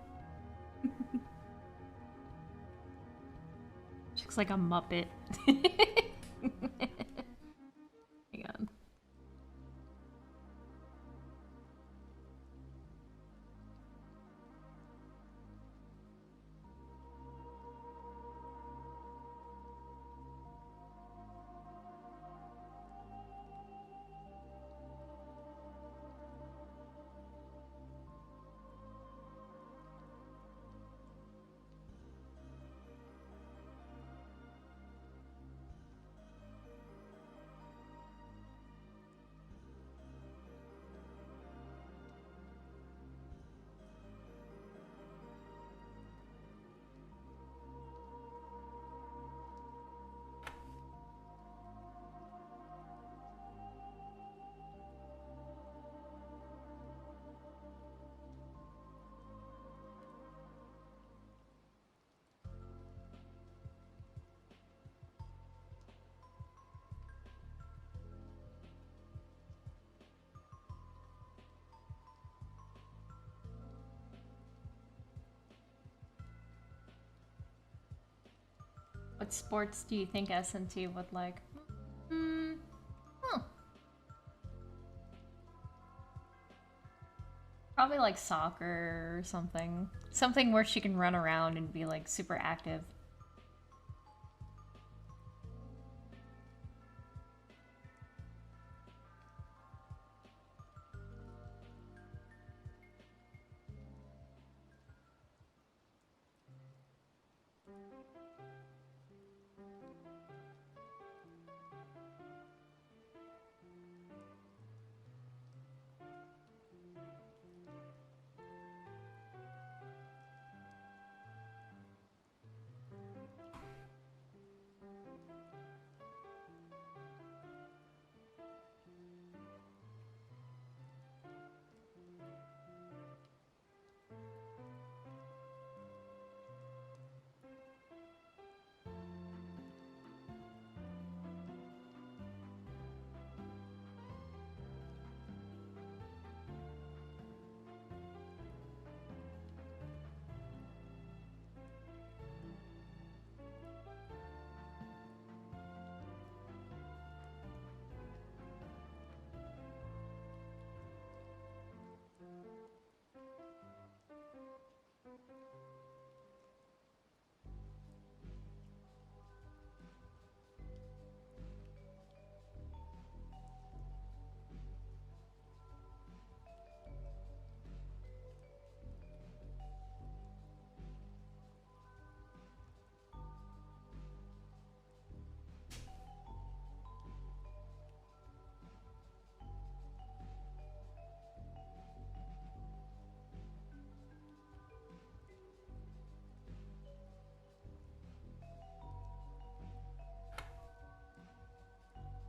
She looks like a Muppet. Hang on. What sports do you think S&T would like? Probably like soccer or something. Something where she can run around and be like super active.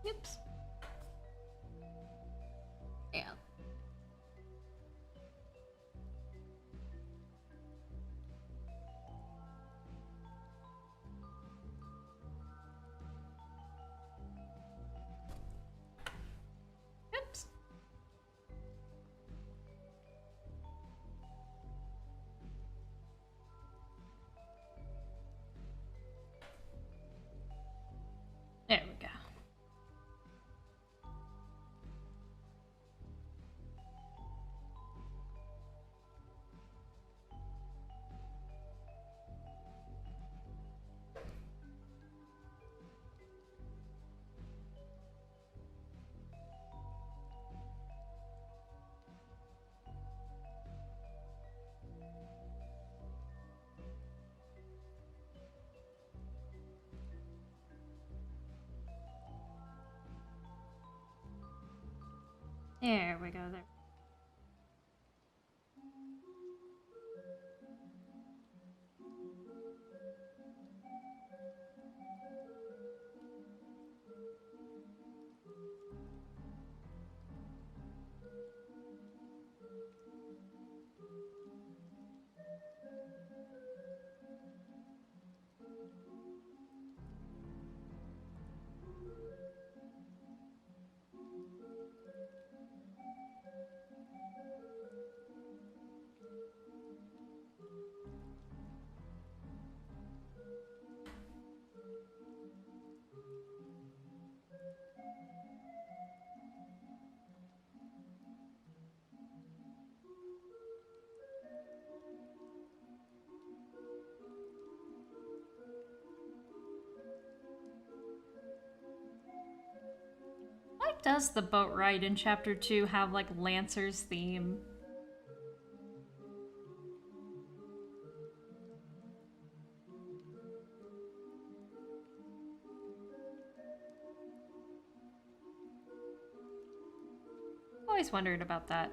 Oops. Yeah. Oops. There we go. There we go. There. Why does the boat ride in Chapter 2 have, like, Lancer's theme? Always wondered about that.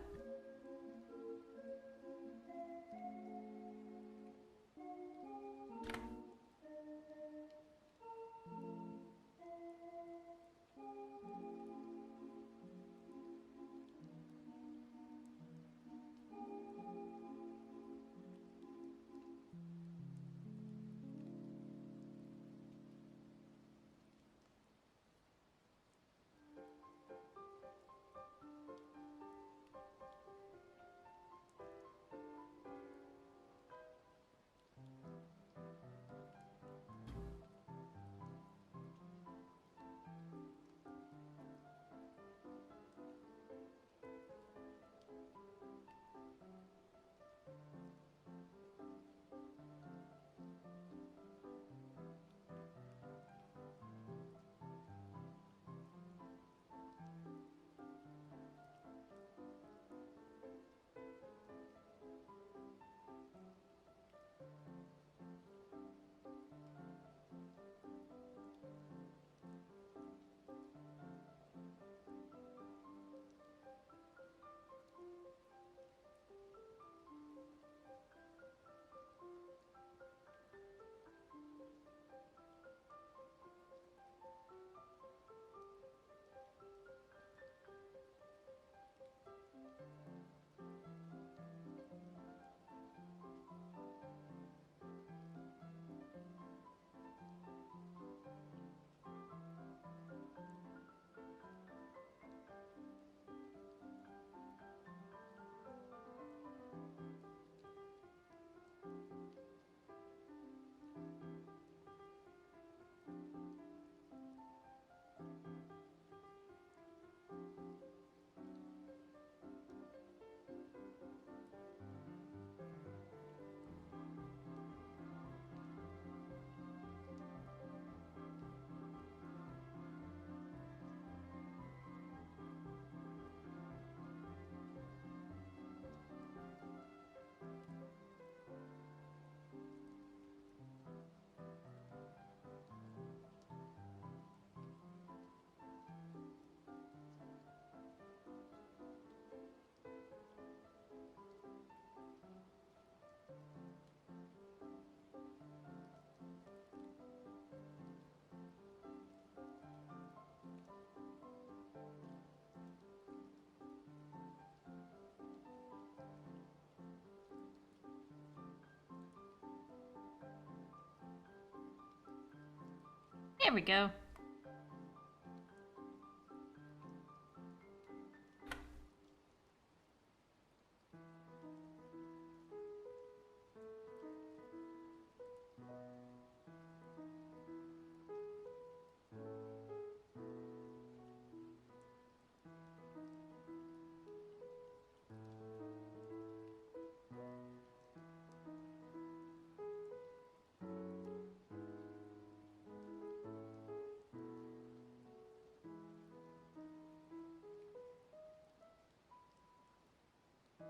There we go.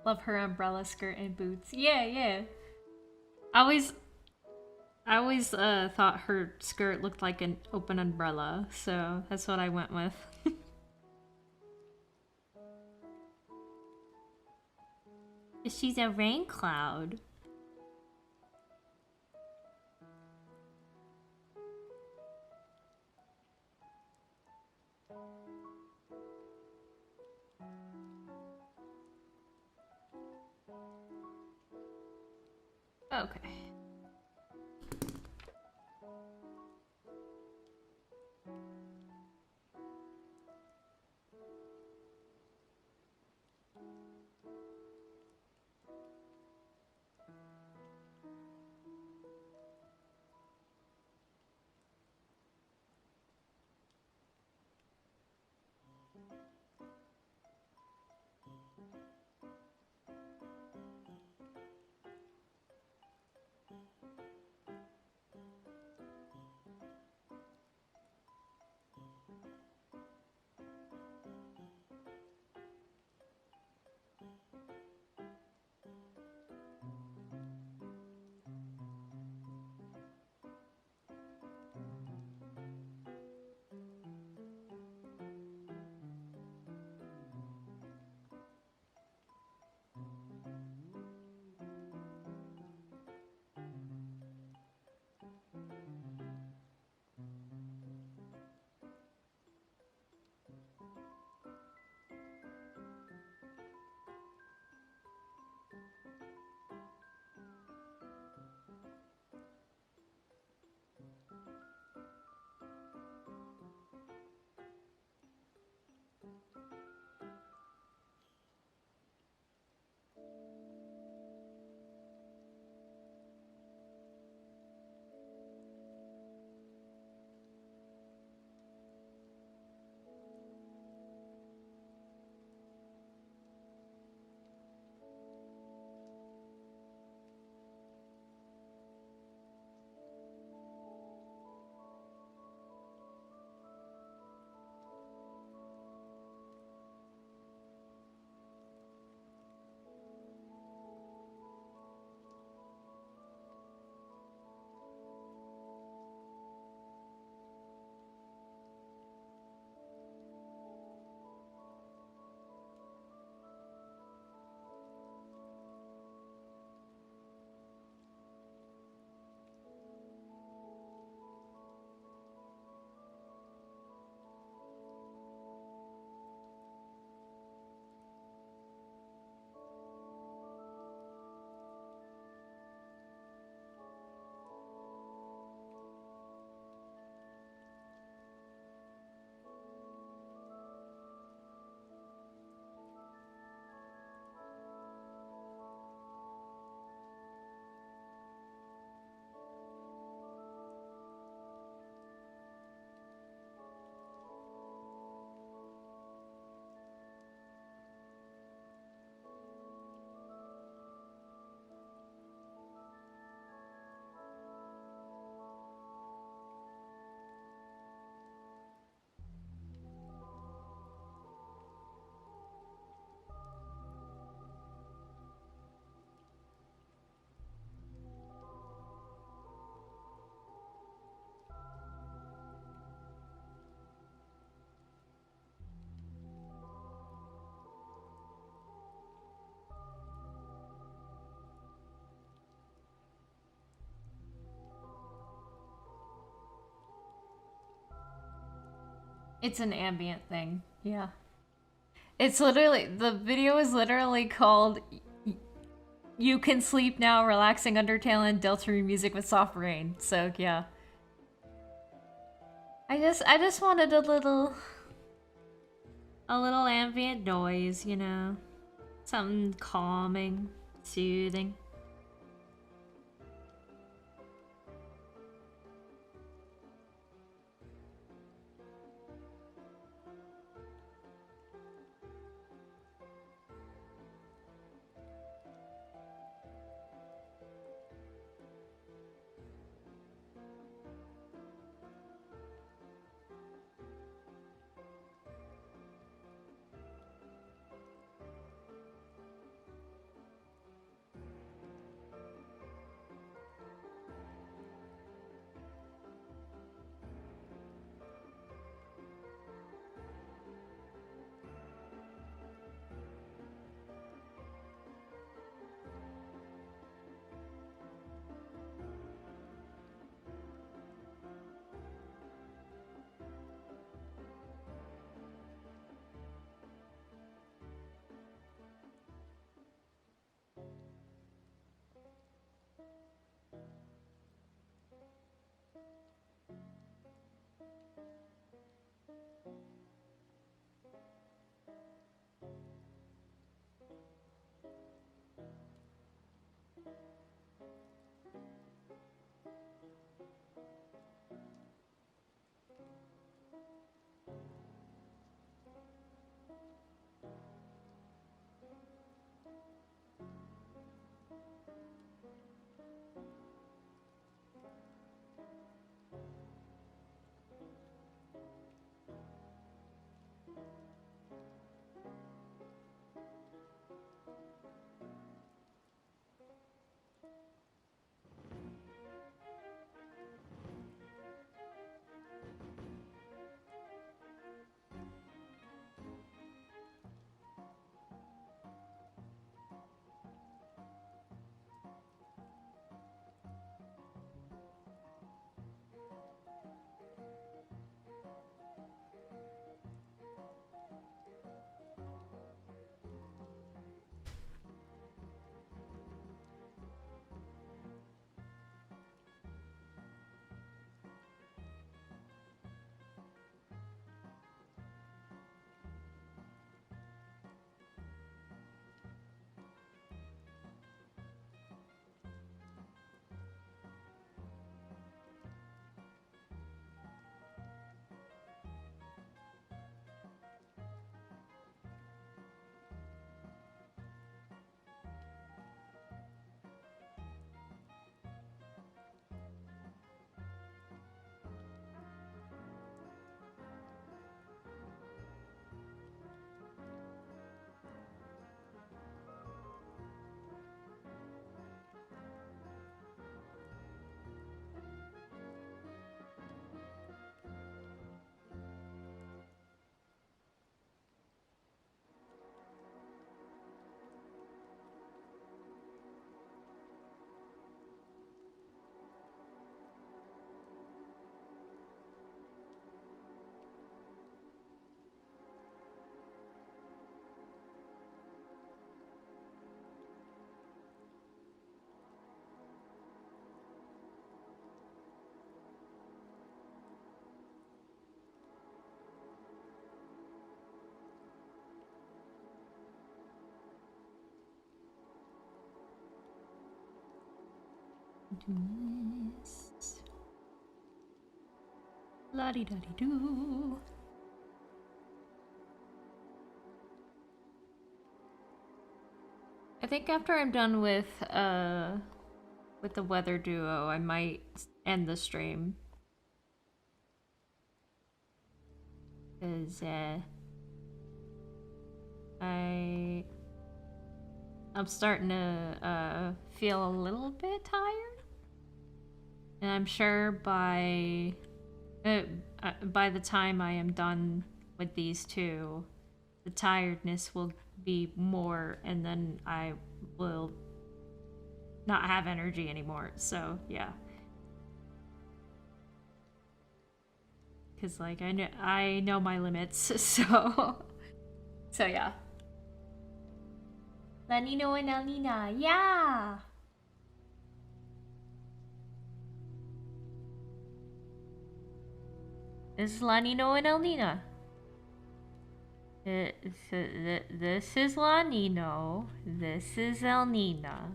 Love her umbrella skirt and boots. Yeah, yeah. I always thought her skirt looked like an open umbrella, so that's what I went with. She's a rain cloud. Okay. It's an ambient thing. Yeah. It's literally, the video is literally called You Can Sleep Now, Relaxing Undertale and Deltarune Music with Soft Rain. So, yeah. I just wanted a little ambient noise, you know? Something calming, soothing. Do this. La di da di do. I think after I'm done with the weather duo, I might end the stream. Cause I'm starting to feel a little bit tired, and I'm sure by the time I am done with these two, the tiredness will be more, and then I will not have energy anymore. So yeah, because like I know my limits. So yeah. La Nino and El Nina, yeah. This is La Nino and El Nina. This is La Nino. This is El Nina.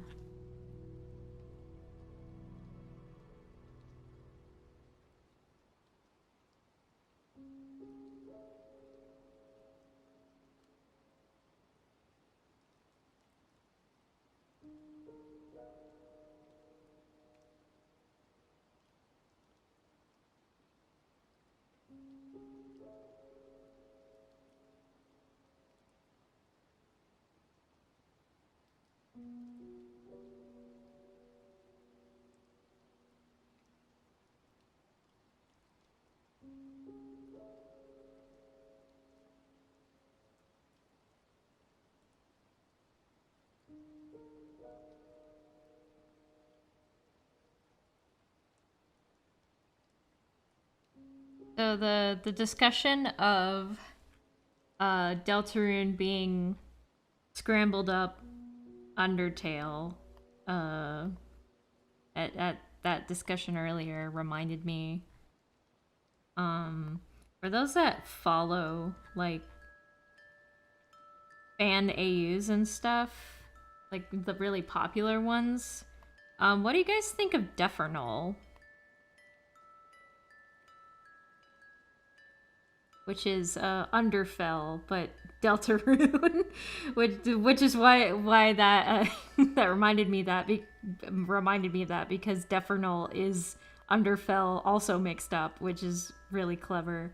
So the discussion of Deltarune being scrambled up Undertale at that discussion earlier reminded me, for those that follow like fan AUs and stuff, like the really popular ones, what do you guys think of Defernol? Which is Underfell, but Deltarune, which is why that that reminded me of that because Defernol is Underfell also mixed up, which is really clever.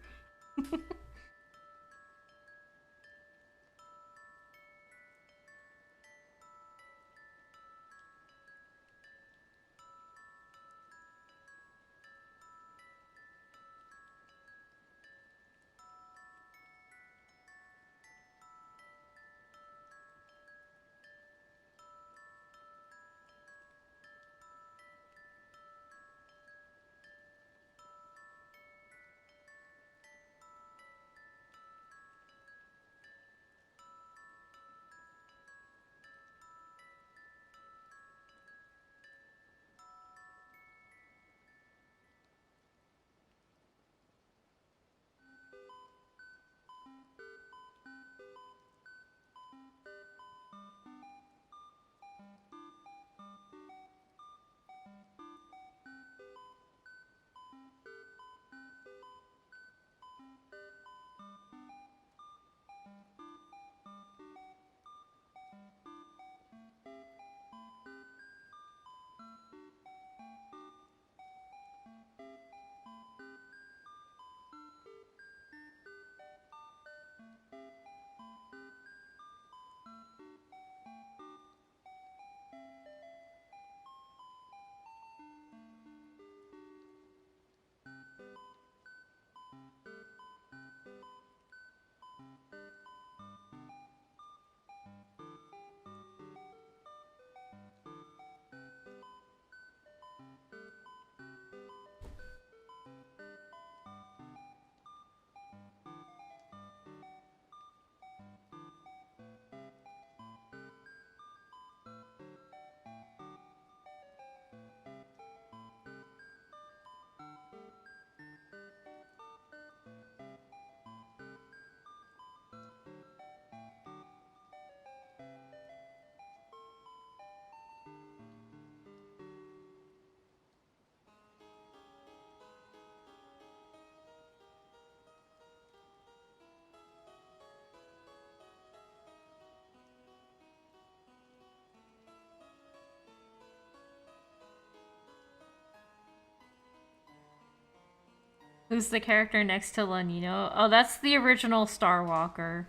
Who's the character next to Lanino? Oh, that's the original Starwalker.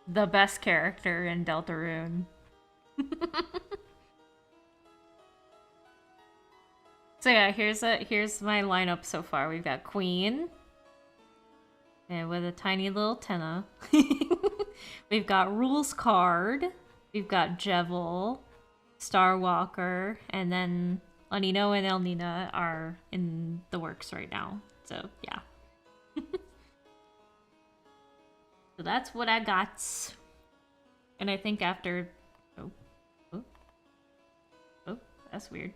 The best character in Deltarune. So yeah, here's my lineup so far. We've got Queen, and with a tiny little tenna. We've got Rules Card. We've got Jevil, Starwalker, and then Lanino and Elnina are in the works right now. So yeah. So that's what I got. And I think after... Oh, that's weird.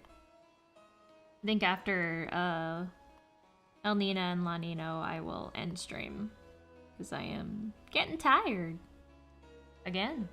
I think after El Nina and La Nino, I will end stream. Because I am getting tired. Again.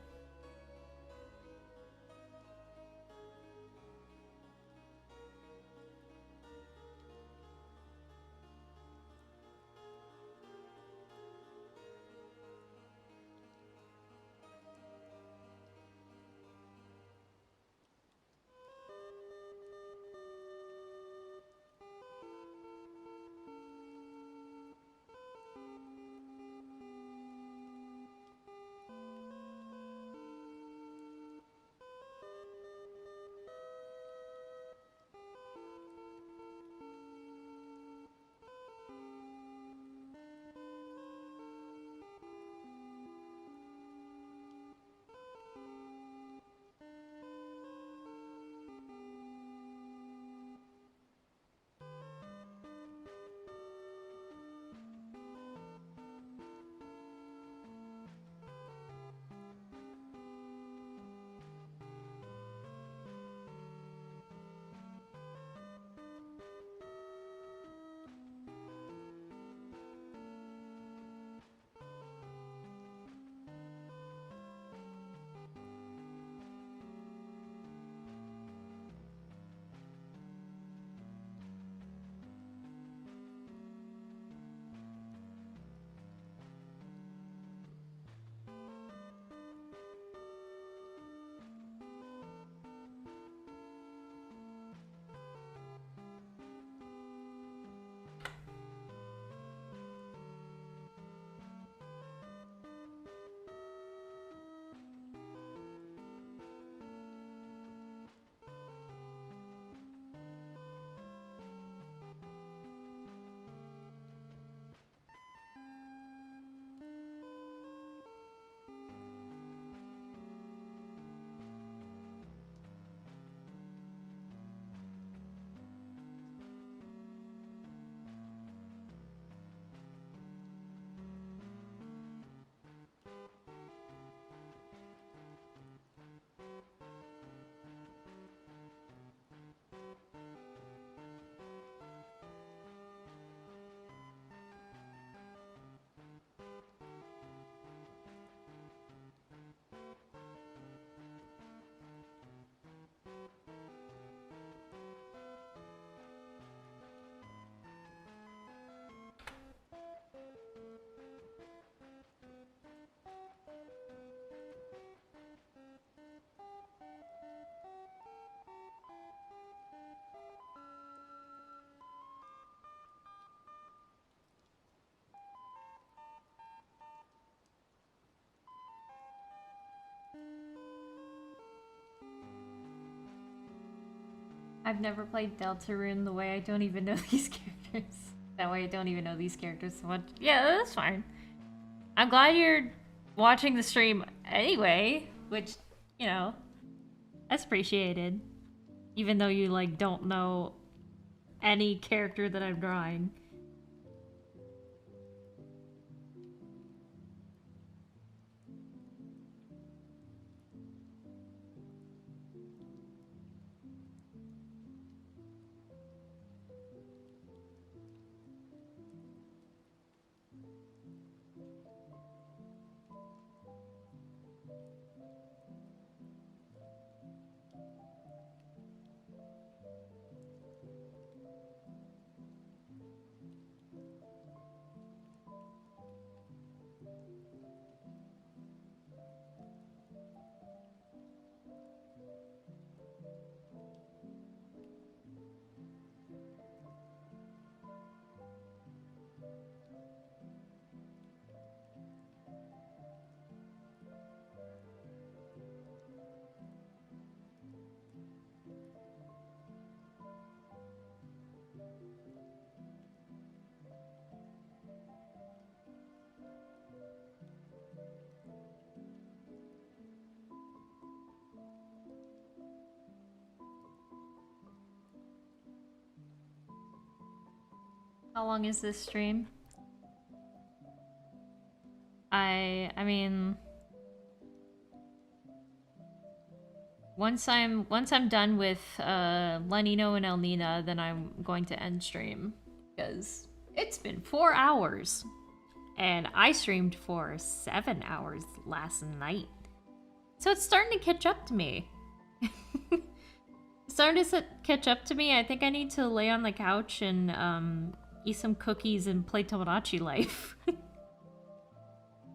I've never played Deltarune the way I don't even know these characters. That way I don't even know these characters so much. Yeah, that's fine. I'm glad you're watching the stream anyway, which, you know, that's appreciated. Even though you, like, don't know any character that I'm drawing. How long is this stream? I mean, once I'm done with Lenino and El Nina, then I'm going to end stream because It's been 4 hours. And I streamed for 7 hours last night. So it's starting to catch up to me. Catch up to me. I think I need to lay on the couch and eat some cookies and play Tomodachi Life.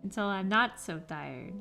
Until I'm not so tired.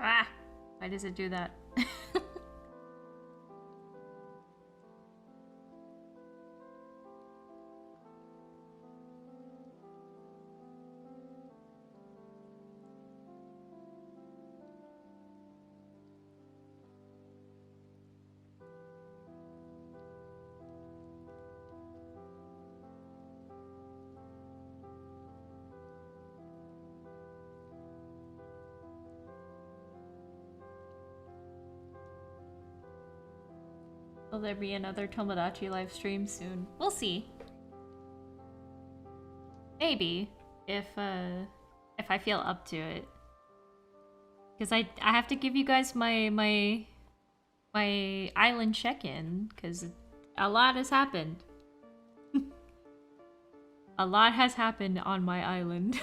Ah! Why does it do that? Will there be another Tomodachi live stream soon? We'll see. Maybe, if I feel up to it. Because I have to give you guys my island check-in, because a lot has happened. A lot has happened on my island.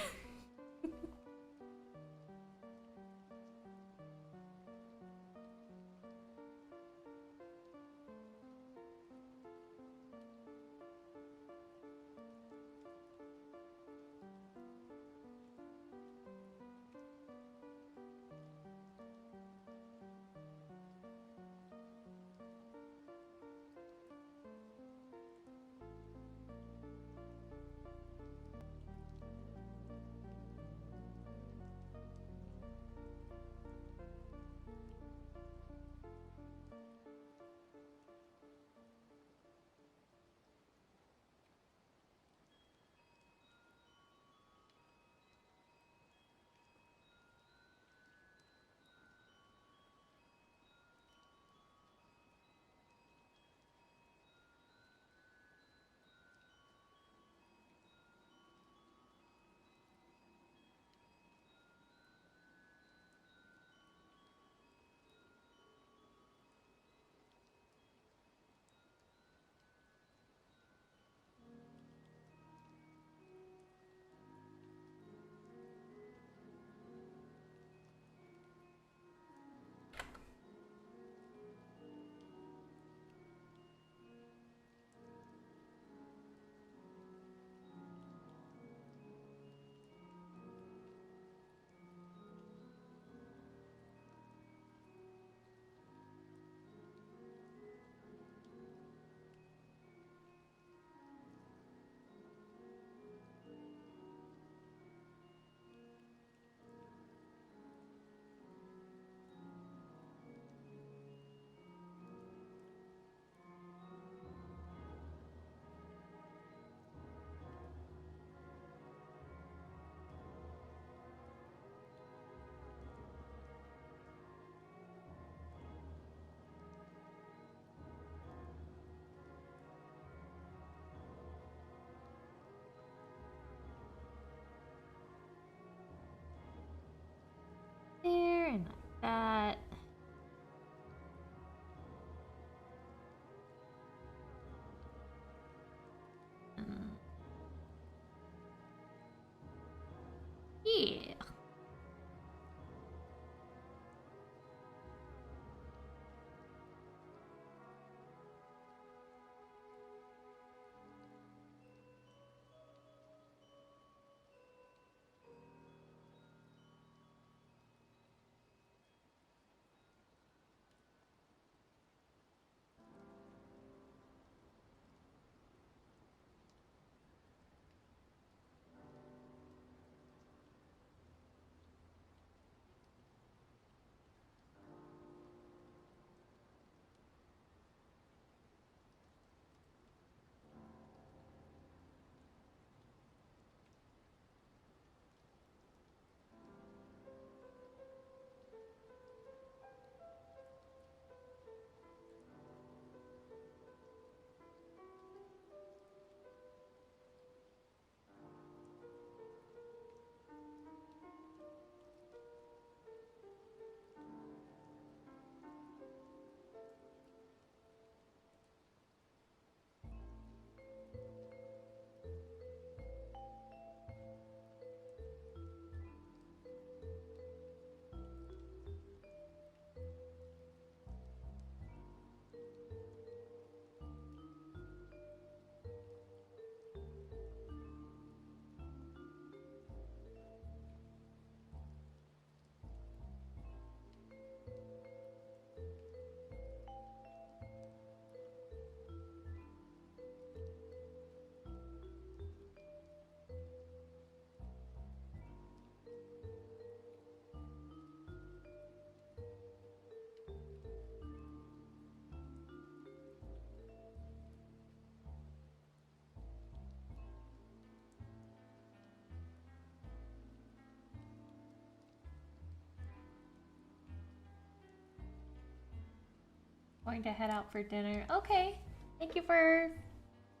Going to head out for dinner. Okay. Thank you for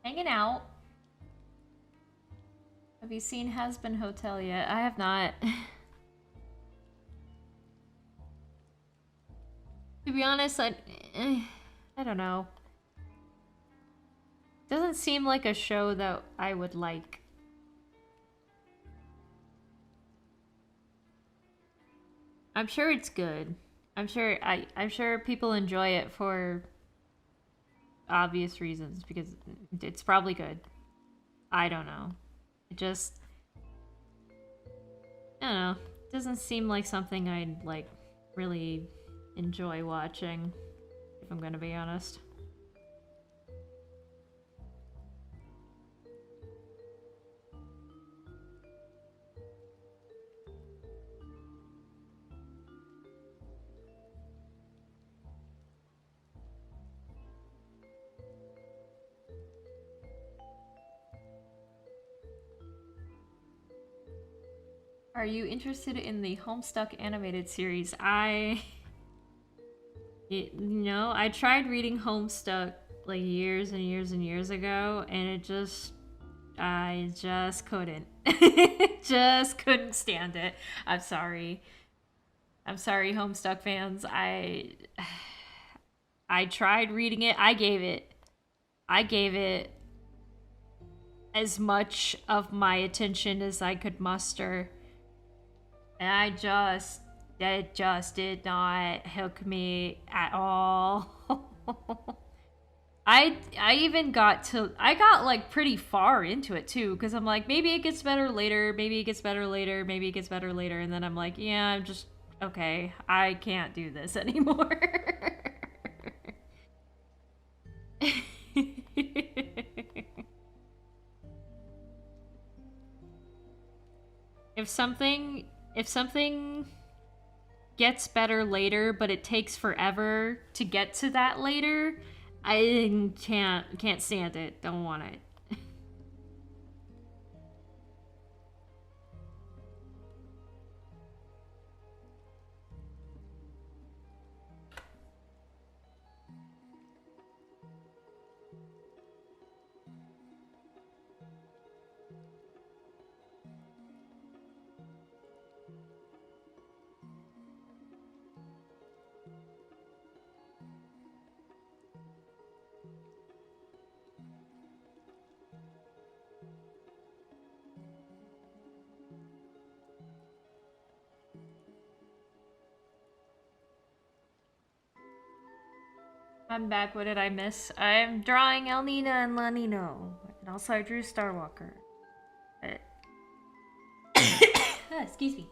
hanging out. Have you seen Has Been Hotel yet? I have not. To be honest, I don't know. Doesn't seem like a show that I would like. I'm sure it's good. I'm sure people enjoy it for obvious reasons because it's probably good. I don't know. It just I don't know. It doesn't seem like something I'd like really enjoy watching, if I'm gonna be honest. Are you interested in the Homestuck animated series? I tried reading Homestuck like years and years and years ago, and I just couldn't. Just couldn't stand it. I'm sorry. I'm sorry, Homestuck fans. I tried reading it. I gave it as much of my attention as I could muster. And it just did not hook me at all. I got like pretty far into it too, because I'm like, maybe it gets better later, maybe it gets better later, maybe it gets better later, and then I'm like, yeah, I'm just okay, I can't do this anymore. If something gets better later, but it takes forever to get to that later, I can't stand it. Don't want it. I'm back. What did I miss? I'm drawing El Nino and La Nino. And also I drew Starwalker. Excuse me.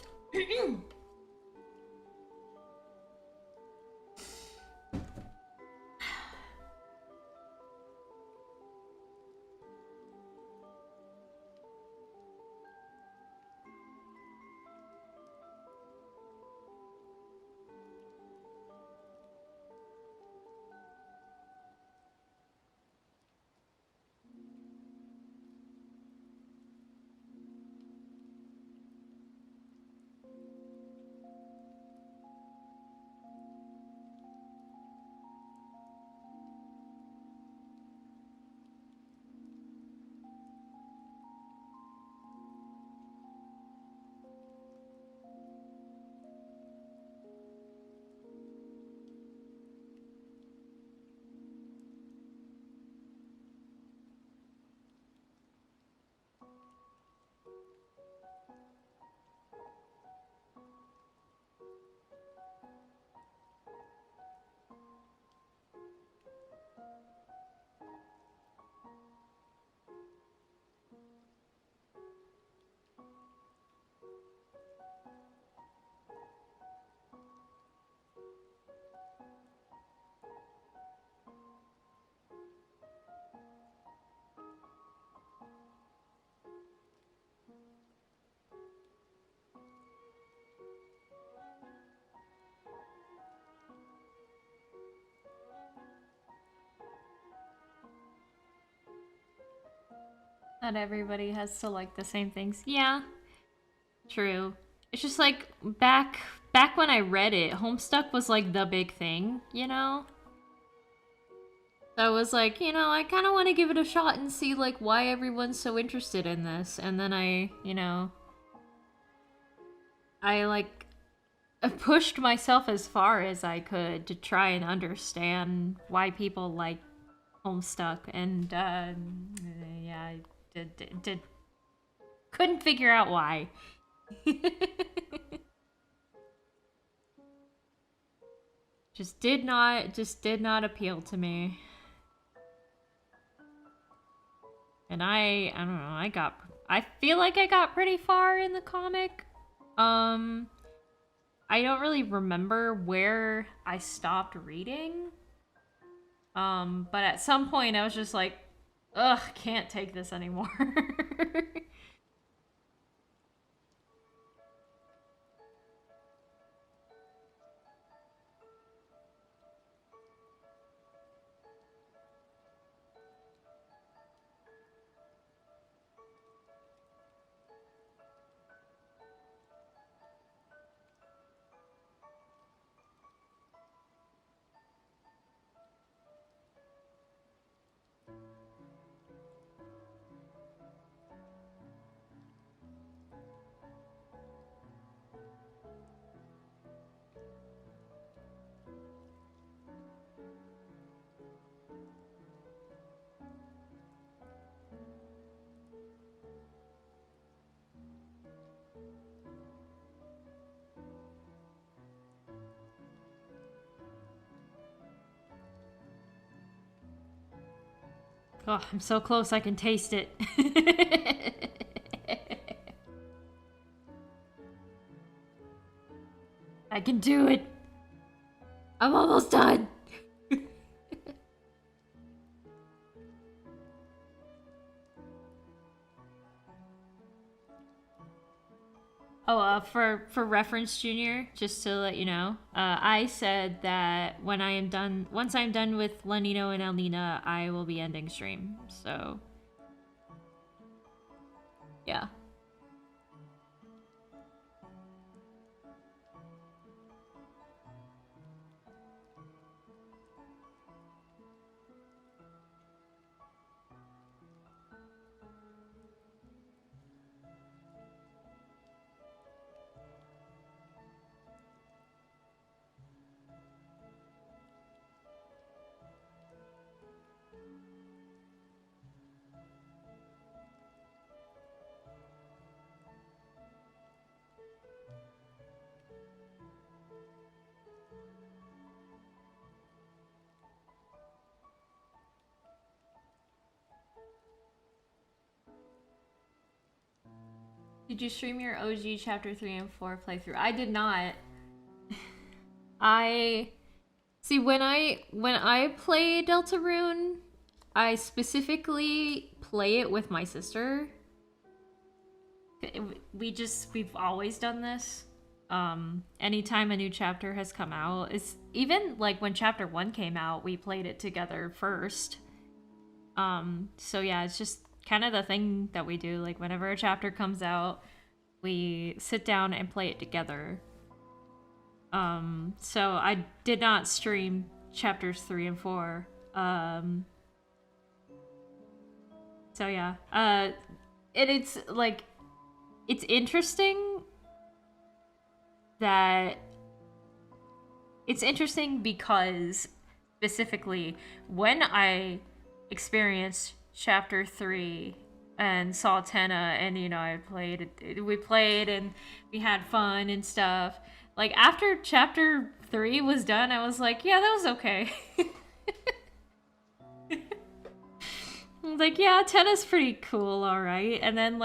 Not everybody has to like the same things. Yeah, true. It's just like back when I read it, Homestuck was like the big thing, you know? I was like, you know, I kind of want to give it a shot and see, like, why everyone's so interested in this. And then I pushed myself as far as I could to try and understand why people like Homestuck. And, yeah, I couldn't figure out why. just did not appeal to me. And I don't know, I feel like I got pretty far in the comic. I don't really remember where I stopped reading. But at some point I was just like, ugh, can't take this anymore. Oh, I'm so close I can taste it. I can do it. I'm almost done. Oh, for reference, Junior, just to let you know, I said that once I'm done with Lenino and Elnina, I will be ending stream. So, yeah. Did you stream your OG chapter 3 and 4 playthrough? I did not. I see when I play Deltarune, I specifically play it with my sister. We've always done this. Anytime a new chapter has come out, it's even like when chapter 1 came out, we played it together first. So yeah, it's just kind of the thing that we do. Like whenever a chapter comes out, we sit down and play it together. So I did not stream chapters 3 and 4. So yeah. And it's like it's interesting because specifically when I experienced chapter 3 and saw Tenna and we played and we had fun and stuff. Like after chapter 3 was done, I was like, yeah, that was okay. I was like, yeah, Tenna's pretty cool, alright. And then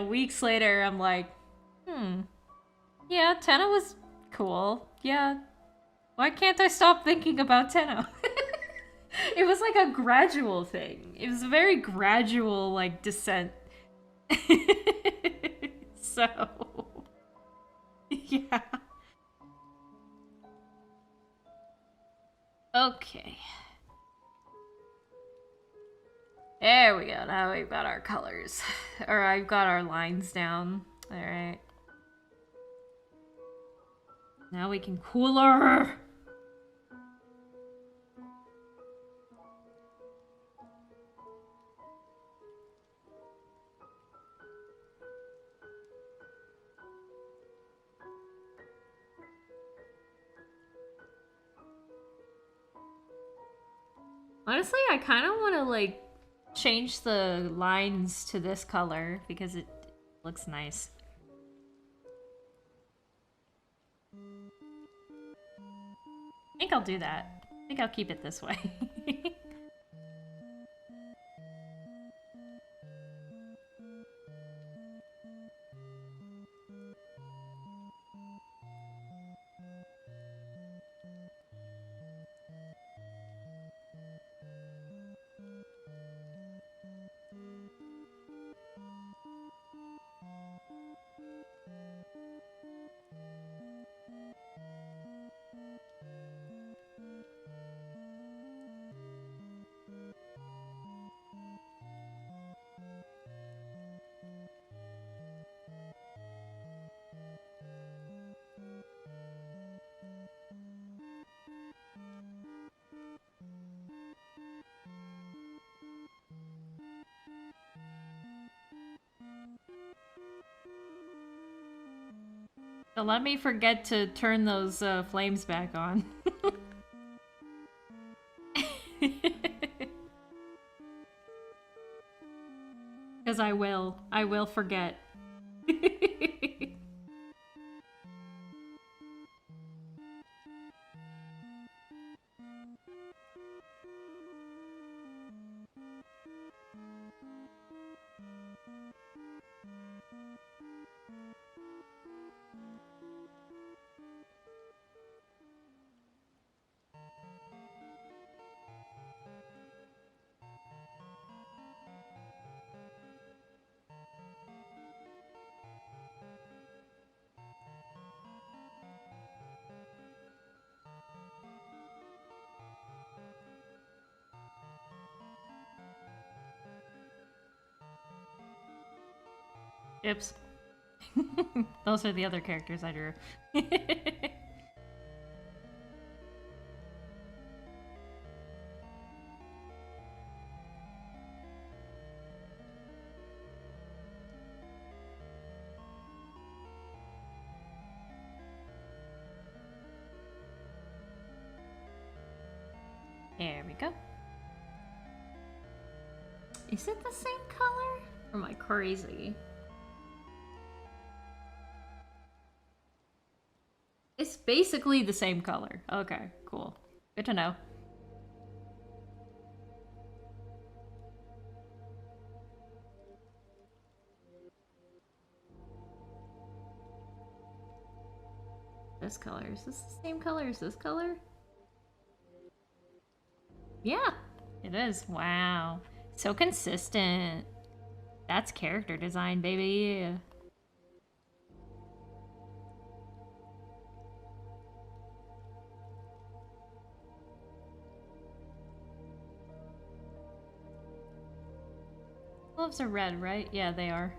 weeks later I'm like, yeah, Tenna was cool. Yeah. Why can't I stop thinking about Tenna? It was like a gradual thing. It was a very gradual, like, descent. So, yeah. Okay. There we go. Now we've got our colors. Or I've got our lines down. Alright. Now we can cooler. Honestly, I kind of want to like change the lines to this color because it looks nice. I think I'll do that. I think I'll keep it this way. Don't let me forget to turn those flames back on. Because I will. I will forget. Oops. Those are the other characters I drew. There we go. Is it the same color? Or am I crazy? It's basically the same color. Okay, cool. Good to know. This color. Is this the same color as this color? Yeah, it is. Wow. So consistent. That's character design, baby. Gloves are red, right? Yeah, they are.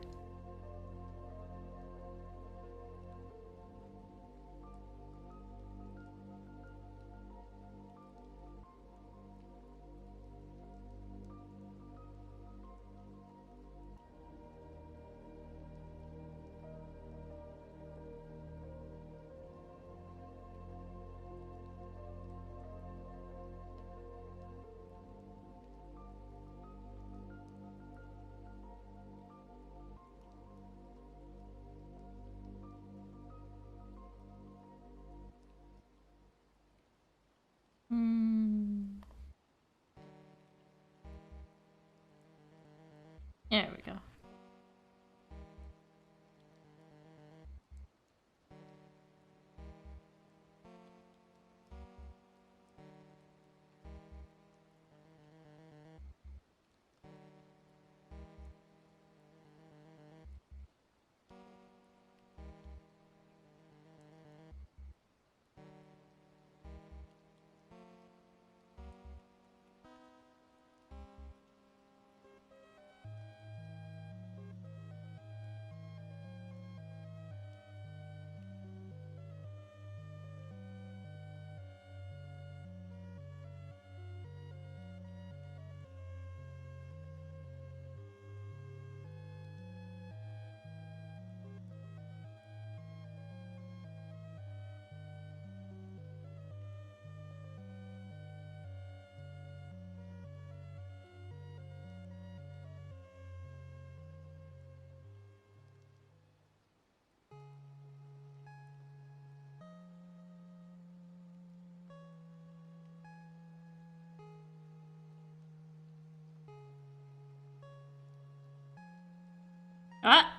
Ah!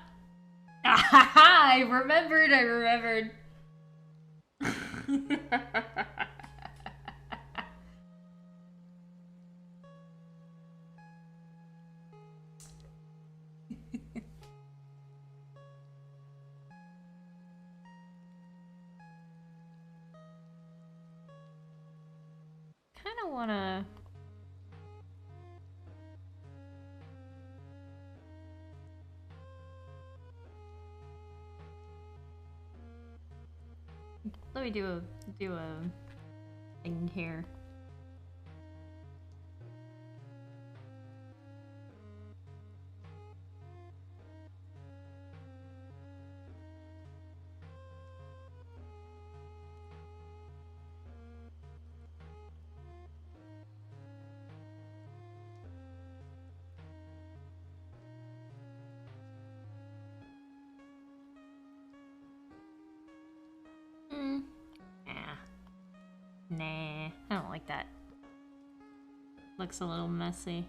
I remembered, I remembered. Kind of want to... Let me do a thing here. Nah, I don't like that. Looks a little messy.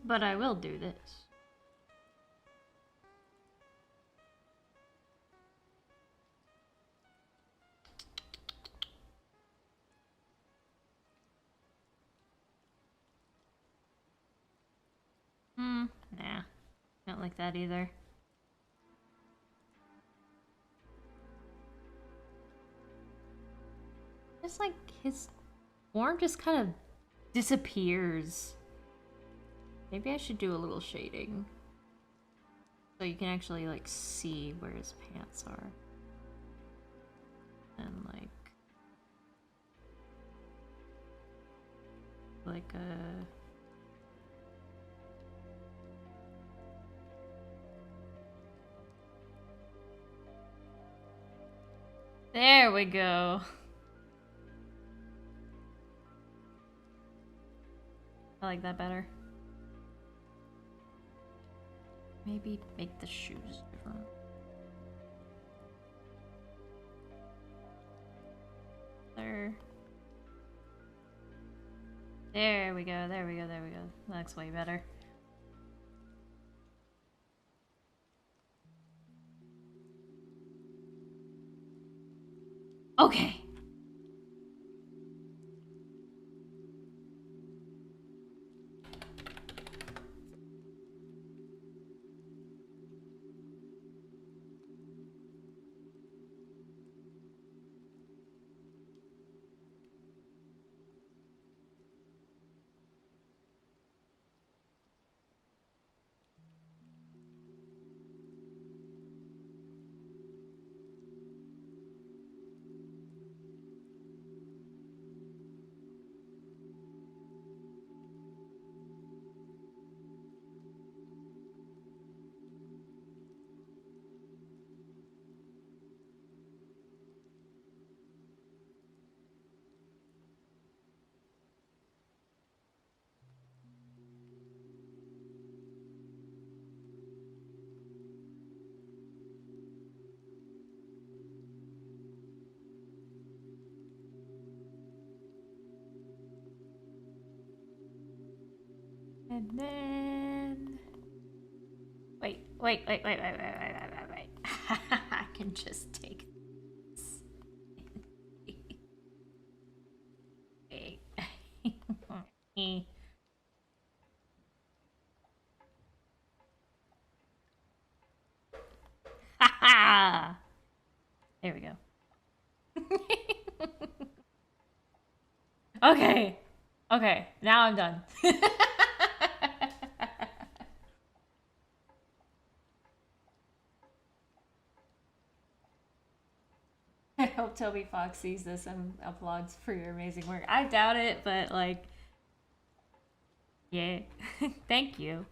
But I will do this. Nah. Don't like that either. It's like his form just kind of disappears. Maybe I should do a little shading. So you can actually like see where his pants are. And like a... There we go. I like that better. Maybe make the shoes different. There we go, there we go, there we go. That's way better. Okay. And then... Wait. I can just take this. Wait. There we go. Okay. Okay, now I'm done. I hope Toby Fox sees this and applauds for your amazing work. I doubt it, but like, yeah. Thank you.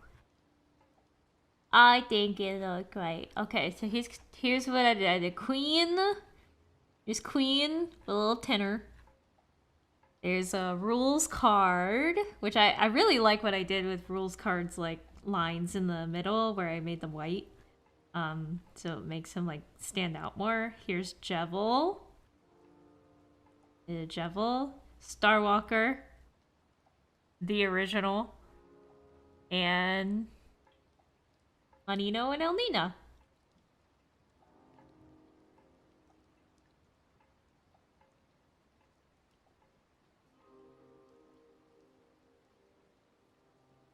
I think it looked great. Okay, so here's what I did. I did Queen. There's Queen, a little tenor. There's a rules card, which I really like what I did with rules cards, like lines in the middle where I made them white. So it makes him like stand out more. Here's Jevil. Jevil. Starwalker. the original, and Manino and Elnina.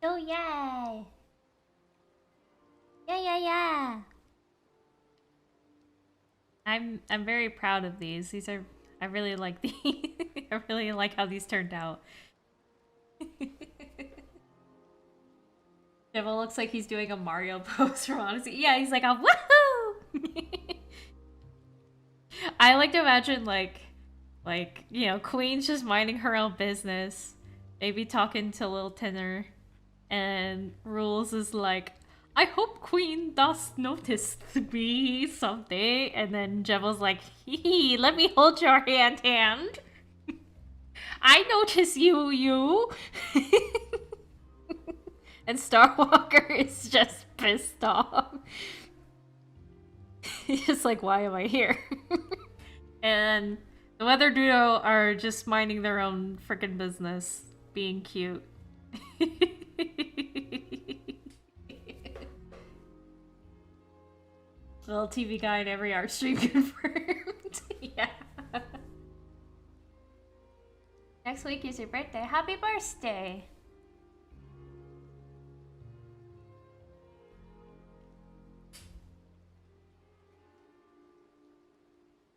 Oh yay! Yeah, yeah, yeah. I'm very proud of these. These are I really like these. I really like how these turned out. Devil looks like he's doing a Mario pose from Odyssey. Yeah, he's like a woohoo! I like to imagine you know, Queen's just minding her own business, maybe talking to Lil Tenor, and Rules is like, I hope Queen does notice me someday, and then Jebel's like, hee, let me hold your hand. I notice you. And Starwalker is just pissed off. He's just like, why am I here? And the Weather Duo are just minding their own freaking business, being cute. Little TV guy in every art stream confirmed. Yeah. Next week is your birthday. Happy birthday!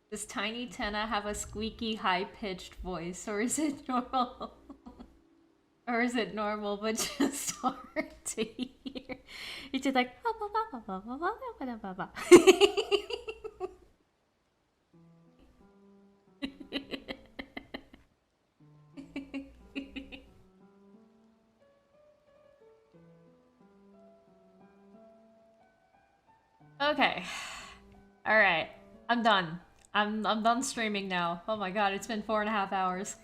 Does Tiny Tenna have a squeaky, high-pitched voice, or is it normal? Or is it normal but just hard to hear? It's just like Okay. Alright. I'm done. I'm done streaming now. Oh my god, it's been 4.5 hours.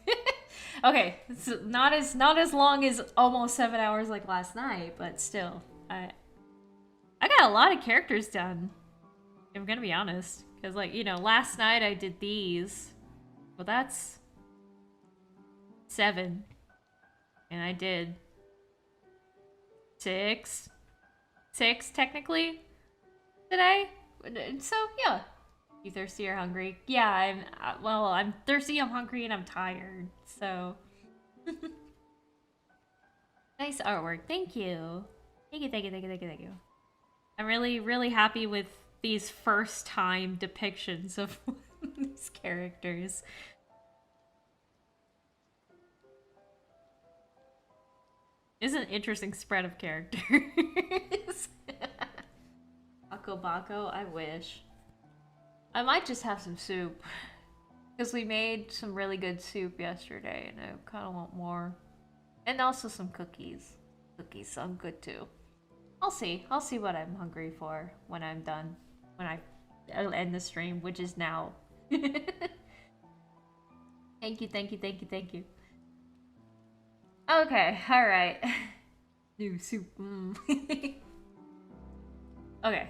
Okay, it's not as long as almost 7 hours like last night, but still. I got a lot of characters done. I'm gonna be honest. Because, like, you know, last night I did these. Well, that's 7. And I did 6. 6, technically, today. So, yeah. You thirsty or hungry? Yeah, I'm thirsty, I'm hungry, and I'm tired. So. Nice artwork. Thank you. Thank you. I'm really, really happy with these first time depictions of these characters. It's an interesting spread of characters. Bako Bako, I wish. I might just have some soup. Because we made some really good soup yesterday, and I kind of want more. And also some cookies. Cookies sound good too. I'll see. I'll see what I'm hungry for when I'm done. When I'll end the stream, which is now. Thank you. Okay, alright. New soup. Okay.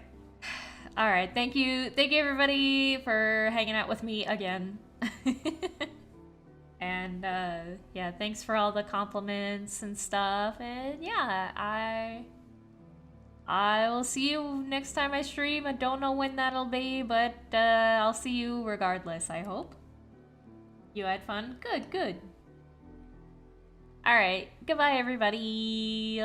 Alright, thank you everybody for hanging out with me again. And yeah, thanks for all the compliments and stuff. And yeah, I will see you next time I stream. I don't know when that'll be, but I'll see you regardless, I hope. You had fun? Good. Alright, goodbye everybody.